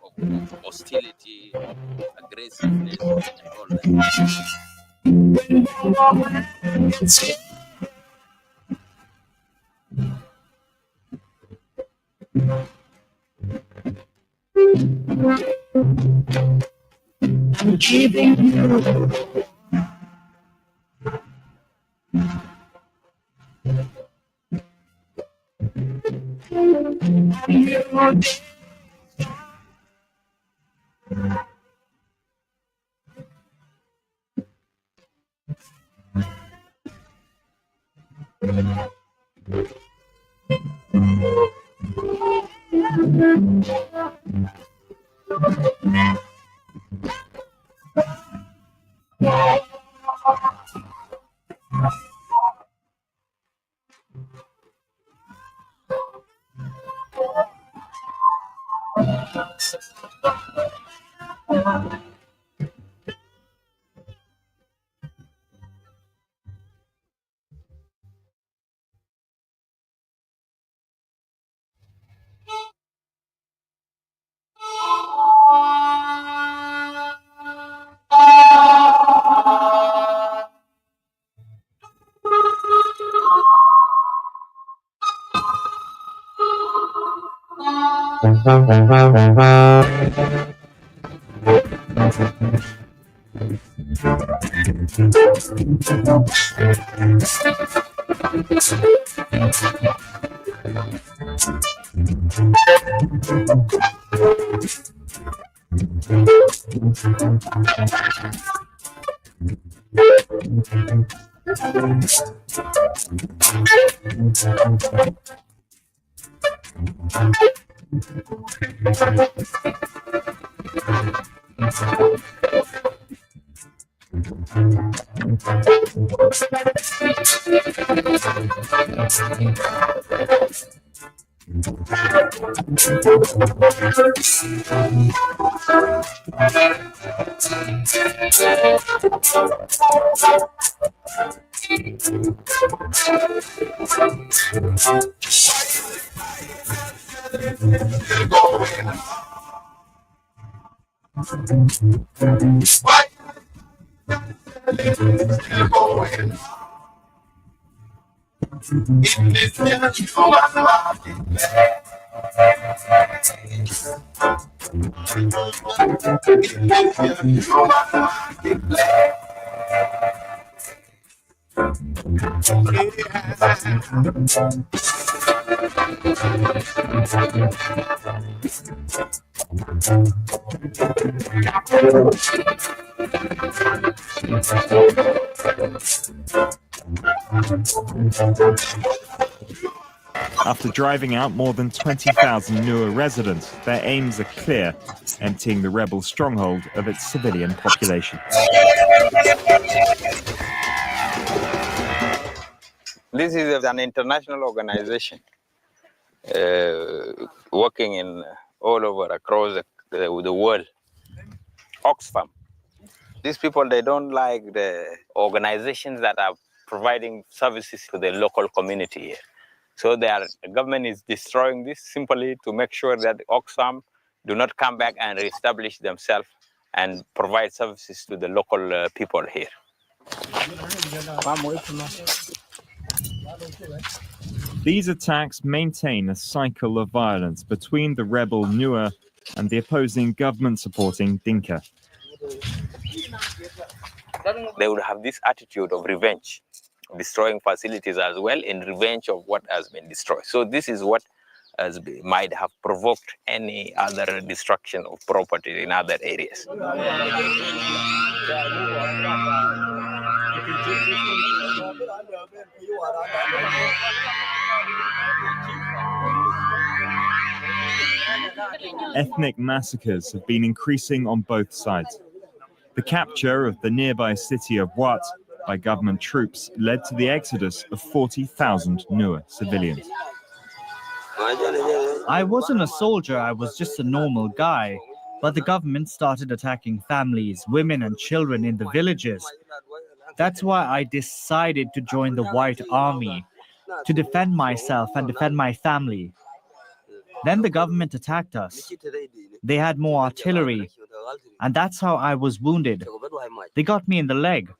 of hostility, aggressiveness, and all that. I'm giving you After driving out more than 20,000 Nuer residents, their aims are clear, emptying the rebel stronghold of its civilian population. This is an international organization working in all over across the world. Oxfam. These people, they don't like the organizations that are providing services to the local community here. So the government is destroying this simply to make sure that Oxfam do not come back and reestablish themselves and provide services to the local people here. These attacks maintain a cycle of violence between the rebel Nuer and the opposing government-supporting Dinka. They would have this attitude of revenge, destroying facilities as well in revenge of what has been destroyed. So this is what might have provoked any other destruction of property in other areas. Ethnic massacres have been increasing on both sides. The capture of the nearby city of Wat by government troops led to the exodus of 40,000 Nuer civilians. I wasn't a soldier, I was just a normal guy. But the government started attacking families, women and children in the villages. That's why I decided to join the White Army, to defend myself and defend my family. Then the government attacked us. They had more artillery, and that's how I was wounded. They got me in the leg.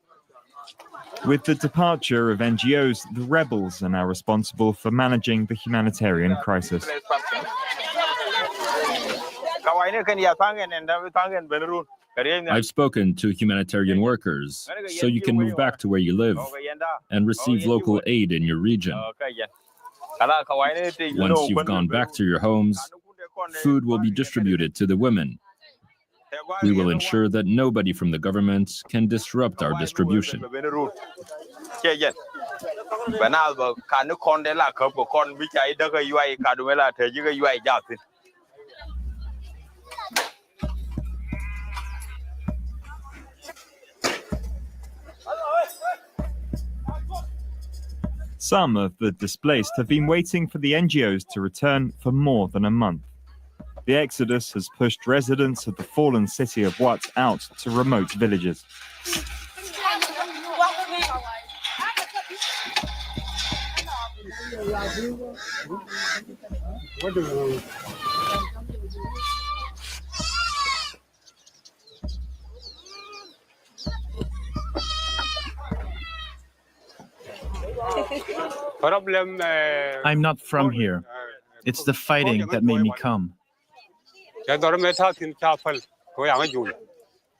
With the departure of NGOs, the rebels are now responsible for managing the humanitarian crisis. I've spoken to humanitarian workers, so you can move back to where you live and receive local aid in your region. Once you've gone back to your homes, food will be distributed to the women. We will ensure that nobody from the government can disrupt our distribution. Some of the displaced have been waiting for the NGOs to return for more than a month. The exodus has pushed residents of the fallen city of Wat out to remote villages. I'm not from here. It's the fighting that made me come.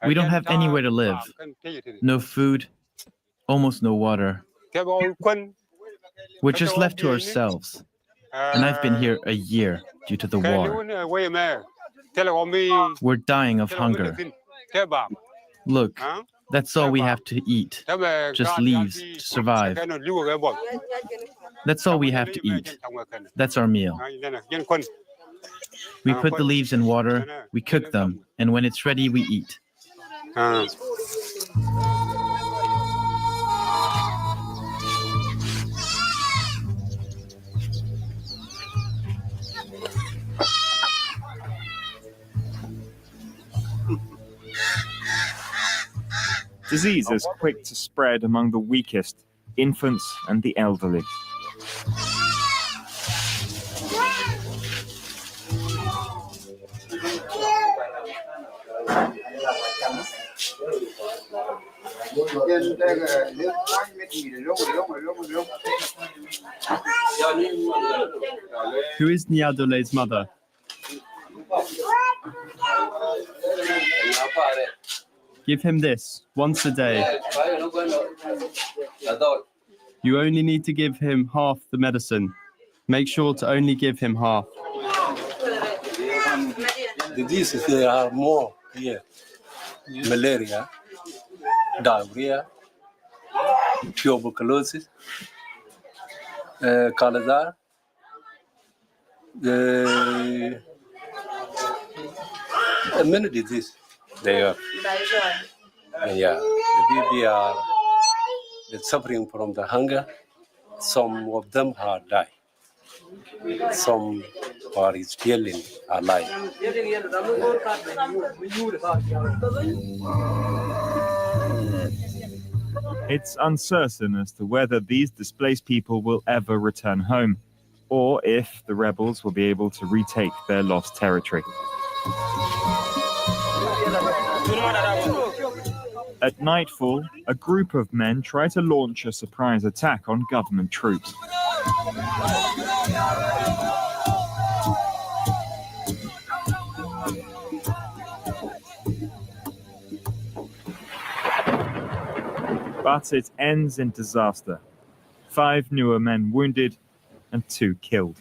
We don't have anywhere to live. No food, almost no water. We're just left to ourselves. And I've been here a year due to the war. We're dying of hunger. Look, that's all we have to eat. Just leaves to survive. That's all we have to eat. That's our meal. We put the leaves in water, we cook them, and when it's ready, we eat. Disease is quick to spread among the weakest, infants and the elderly. Who is Niadole's mother? Give him this once a day. You only need to give him half the medicine. Make sure to only give him half. The diseases there are more here. Malaria, diarrhea, tuberculosis, cholera, many diseases they are. And yeah, the baby are suffering from the hunger. Some of them are dying. Some are still alive. It's uncertain as to whether these displaced people will ever return home, or if the rebels will be able to retake their lost territory. At nightfall, a group of men try to launch a surprise attack on government troops. But it ends in disaster. 5 Nuer men wounded and 2 killed.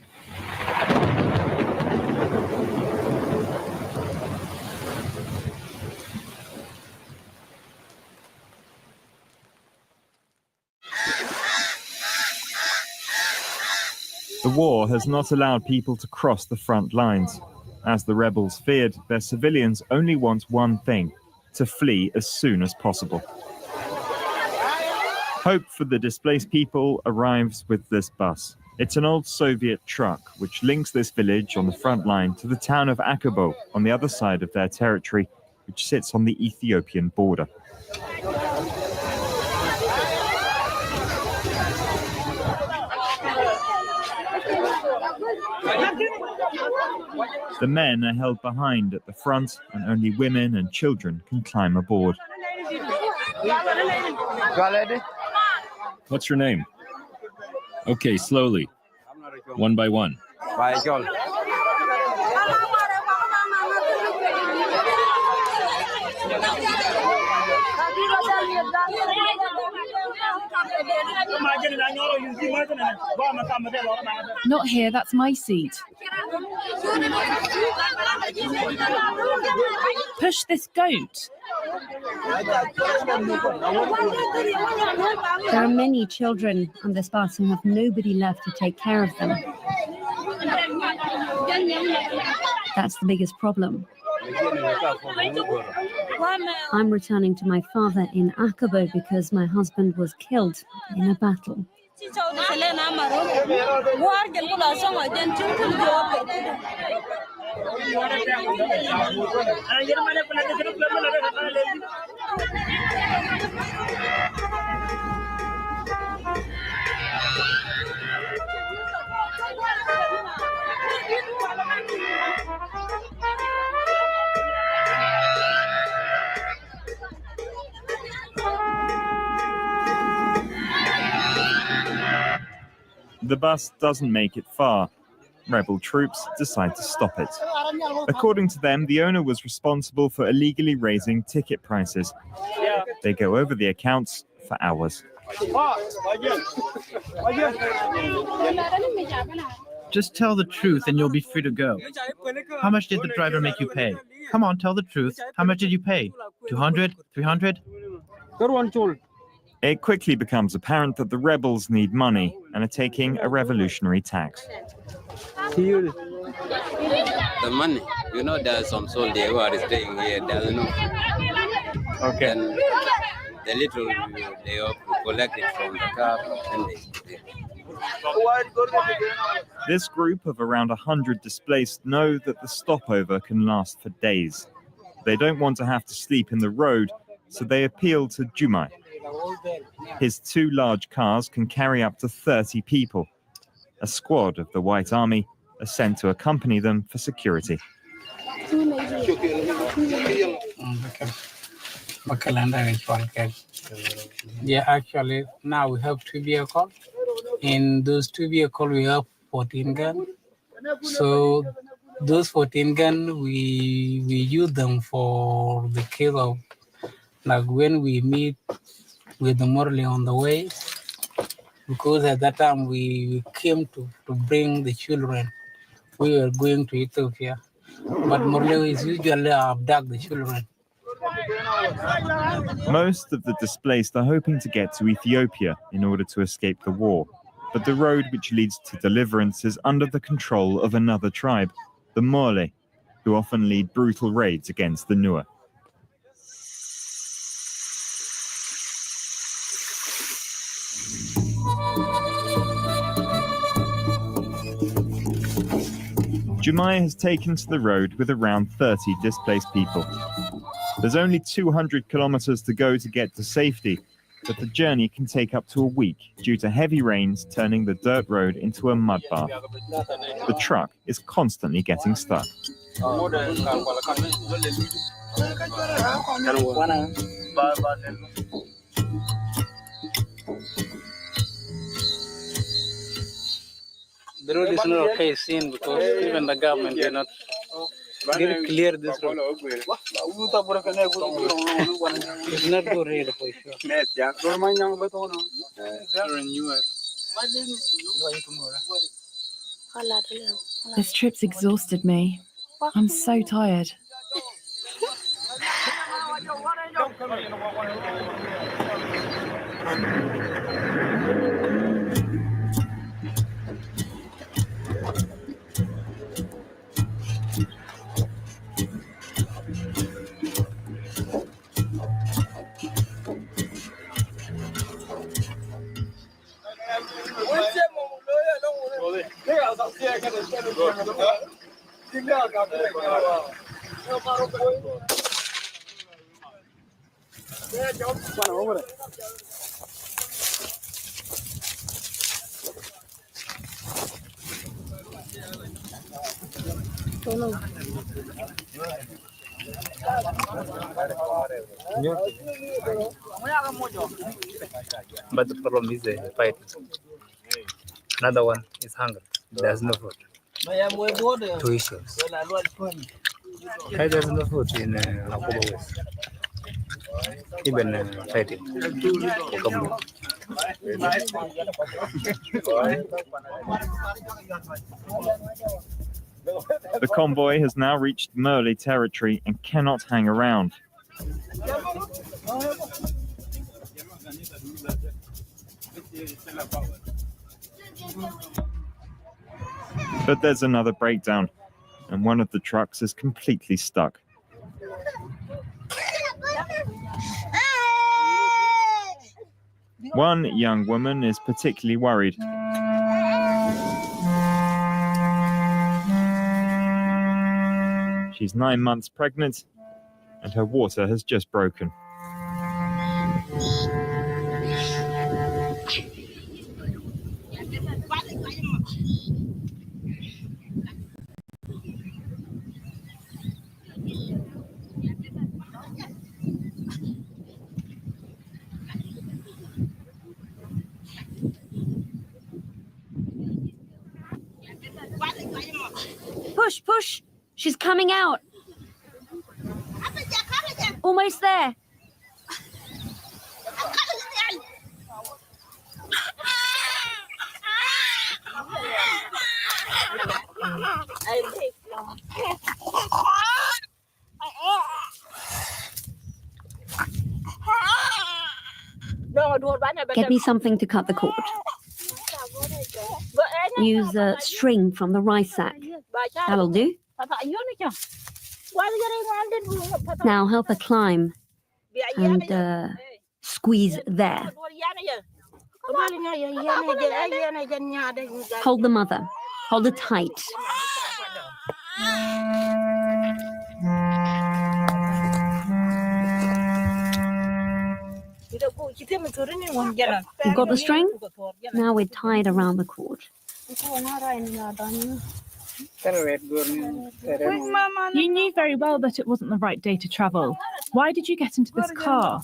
The war has not allowed people to cross the front lines. As the rebels feared, their civilians only want one thing: to flee as soon as possible. Hope for the displaced people arrives with this bus. It's an old Soviet truck which links this village on the front line to the town of Akabo on the other side of their territory, which sits on the Ethiopian border. The men are held behind at the front, and only women and children can climb aboard. What's your name? Okay, slowly. One by one. Not here, that's my seat. Push this goat. There are many children on this bus who have nobody left to take care of them. That's the biggest problem. I'm returning to my father in Akabo because my husband was killed in a battle. The bus doesn't make it far. Rebel troops decide to stop it. According to them, the owner was responsible for illegally raising ticket prices. They go over the accounts for hours. Just tell the truth and you'll be free to go. How much did the driver make you pay? Come on, tell the truth. How much did you pay? 200? 300? It quickly becomes apparent that the rebels need money and are taking a revolutionary tax. The money, there's some soldier who are staying here, doesn't know. Okay. And the little they have collected from the car and they. This group of around 100 displaced know that the stopover can last for days. They don't want to have to sleep in the road, so they appeal to Jumai. His 2 large cars can carry up to 30 people. A squad of the White Army are sent to accompany them for security. Yeah, actually, now we have 2 vehicles. In those 2 vehicles, we have 14 guns. So those 14 guns, we use them for the kill of, like when we meet with the Morley on the way, because at that time we came to bring the children. We were going to Ethiopia, but Morley is usually abduct the children. Most of the displaced are hoping to get to Ethiopia in order to escape the war. But the road which leads to deliverance is under the control of another tribe, the Morle, who often lead brutal raids against the Nua. Jumai has taken to the road with around 30 displaced people. There's only 200 kilometers to go to get to safety, but the journey can take up to a week due to heavy rains turning the dirt road into a mud bath. The truck is constantly getting stuck. The road is not okay seen because even the government did not clear this road. It's not good road for sure. This trip's exhausted me. I'm so tired. But the problem is the fight. Another one is hunger. There's no food. 2 issues. There's no food in Nakuba West. Even fighting. The convoy has now reached Murley territory and cannot hang around. But there's another breakdown, and one of the trucks is completely stuck. One young woman is particularly worried. She's 9 months pregnant, and her water has just broken. Push, push. She's coming out. Almost there. Get me something to cut the cord. Use a string from the rice sack. That'll do. Now help her climb and squeeze there. Hold the mother. Hold it tight. You've got the string? Now we're tied around the cord. You knew very well that it wasn't the right day to travel. Why did you get into this car?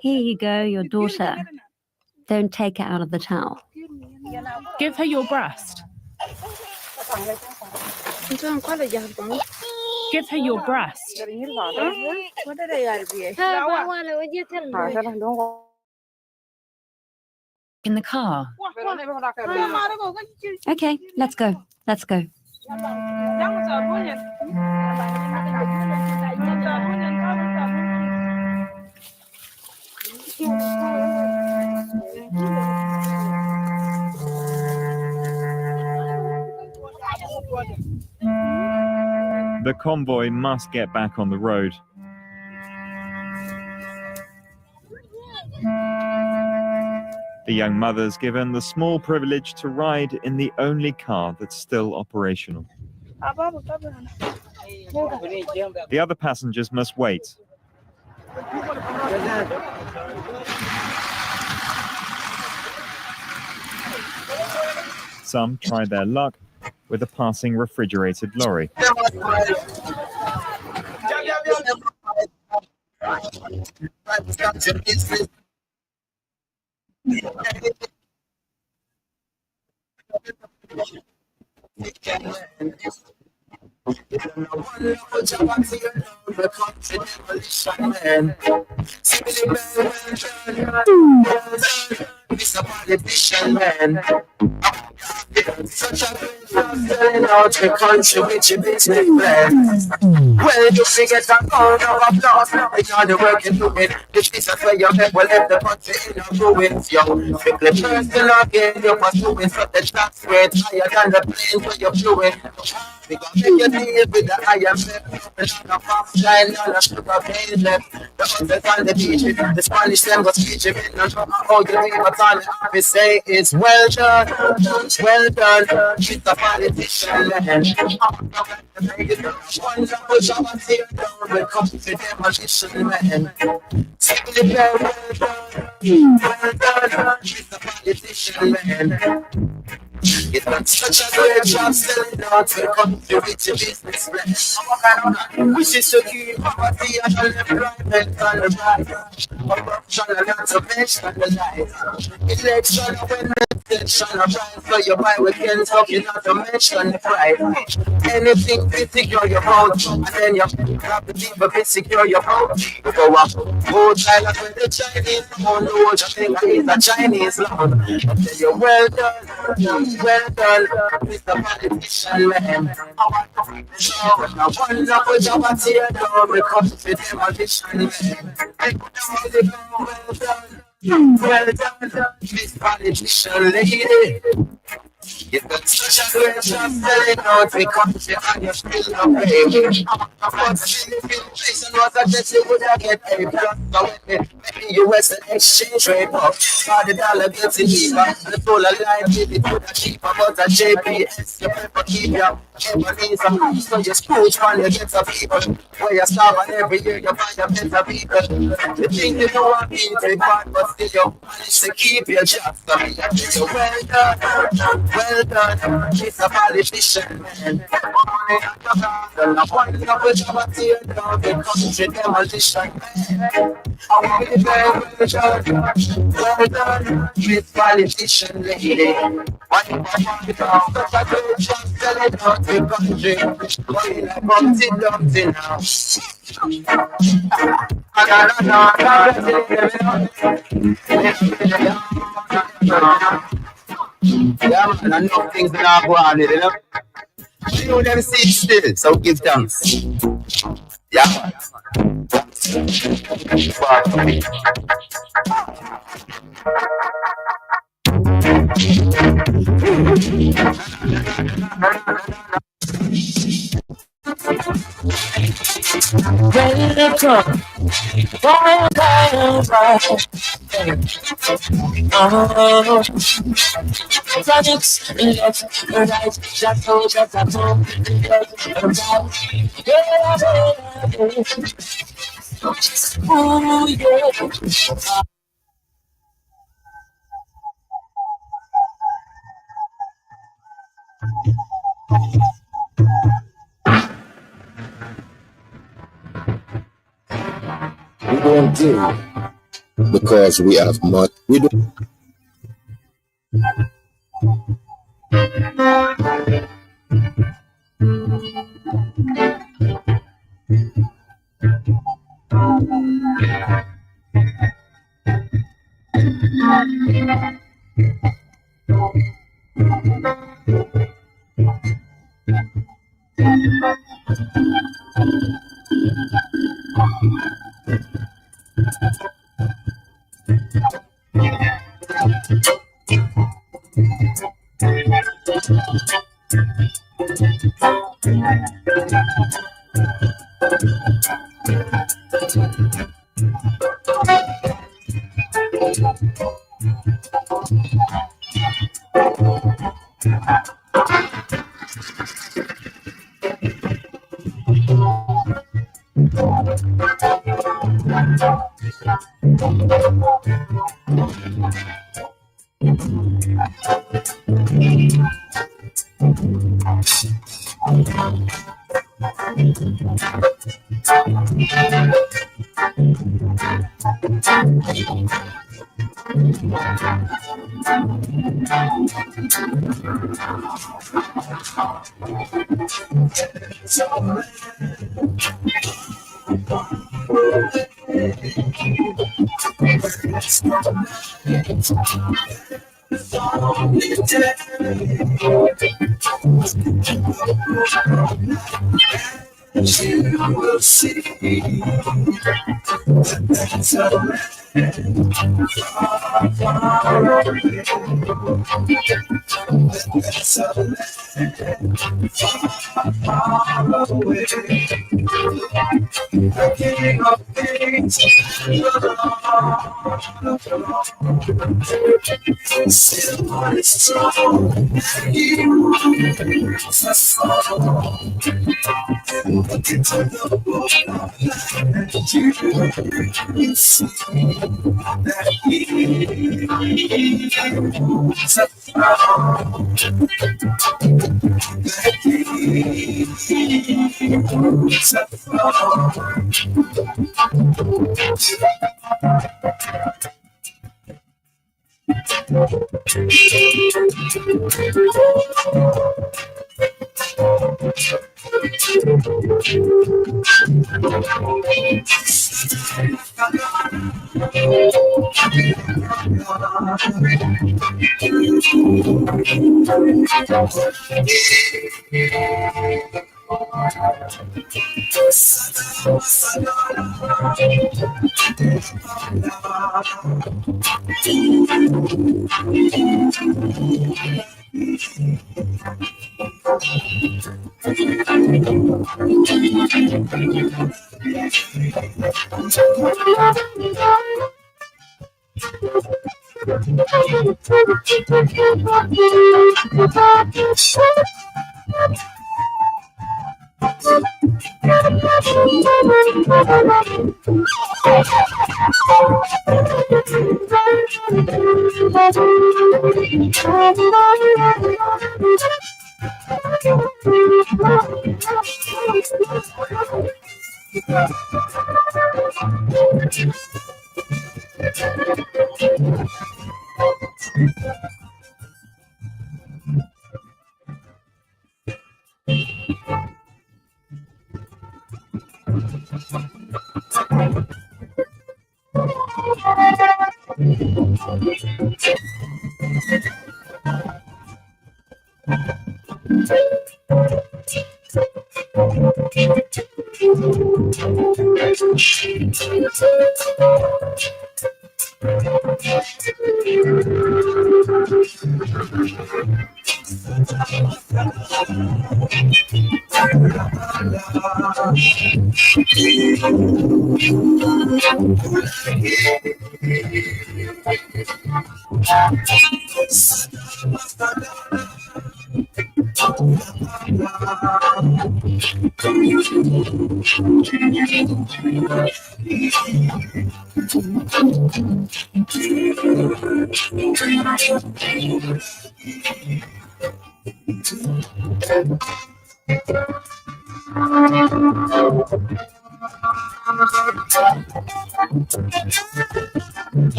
Here you go, your daughter. Don't take her out of the towel. Give her your breast. Give her your breast. In the car. Okay, let's go. Let's go. The convoy must get back on the road. The young mother's given the small privilege to ride in the only car that's still operational. The other passengers must wait. Some try their luck with a passing refrigerated lorry. Such a great selling out the country with your business plan. Well, you forget a round of applause with all the work you're doing. The business where you make will let the country in a ruins. Yo, strictly personal again, you're pursuing such a tax rate higher than the planes where you're fluent. We gon' make you deal with the IMF. And on a fast line, on a sugar cane left. The others on the beach, the Spanish them go speech. If it don't know how you do it, but all I have to say is well done, well done. She's a politician, man. One double job and tear down when it comes to demolition, man. Simply well done. She's a politician, man. It's not such a great job selling out when it comes to rich business plan. Wishes to keep poverty and unemployment on the rise. Corruption and conservation on the line. Election when attention, a price for your buy we can't talk, you not to mention the price. Anything to secure your vote, and then you have the people to secure your vote. You go up, go silent with the Chinese, on the watch, I think it's a Chinese loan. I tell you, well done, Mr. Politician man. I want to find the show, and I want to put your body down, because it's a demolition man. I put them all the well done, Miss Politician lady. You got such a great job selling out the country and you're still not paying. But still, if inflation was a debt, you would have get a plus. So when the US exchange rate up, for the dollar getting cheaper, and the solar liability would have cheaper, but a JPS, you prefer keep your enemies up. So you scrooge when you get some people. Where you starve and every year you find a better people. The thing you know I'm being very bad, but still you manage to keep your job. So I tell you, well done, it's a politician, man. Money at the garden, I want to know which of a tear down the country demolition, man. I want to be well done, Miss Politician lady. What if I want to talk such a great job selling out the country? Going like Humpty Dumpty now. Yeah, man, I know things that are going on, you know. You know them sit still, so give thanks. Yeah, man. Welcome. Planets left, right, shadow, shadow, ooh, yeah. We don't do because we have money. We don't. You will see that's a land far away. That's a land far away. The King of Kings, still on his throne, he rules us all. Look into the book and you see that he rules us all. That he rules us all.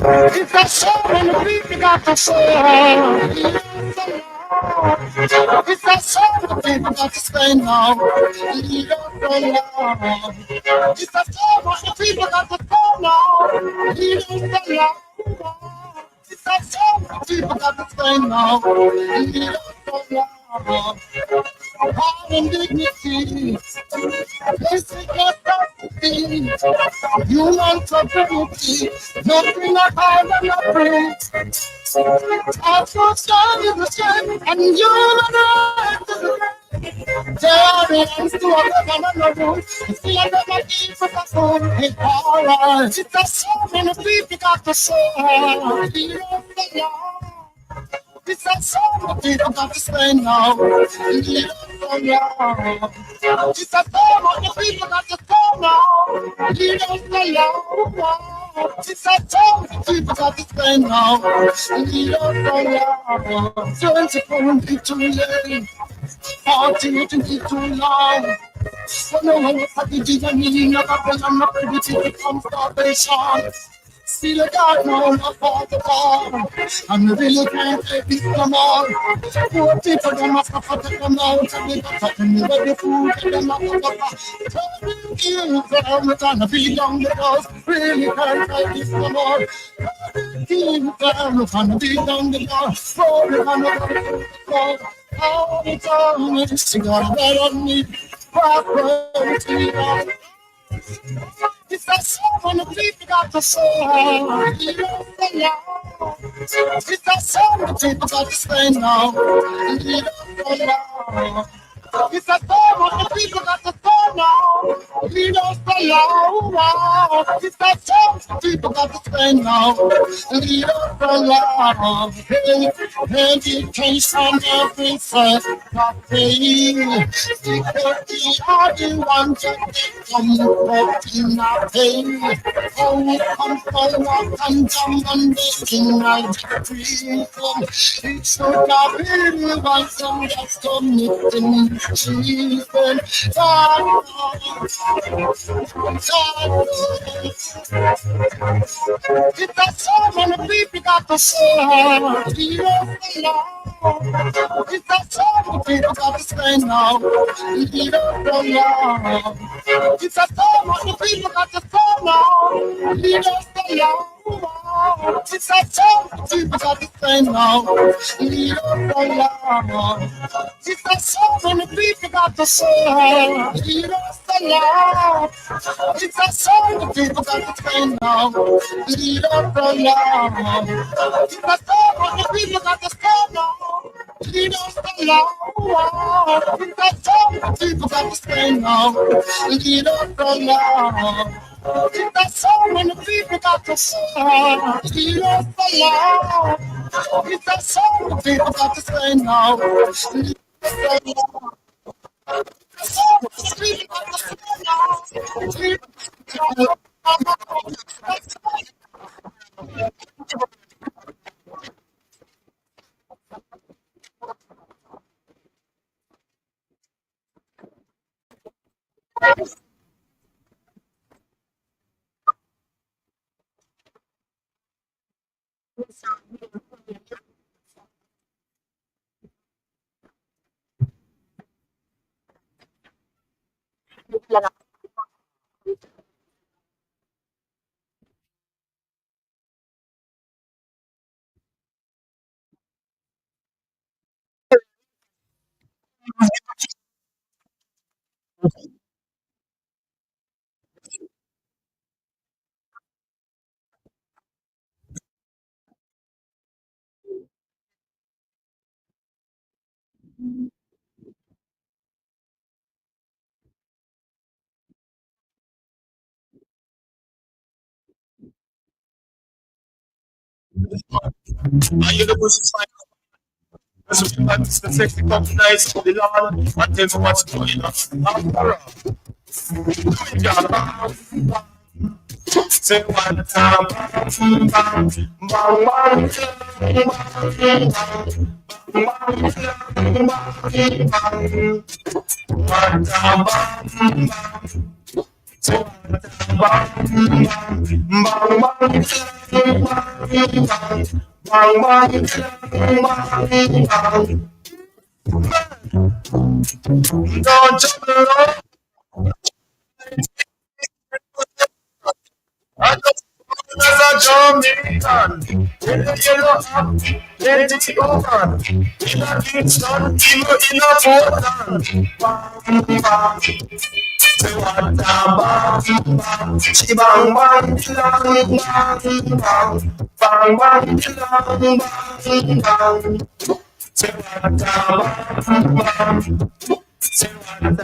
If I saw when the people got to say, if I saw the people got to say no, leave us alone. If I saw what the people got to say no, leave us alone. If I saw what the people got to say no, leave us alone. Power and dignity, basic necessity, human sovereignty, nothing at all and nothing. Our first stand is the strength, and human rights is the right. There is to a government rule, still a never keep us a fool. It's alright. It's a song and the people got to say, leave us alone. It's a song that people got to spend now. Lead us along. It's a song that people got to spend now. Lead us along. It's a song that people got to spend now. Lead us along. 24 and be too late. 40 to be too long. So no one was happy to the meaning of a plan. I'm not ready to become starvation. Still a God now, not for the war. And we really can't take this no more. Poor people, they must have to take them out. And they got to anyway, the food, and they must have to kill them. We're gonna be down the road. Really can't take this no more. Kill them, we're gonna be down the road. So we're gonna go. All the time, it's gonna be on me. Property. It's that song when the people got the soul. It's that song the people got to spend now. It's that song when the people got to soul now. Lead us along. It's that song the people got to spend now. Lead us along. Education every first pay. Because are the ones that come up in our pain. Oh, we come forward and down and making our freedom. It's so that we want some that's committing treason. It's that song when the people got the soul. It's that song the people got to spend now. Lead us along. It's a song when the people got to spend now. Lead us along. It's a song the people got to spend now. Lead us along. It's a song when the people got to spend. Lead us along. It's a song the people got to spend now. Lead us along. It's a song when the people got to spend now. Lead us along. It's a song the people got to spend now. Lead us along. It's a song when the people got to sing. Lead us along. It's a song the people got to spend now. Lead us along. It's a song the people got to spend now. Lead us along. Are you the bush fine? So you got to sexy come nice to the lawn and tell me what's going on. Say one time, bang, bang, bang, one time, bang. So as a Jamaican, in the yellow up, let it go on. In a Kingston, in a Portland. Bang, bang. Say what bang, bang. She bang, bang, bang, bang, bang, bang, bang, bang, bang. Say what bang, bang. From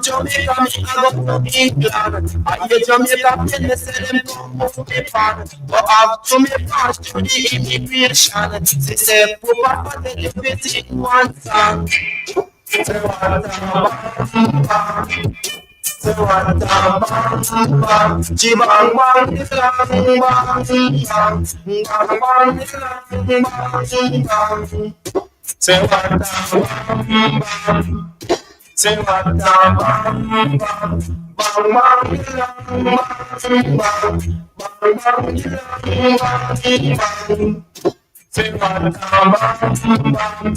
Jamaica, me I go to England. I hear Jamaica tell me say them come off me pan. Go off to me pass to the immigration. They say poor papa tell you fit in one song. Say what bang bang, chibang bang, bang bang, bang bang, bang bang. Say what bang bang, say what bang bang, bang bang, bang bang, bang. Say what bang bang,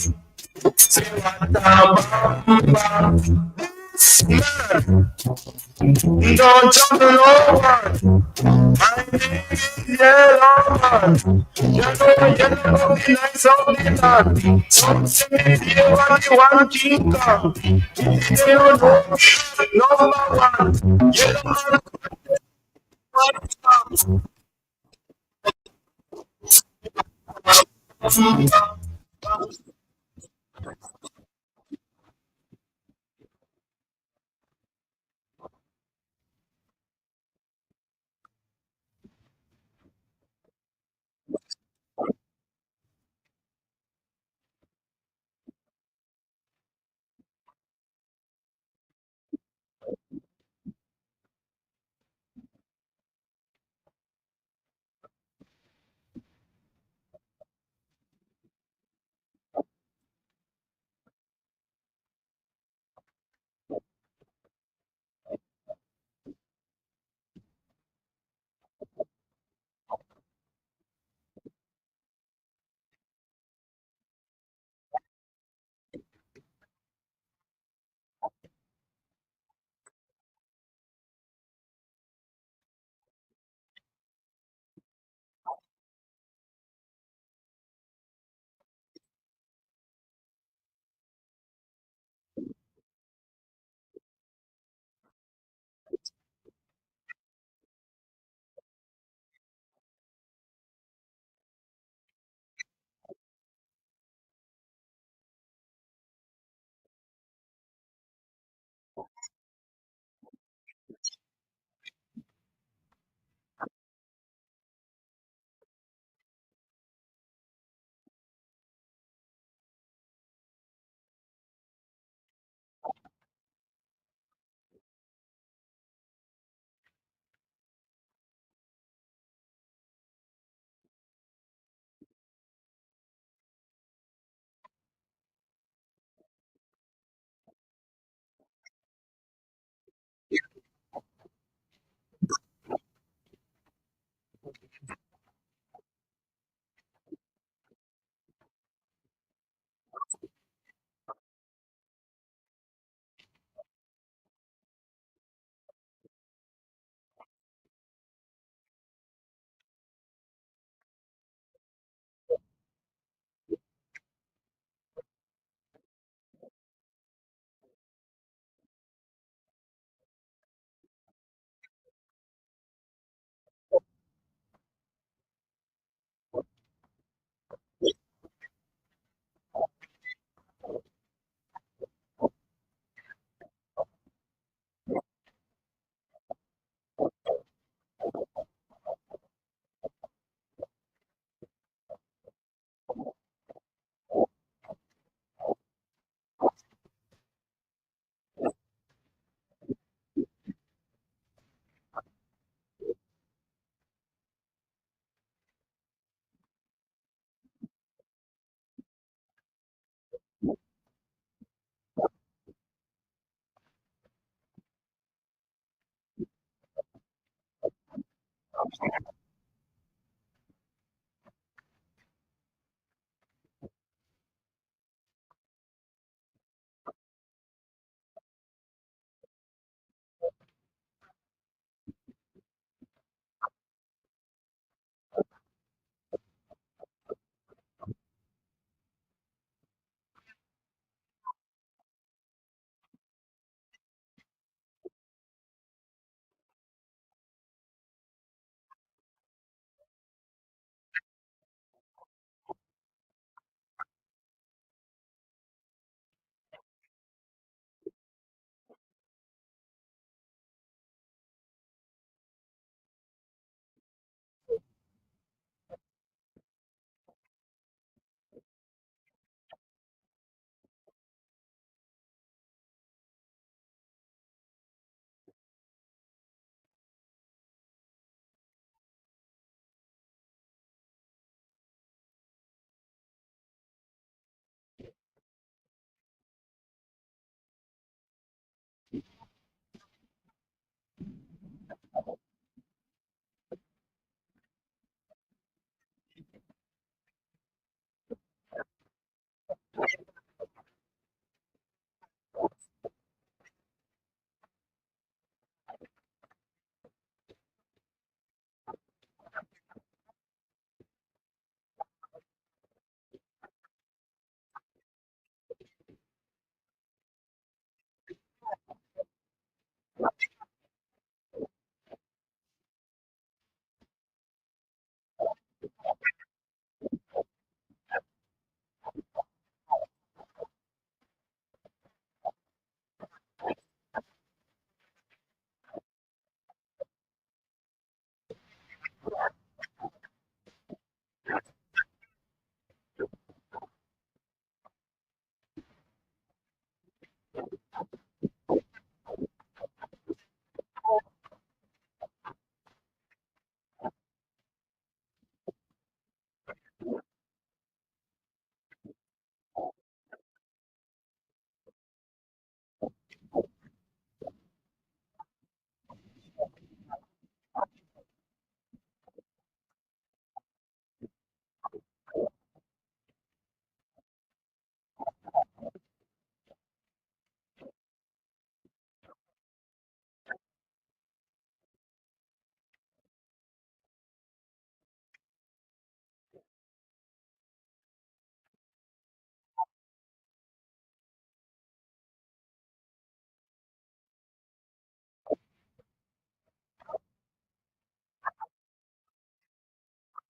say what bang bang. Man, don't trouble over. I need yellow man. Yellow be nice of the land. Some say me they want the one King Kong. They don't know number one. Yellow man.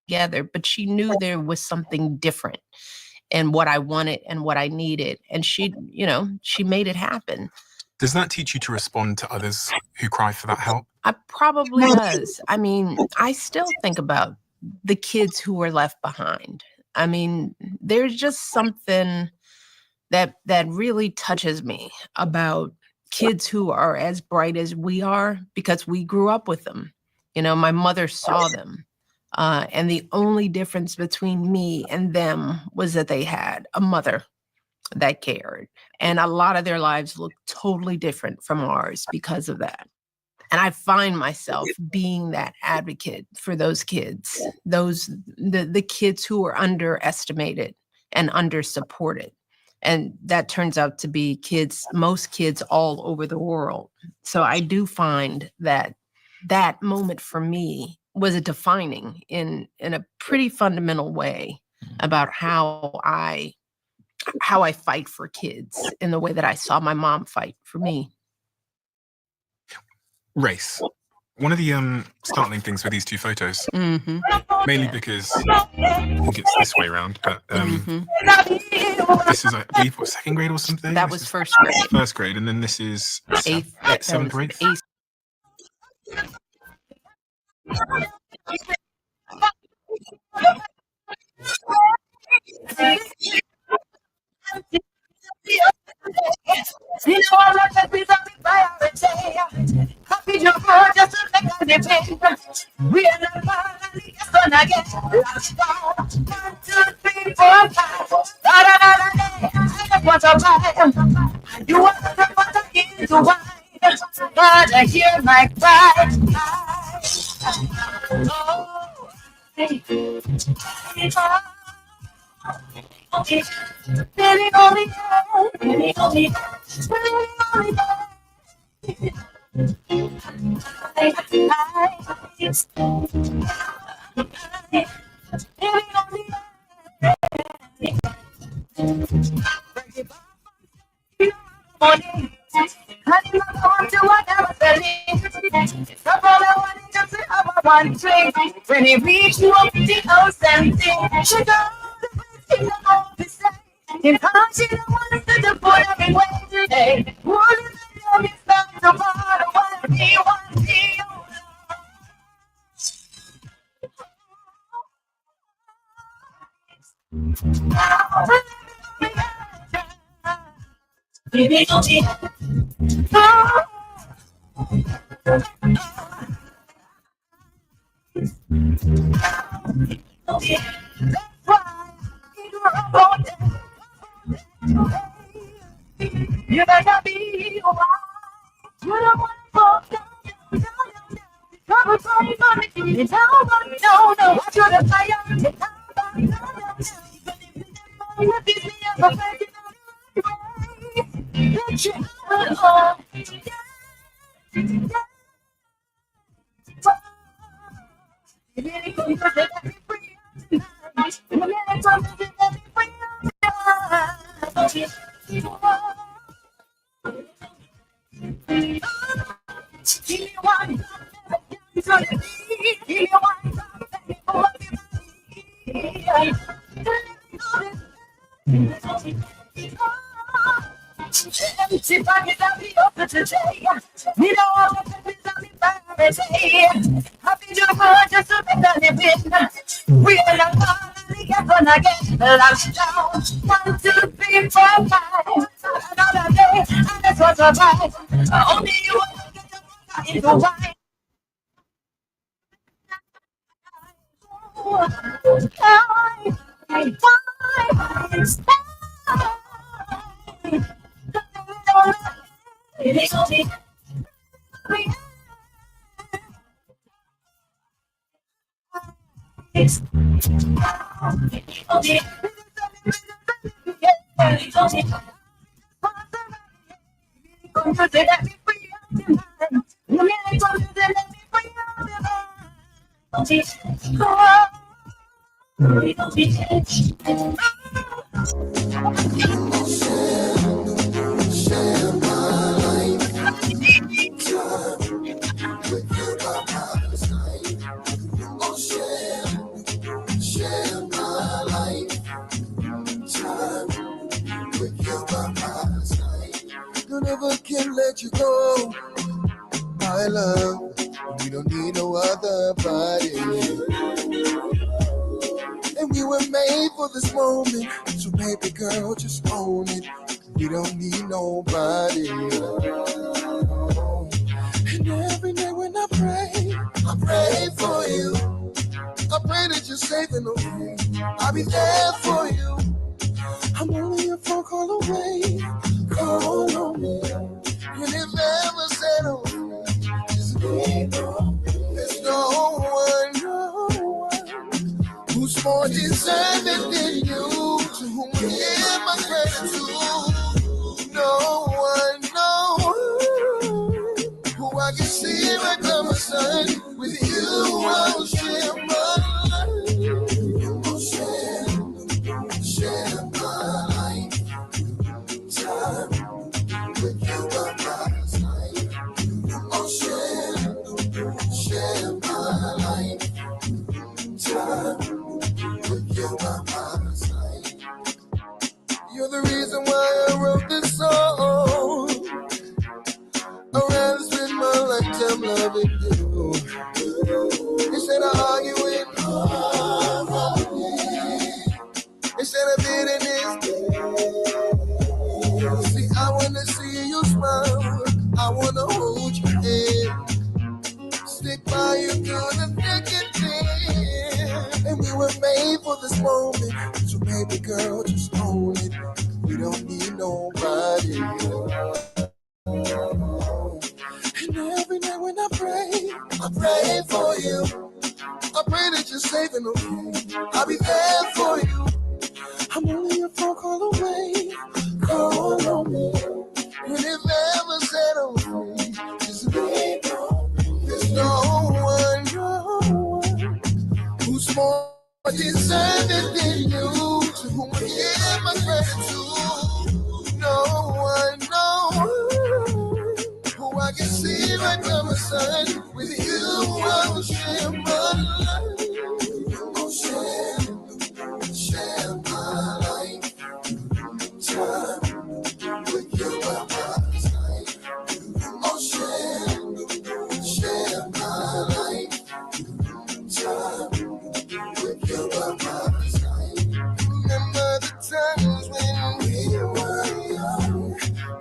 together, but she knew there was something different in what I wanted and what I needed. And she made it happen. Does that teach you to respond to others who cry for that help? It probably does. I mean, I still think about the kids who were left behind. I mean, there's just something that really touches me about kids who are as bright as we are, because we grew up with them. My mother saw them. And the only difference between me and them was that they had a mother that cared. And a lot of their lives look totally different from ours because of that. And I find myself being that advocate for those kids, the kids who are underestimated and undersupported. And that turns out to be most kids all over the world. So I do find that moment for me was a defining in a pretty fundamental way about how I fight for kids in the way that I saw my mom fight for me. Race. One of the startling things with these two photos, mainly because I think it's this way around, but this is, I believe, what, second grade or something? That was first grade. First grade, and then this is seventh grade? Eighth. Happy your world just to make a living. We are not finally gonna get lost down. 1, 2, 3, 4, 5. I just want to buy. You want to put the into wine. But I hear my cry. When he reached you up the house and sing, she goes in the office. In how she don't want to the boy every way. Wouldn't let me stop the bottom. What he wants, he baby, don't be. You better be wise. You don't want to fall down. Cover for me, mommy. It's all about me. No. Watch your fire. It's all about me. No. This me up a way. Let you on. She pocket up the open today. Me know all the things on the Pharisee. Happy to work just to make a living. We are not finally gonna get lost down. 1, 2, 3, 4, 5. Another day, and that's what's right. Only you will get into wine. my love. We don't need no other body. And we were made for this moment. So baby girl, just own it. We don't need nobody. And every day when I pray for you. I pray that you're safe and okay. I'll be there for you. I'm only a phone call away. Call on me. And if ever said just leave. There's no one who's more deserving than you. To whom I give my gratitude. No one who I can see right by my side. With you, I'll share my life. I'll share my life. Time with you by my side. I'll share my life. Time with you by my side. You're the reason why I wrote this song. I'd rather spend my lifetime loving you instead of arguing, instead of bitterness. See, I wanna see you smile. I wanna hold your hand, stick by you through the thick and thin. And we were made for this moment. So baby girl, just own it. We don't need nobody. And every night when I pray for you. I pray that you're safe and okay. I'll be there for you. I'm only a phone call away. Call on me. And if ever said okay, just leave. There's no one who's more deserving than you. To whom I give my gratitude. No one who I can see right by my side. With you, I'll share my life. I'll share my life. Time with you by my side. I'll share my life. Time with you by my side. Remember the times when we were young.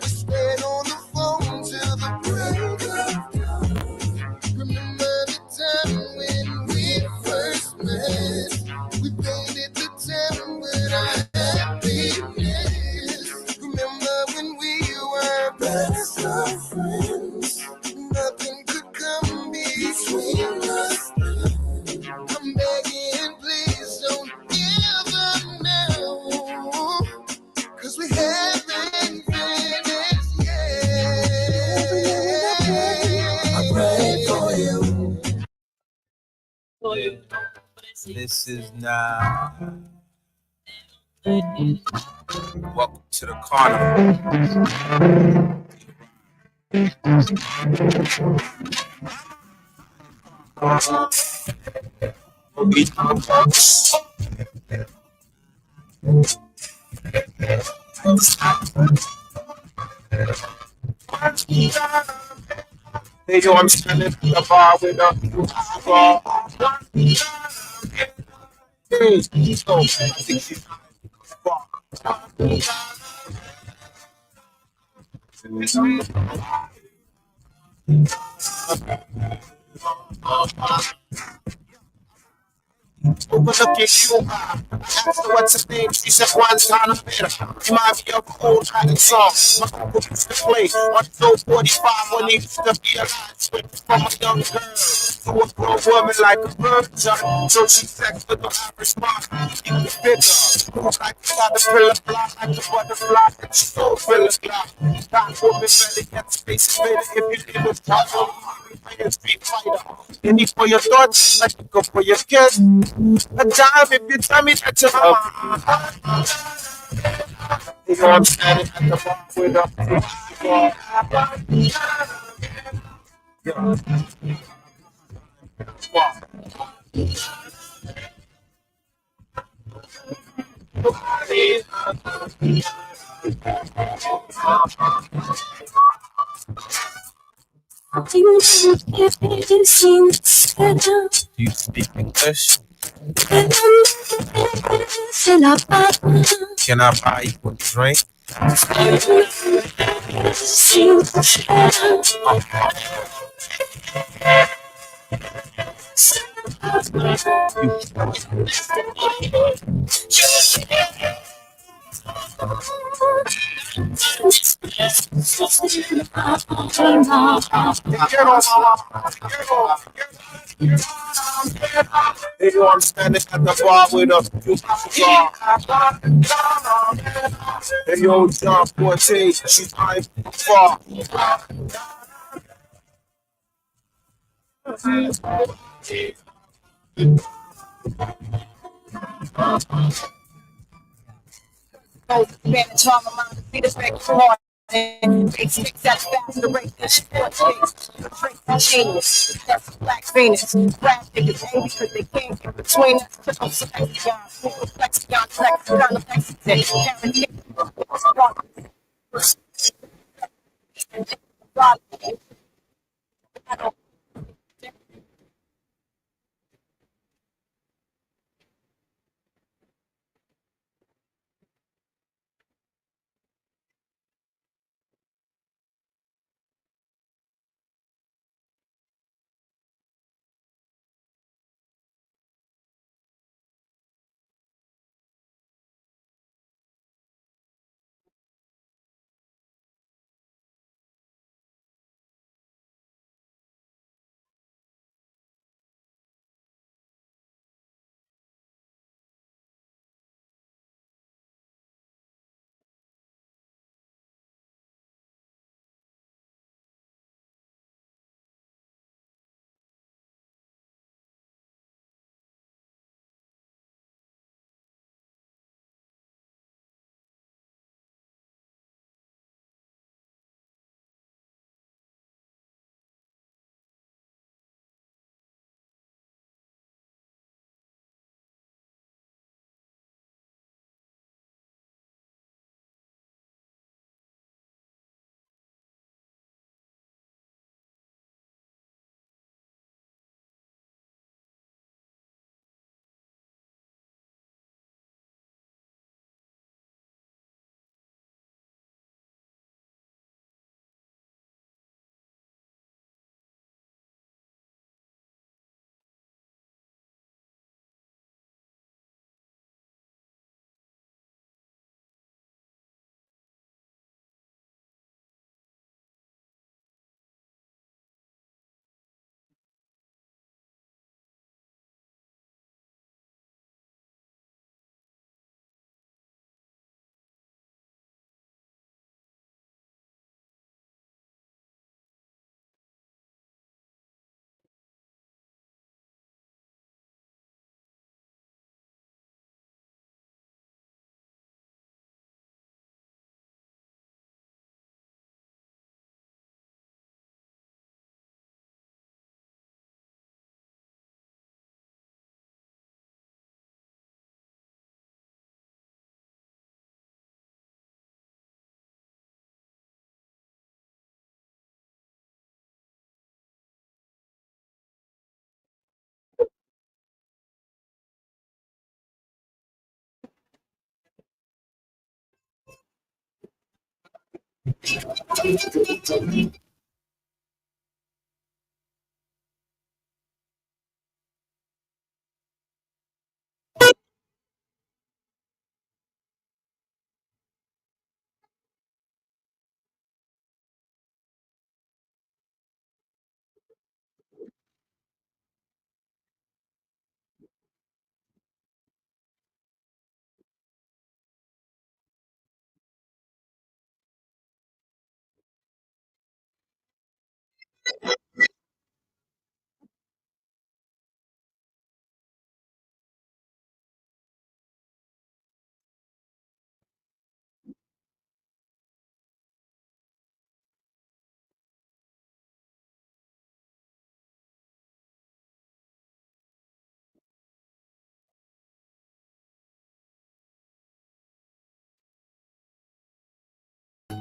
We stayed on the phone till the break of dawn. Remember the time when we first met. We painted the town with our happiness. Remember when we were best of friends. Nothing could come between us. I'm begging, please don't give up now. 'Cause we haven't finished yet. I pray for you. This is now. Welcome to the carnival. Hey yo, I'm standing at the bar with a hey, so, I think she's Overlooking you, I asked her what's her name. She said one kind of better. Remind me of an old Latin song. My uncle used to play on Show 45 when he used to be alive. Switched from a young girl to a grown woman like a virgin. So she sexed with the average mark. Keep the figure. Moves like a caterpillar, fly like a butterfly. And she's so filler glass. That woman better get space invader if you live with trouble. Street fighter. Any for your thoughts, I can go for your kids. A dime if you tell me that you're mama. You know I'm standing at the bar with a You speak English? Can I buy you a drink? Hey, yo, I'm standing at the bar with a Hey, yo, John Forte, she's eyeing far. That's Black Venus. Rap niggas angry because they can't get between us. Took on some Lexion, kind of Mexican.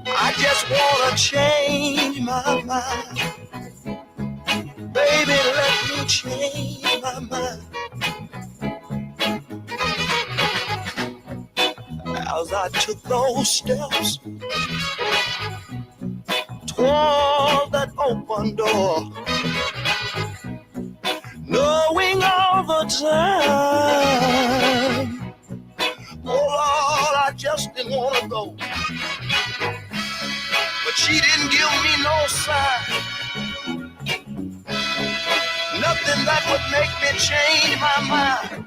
I just wanna change my mind. change my mind. As I took those steps toward that open door, knowing all the time, oh Lord, I just didn't want to go. But she didn't give me no sign, nothing that would make me change my mind.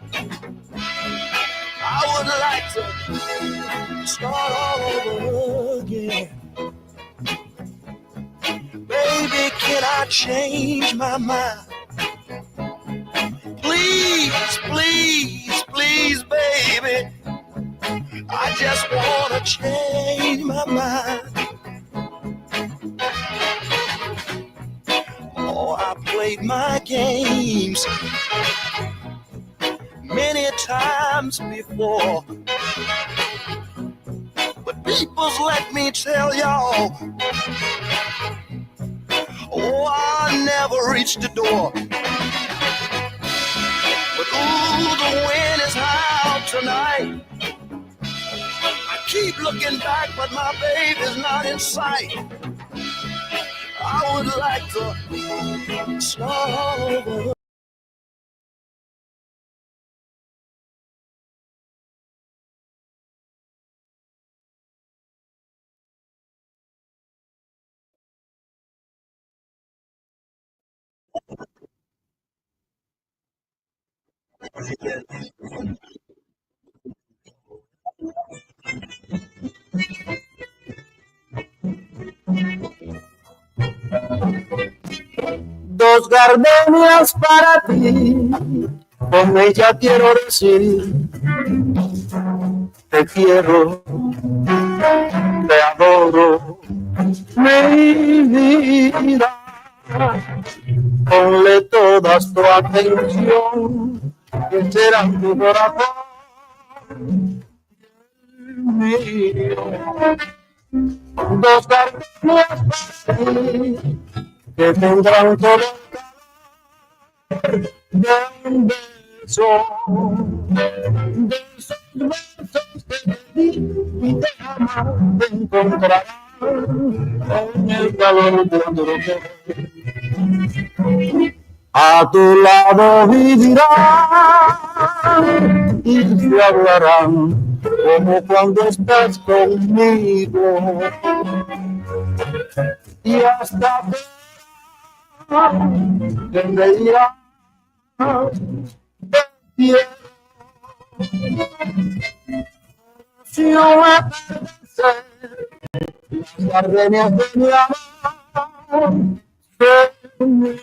I would like to start all over again. Baby, can I change my mind? Please, please, please, baby, I just want to change my mind. Oh, I played my games many times before, but people's let me tell y'all, oh, I never reached the door. But ooh, the wind is high out tonight. I keep looking back, but my baby's not in sight. I would like to start all over. Dos gardenias para ti, con ella quiero decir, te quiero, te adoro, mi vida, ponle toda tu atención, que será tu corazón mío. Dos gardenias para ti, que tendrán todo de un beso, de esos besos que te di y te jamás te encontrarás en el calor de otro querer. A tu lado vivirán y te hablarán como cuando estás conmigo, y hasta te reirás. Si no me atardecer, las gardenias de mi amor se unen.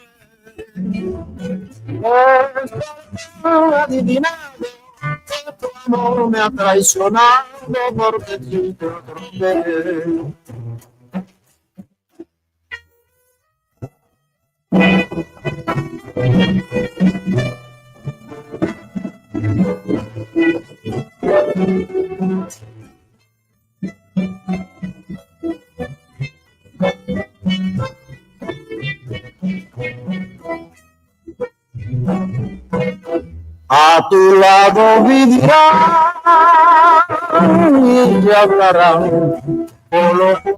Adivinado que tu amor me ha traicionado, porque existe otro querer. A tu lado vivirán y te hablarán por lo que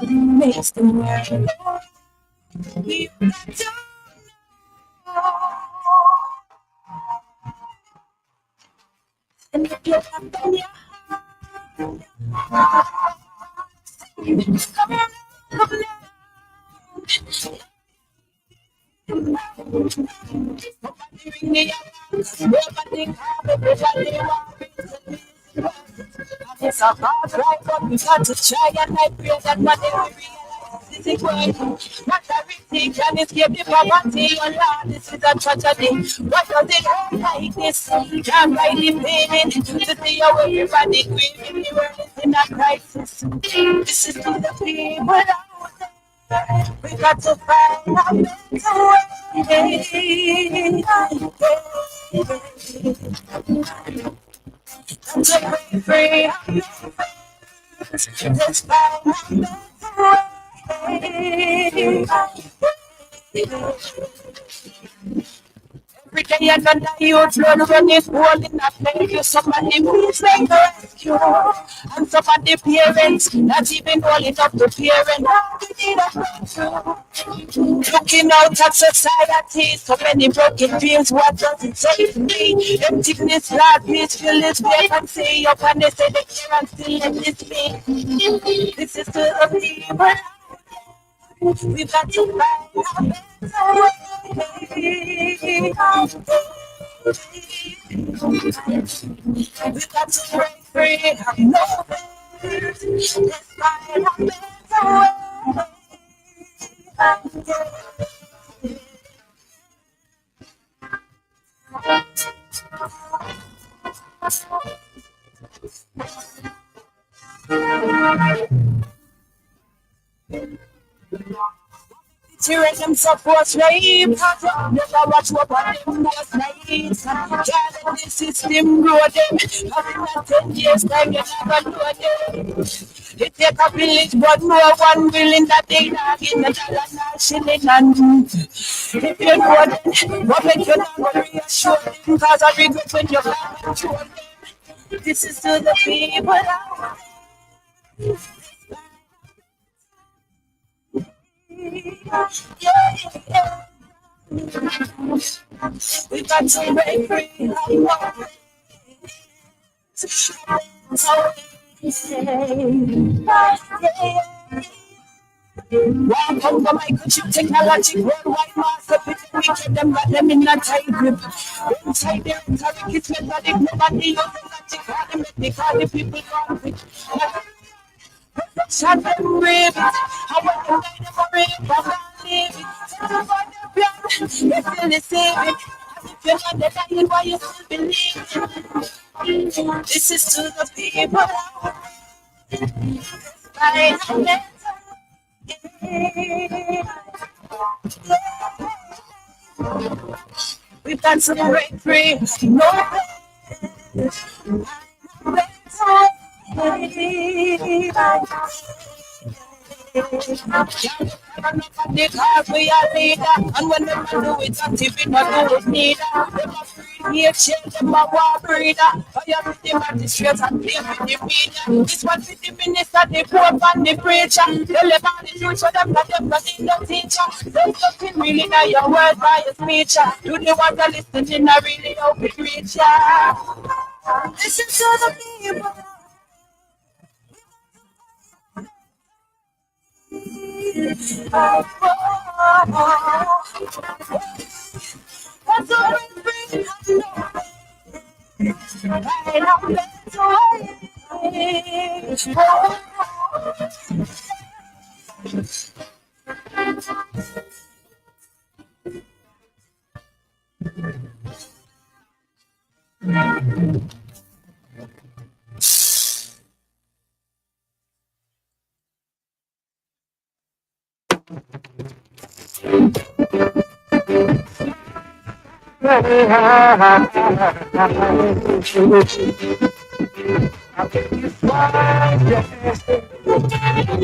makes the world you got to and if you have done your it's a hard ride, but we got to try, and I pray that one day we realize this is working. Not everything can escape the poverty, oh Lord, this is a tragedy. Why does it hurt like this? Can't find the pain to see how everybody grieving. The world is in a crisis. This is to the people out there. We got to find a better way. To break free, this every day another youth blood running cold in a place. Somebody please make the rescue. And somebody parents not even old enough to parent. Looking out at society, so many broken dreams. What does it say to me? Emptiness, love, peaceful is vacancy. Up and they say they care and still let this be. This is to the people. We've got to find we've got to break free. No let's find a better way. Tyranny supports rape. Never watch what them most nights. Can't let the system grow them. Having a 10 years time, you never know them. It take a village, but no one willing that they not in the dollar, not shilling. And if you know them, what make you not reassure them? Cause I regret when you can't control them. This is to the people. Yeah. We got to break free. Welcome to my good technology, worldwide master. We keep them, got them in a tight grip. Inside their rhetoric, it's methodic. Nobody uses logic. They call the people conflict. Shut them brave. I want to make them brave. I'm not leaving. They still the same. If you're not dying, why you still believe? This is to the people. We've got to break free. No. Because we are leader, and when them do it, if we not do it neither. Them a free here, change them a war breeder. Fire with the magistrates and play with the media. This one with the minister, the pope and the preacher. Tell them all the truth, so them not need no teacher. There's nothing really now your word by your speech. Do the ones that listening, I really hope it reach ya. Listen to the people.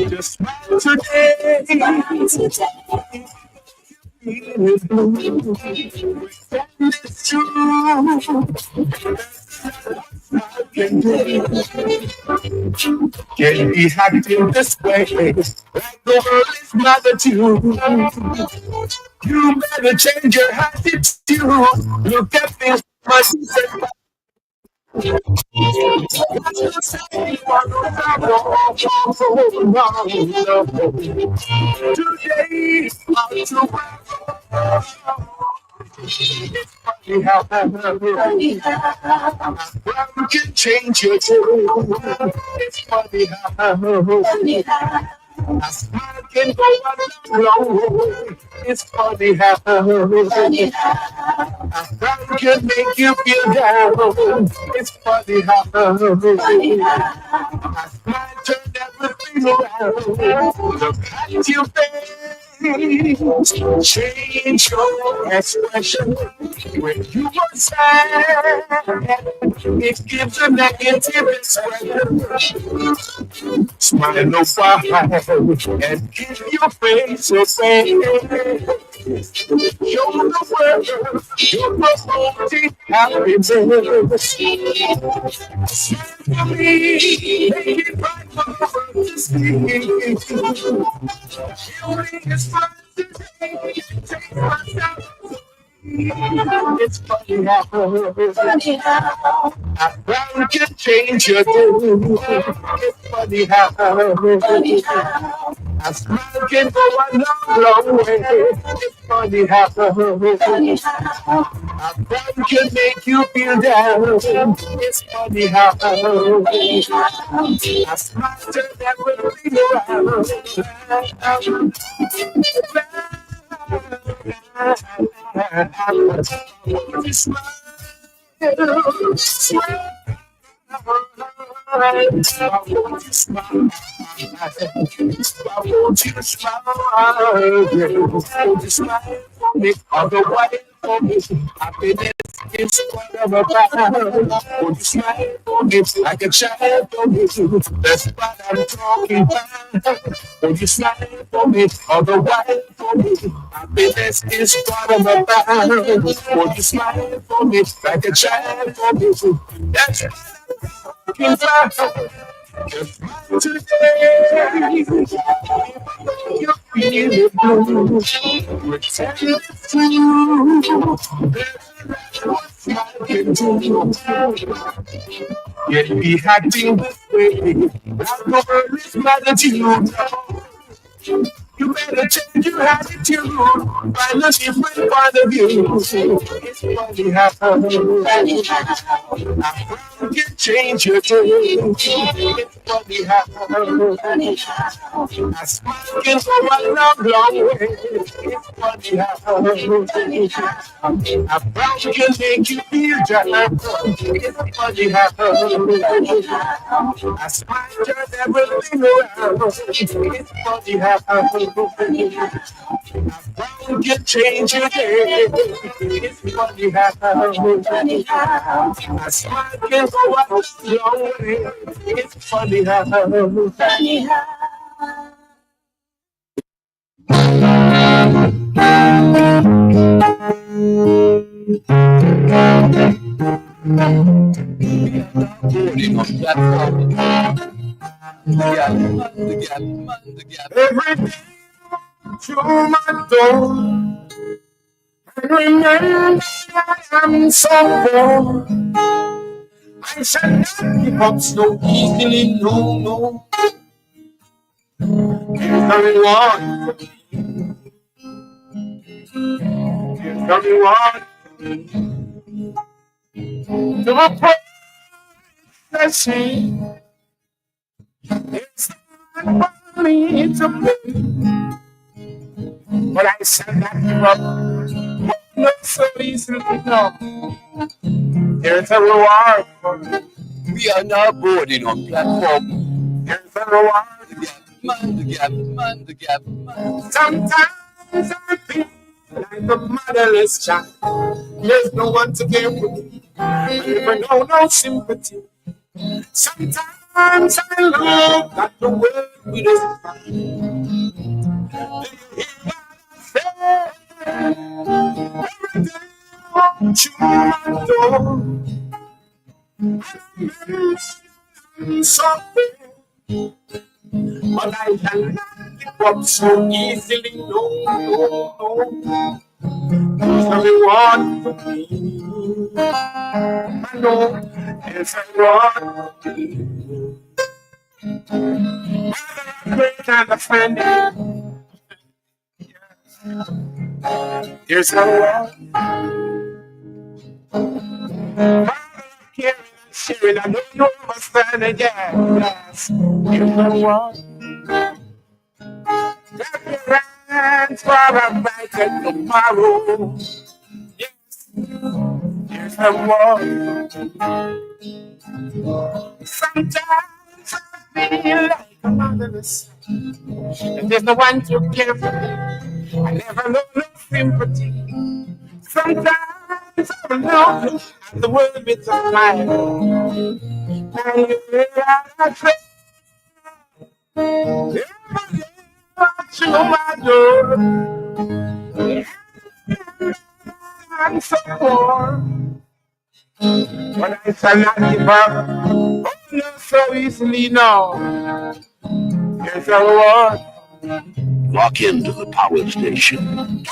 Just today, it's true. Can be acting this way, like the world is mother too. You better change your attitude. Look at things much different. Today, it's funny how you can change your tune. It's funny how a smile can go a long way. It's funny how a frown can make you feel down. It's funny how a smile turn everything around. Look at your face, change your expression. When you are sad, it gives a negative expression. Smile a while and keep your face away. Show the world you're promoting happiness. Smile for me, make it right for us to see. Beauty is fun today, take myself. It's funny how a frown can change your mood. It's funny how a smile can go a long way. It's funny how a frown can make you feel down. It's funny how a smile turns everything around. Happiness is one of a pound. Won't you smile for me like a child for me? That's what I'm talking about. Won't you smile for me all the while for me? Happiness is what I'm about. Won't you smile for me like a child for me? That's what I'm talking about. Today, you're feeling blue. Pretend it's true. What's I can do? Yet be acting this way. That girl is mad at you. You better change your attitude. Find a different point of view. It's funny how I can change your tune. It's funny how a smile can go a long way. It's funny how a frown can make you feel down. It's funny how a smile turns everything around. It's funny how you can change your day. It's funny how a smile can go a long way. It's funny how every day through my door, and remember I am so poor. I shall not give up so easily, no, no. Here's the reward. Here's the reward. To a blessing. It's not for me to pay, but I shall not give up. Not so easily, no. There's a reward for me. We are now boarding on platform. There's a reward. The gap. Sometimes I feel like a motherless child. There's no one to care for me. I never know no sympathy. Sometimes I look at the world with a smile. Do you hear what I say? Every day I walk through my door, I'm something, but I cannot give up so easily. No. There's a reward for me. I know there's a reward for me. Great understanding. There's a reward. Caring and sharing, I know you understand it, yes. There's a reward. Clap your hands for a brighter tomorrow. Yes, there's a reward. Sometimes I feel like a motherless, and there's no one to care for me. I never know no sympathy. Sometimes Look at the world with a smile. And you say, to my door. I'm so warm. But I shall not give up. Oh, not so easily, no. Yes, I will. Lock into the power station.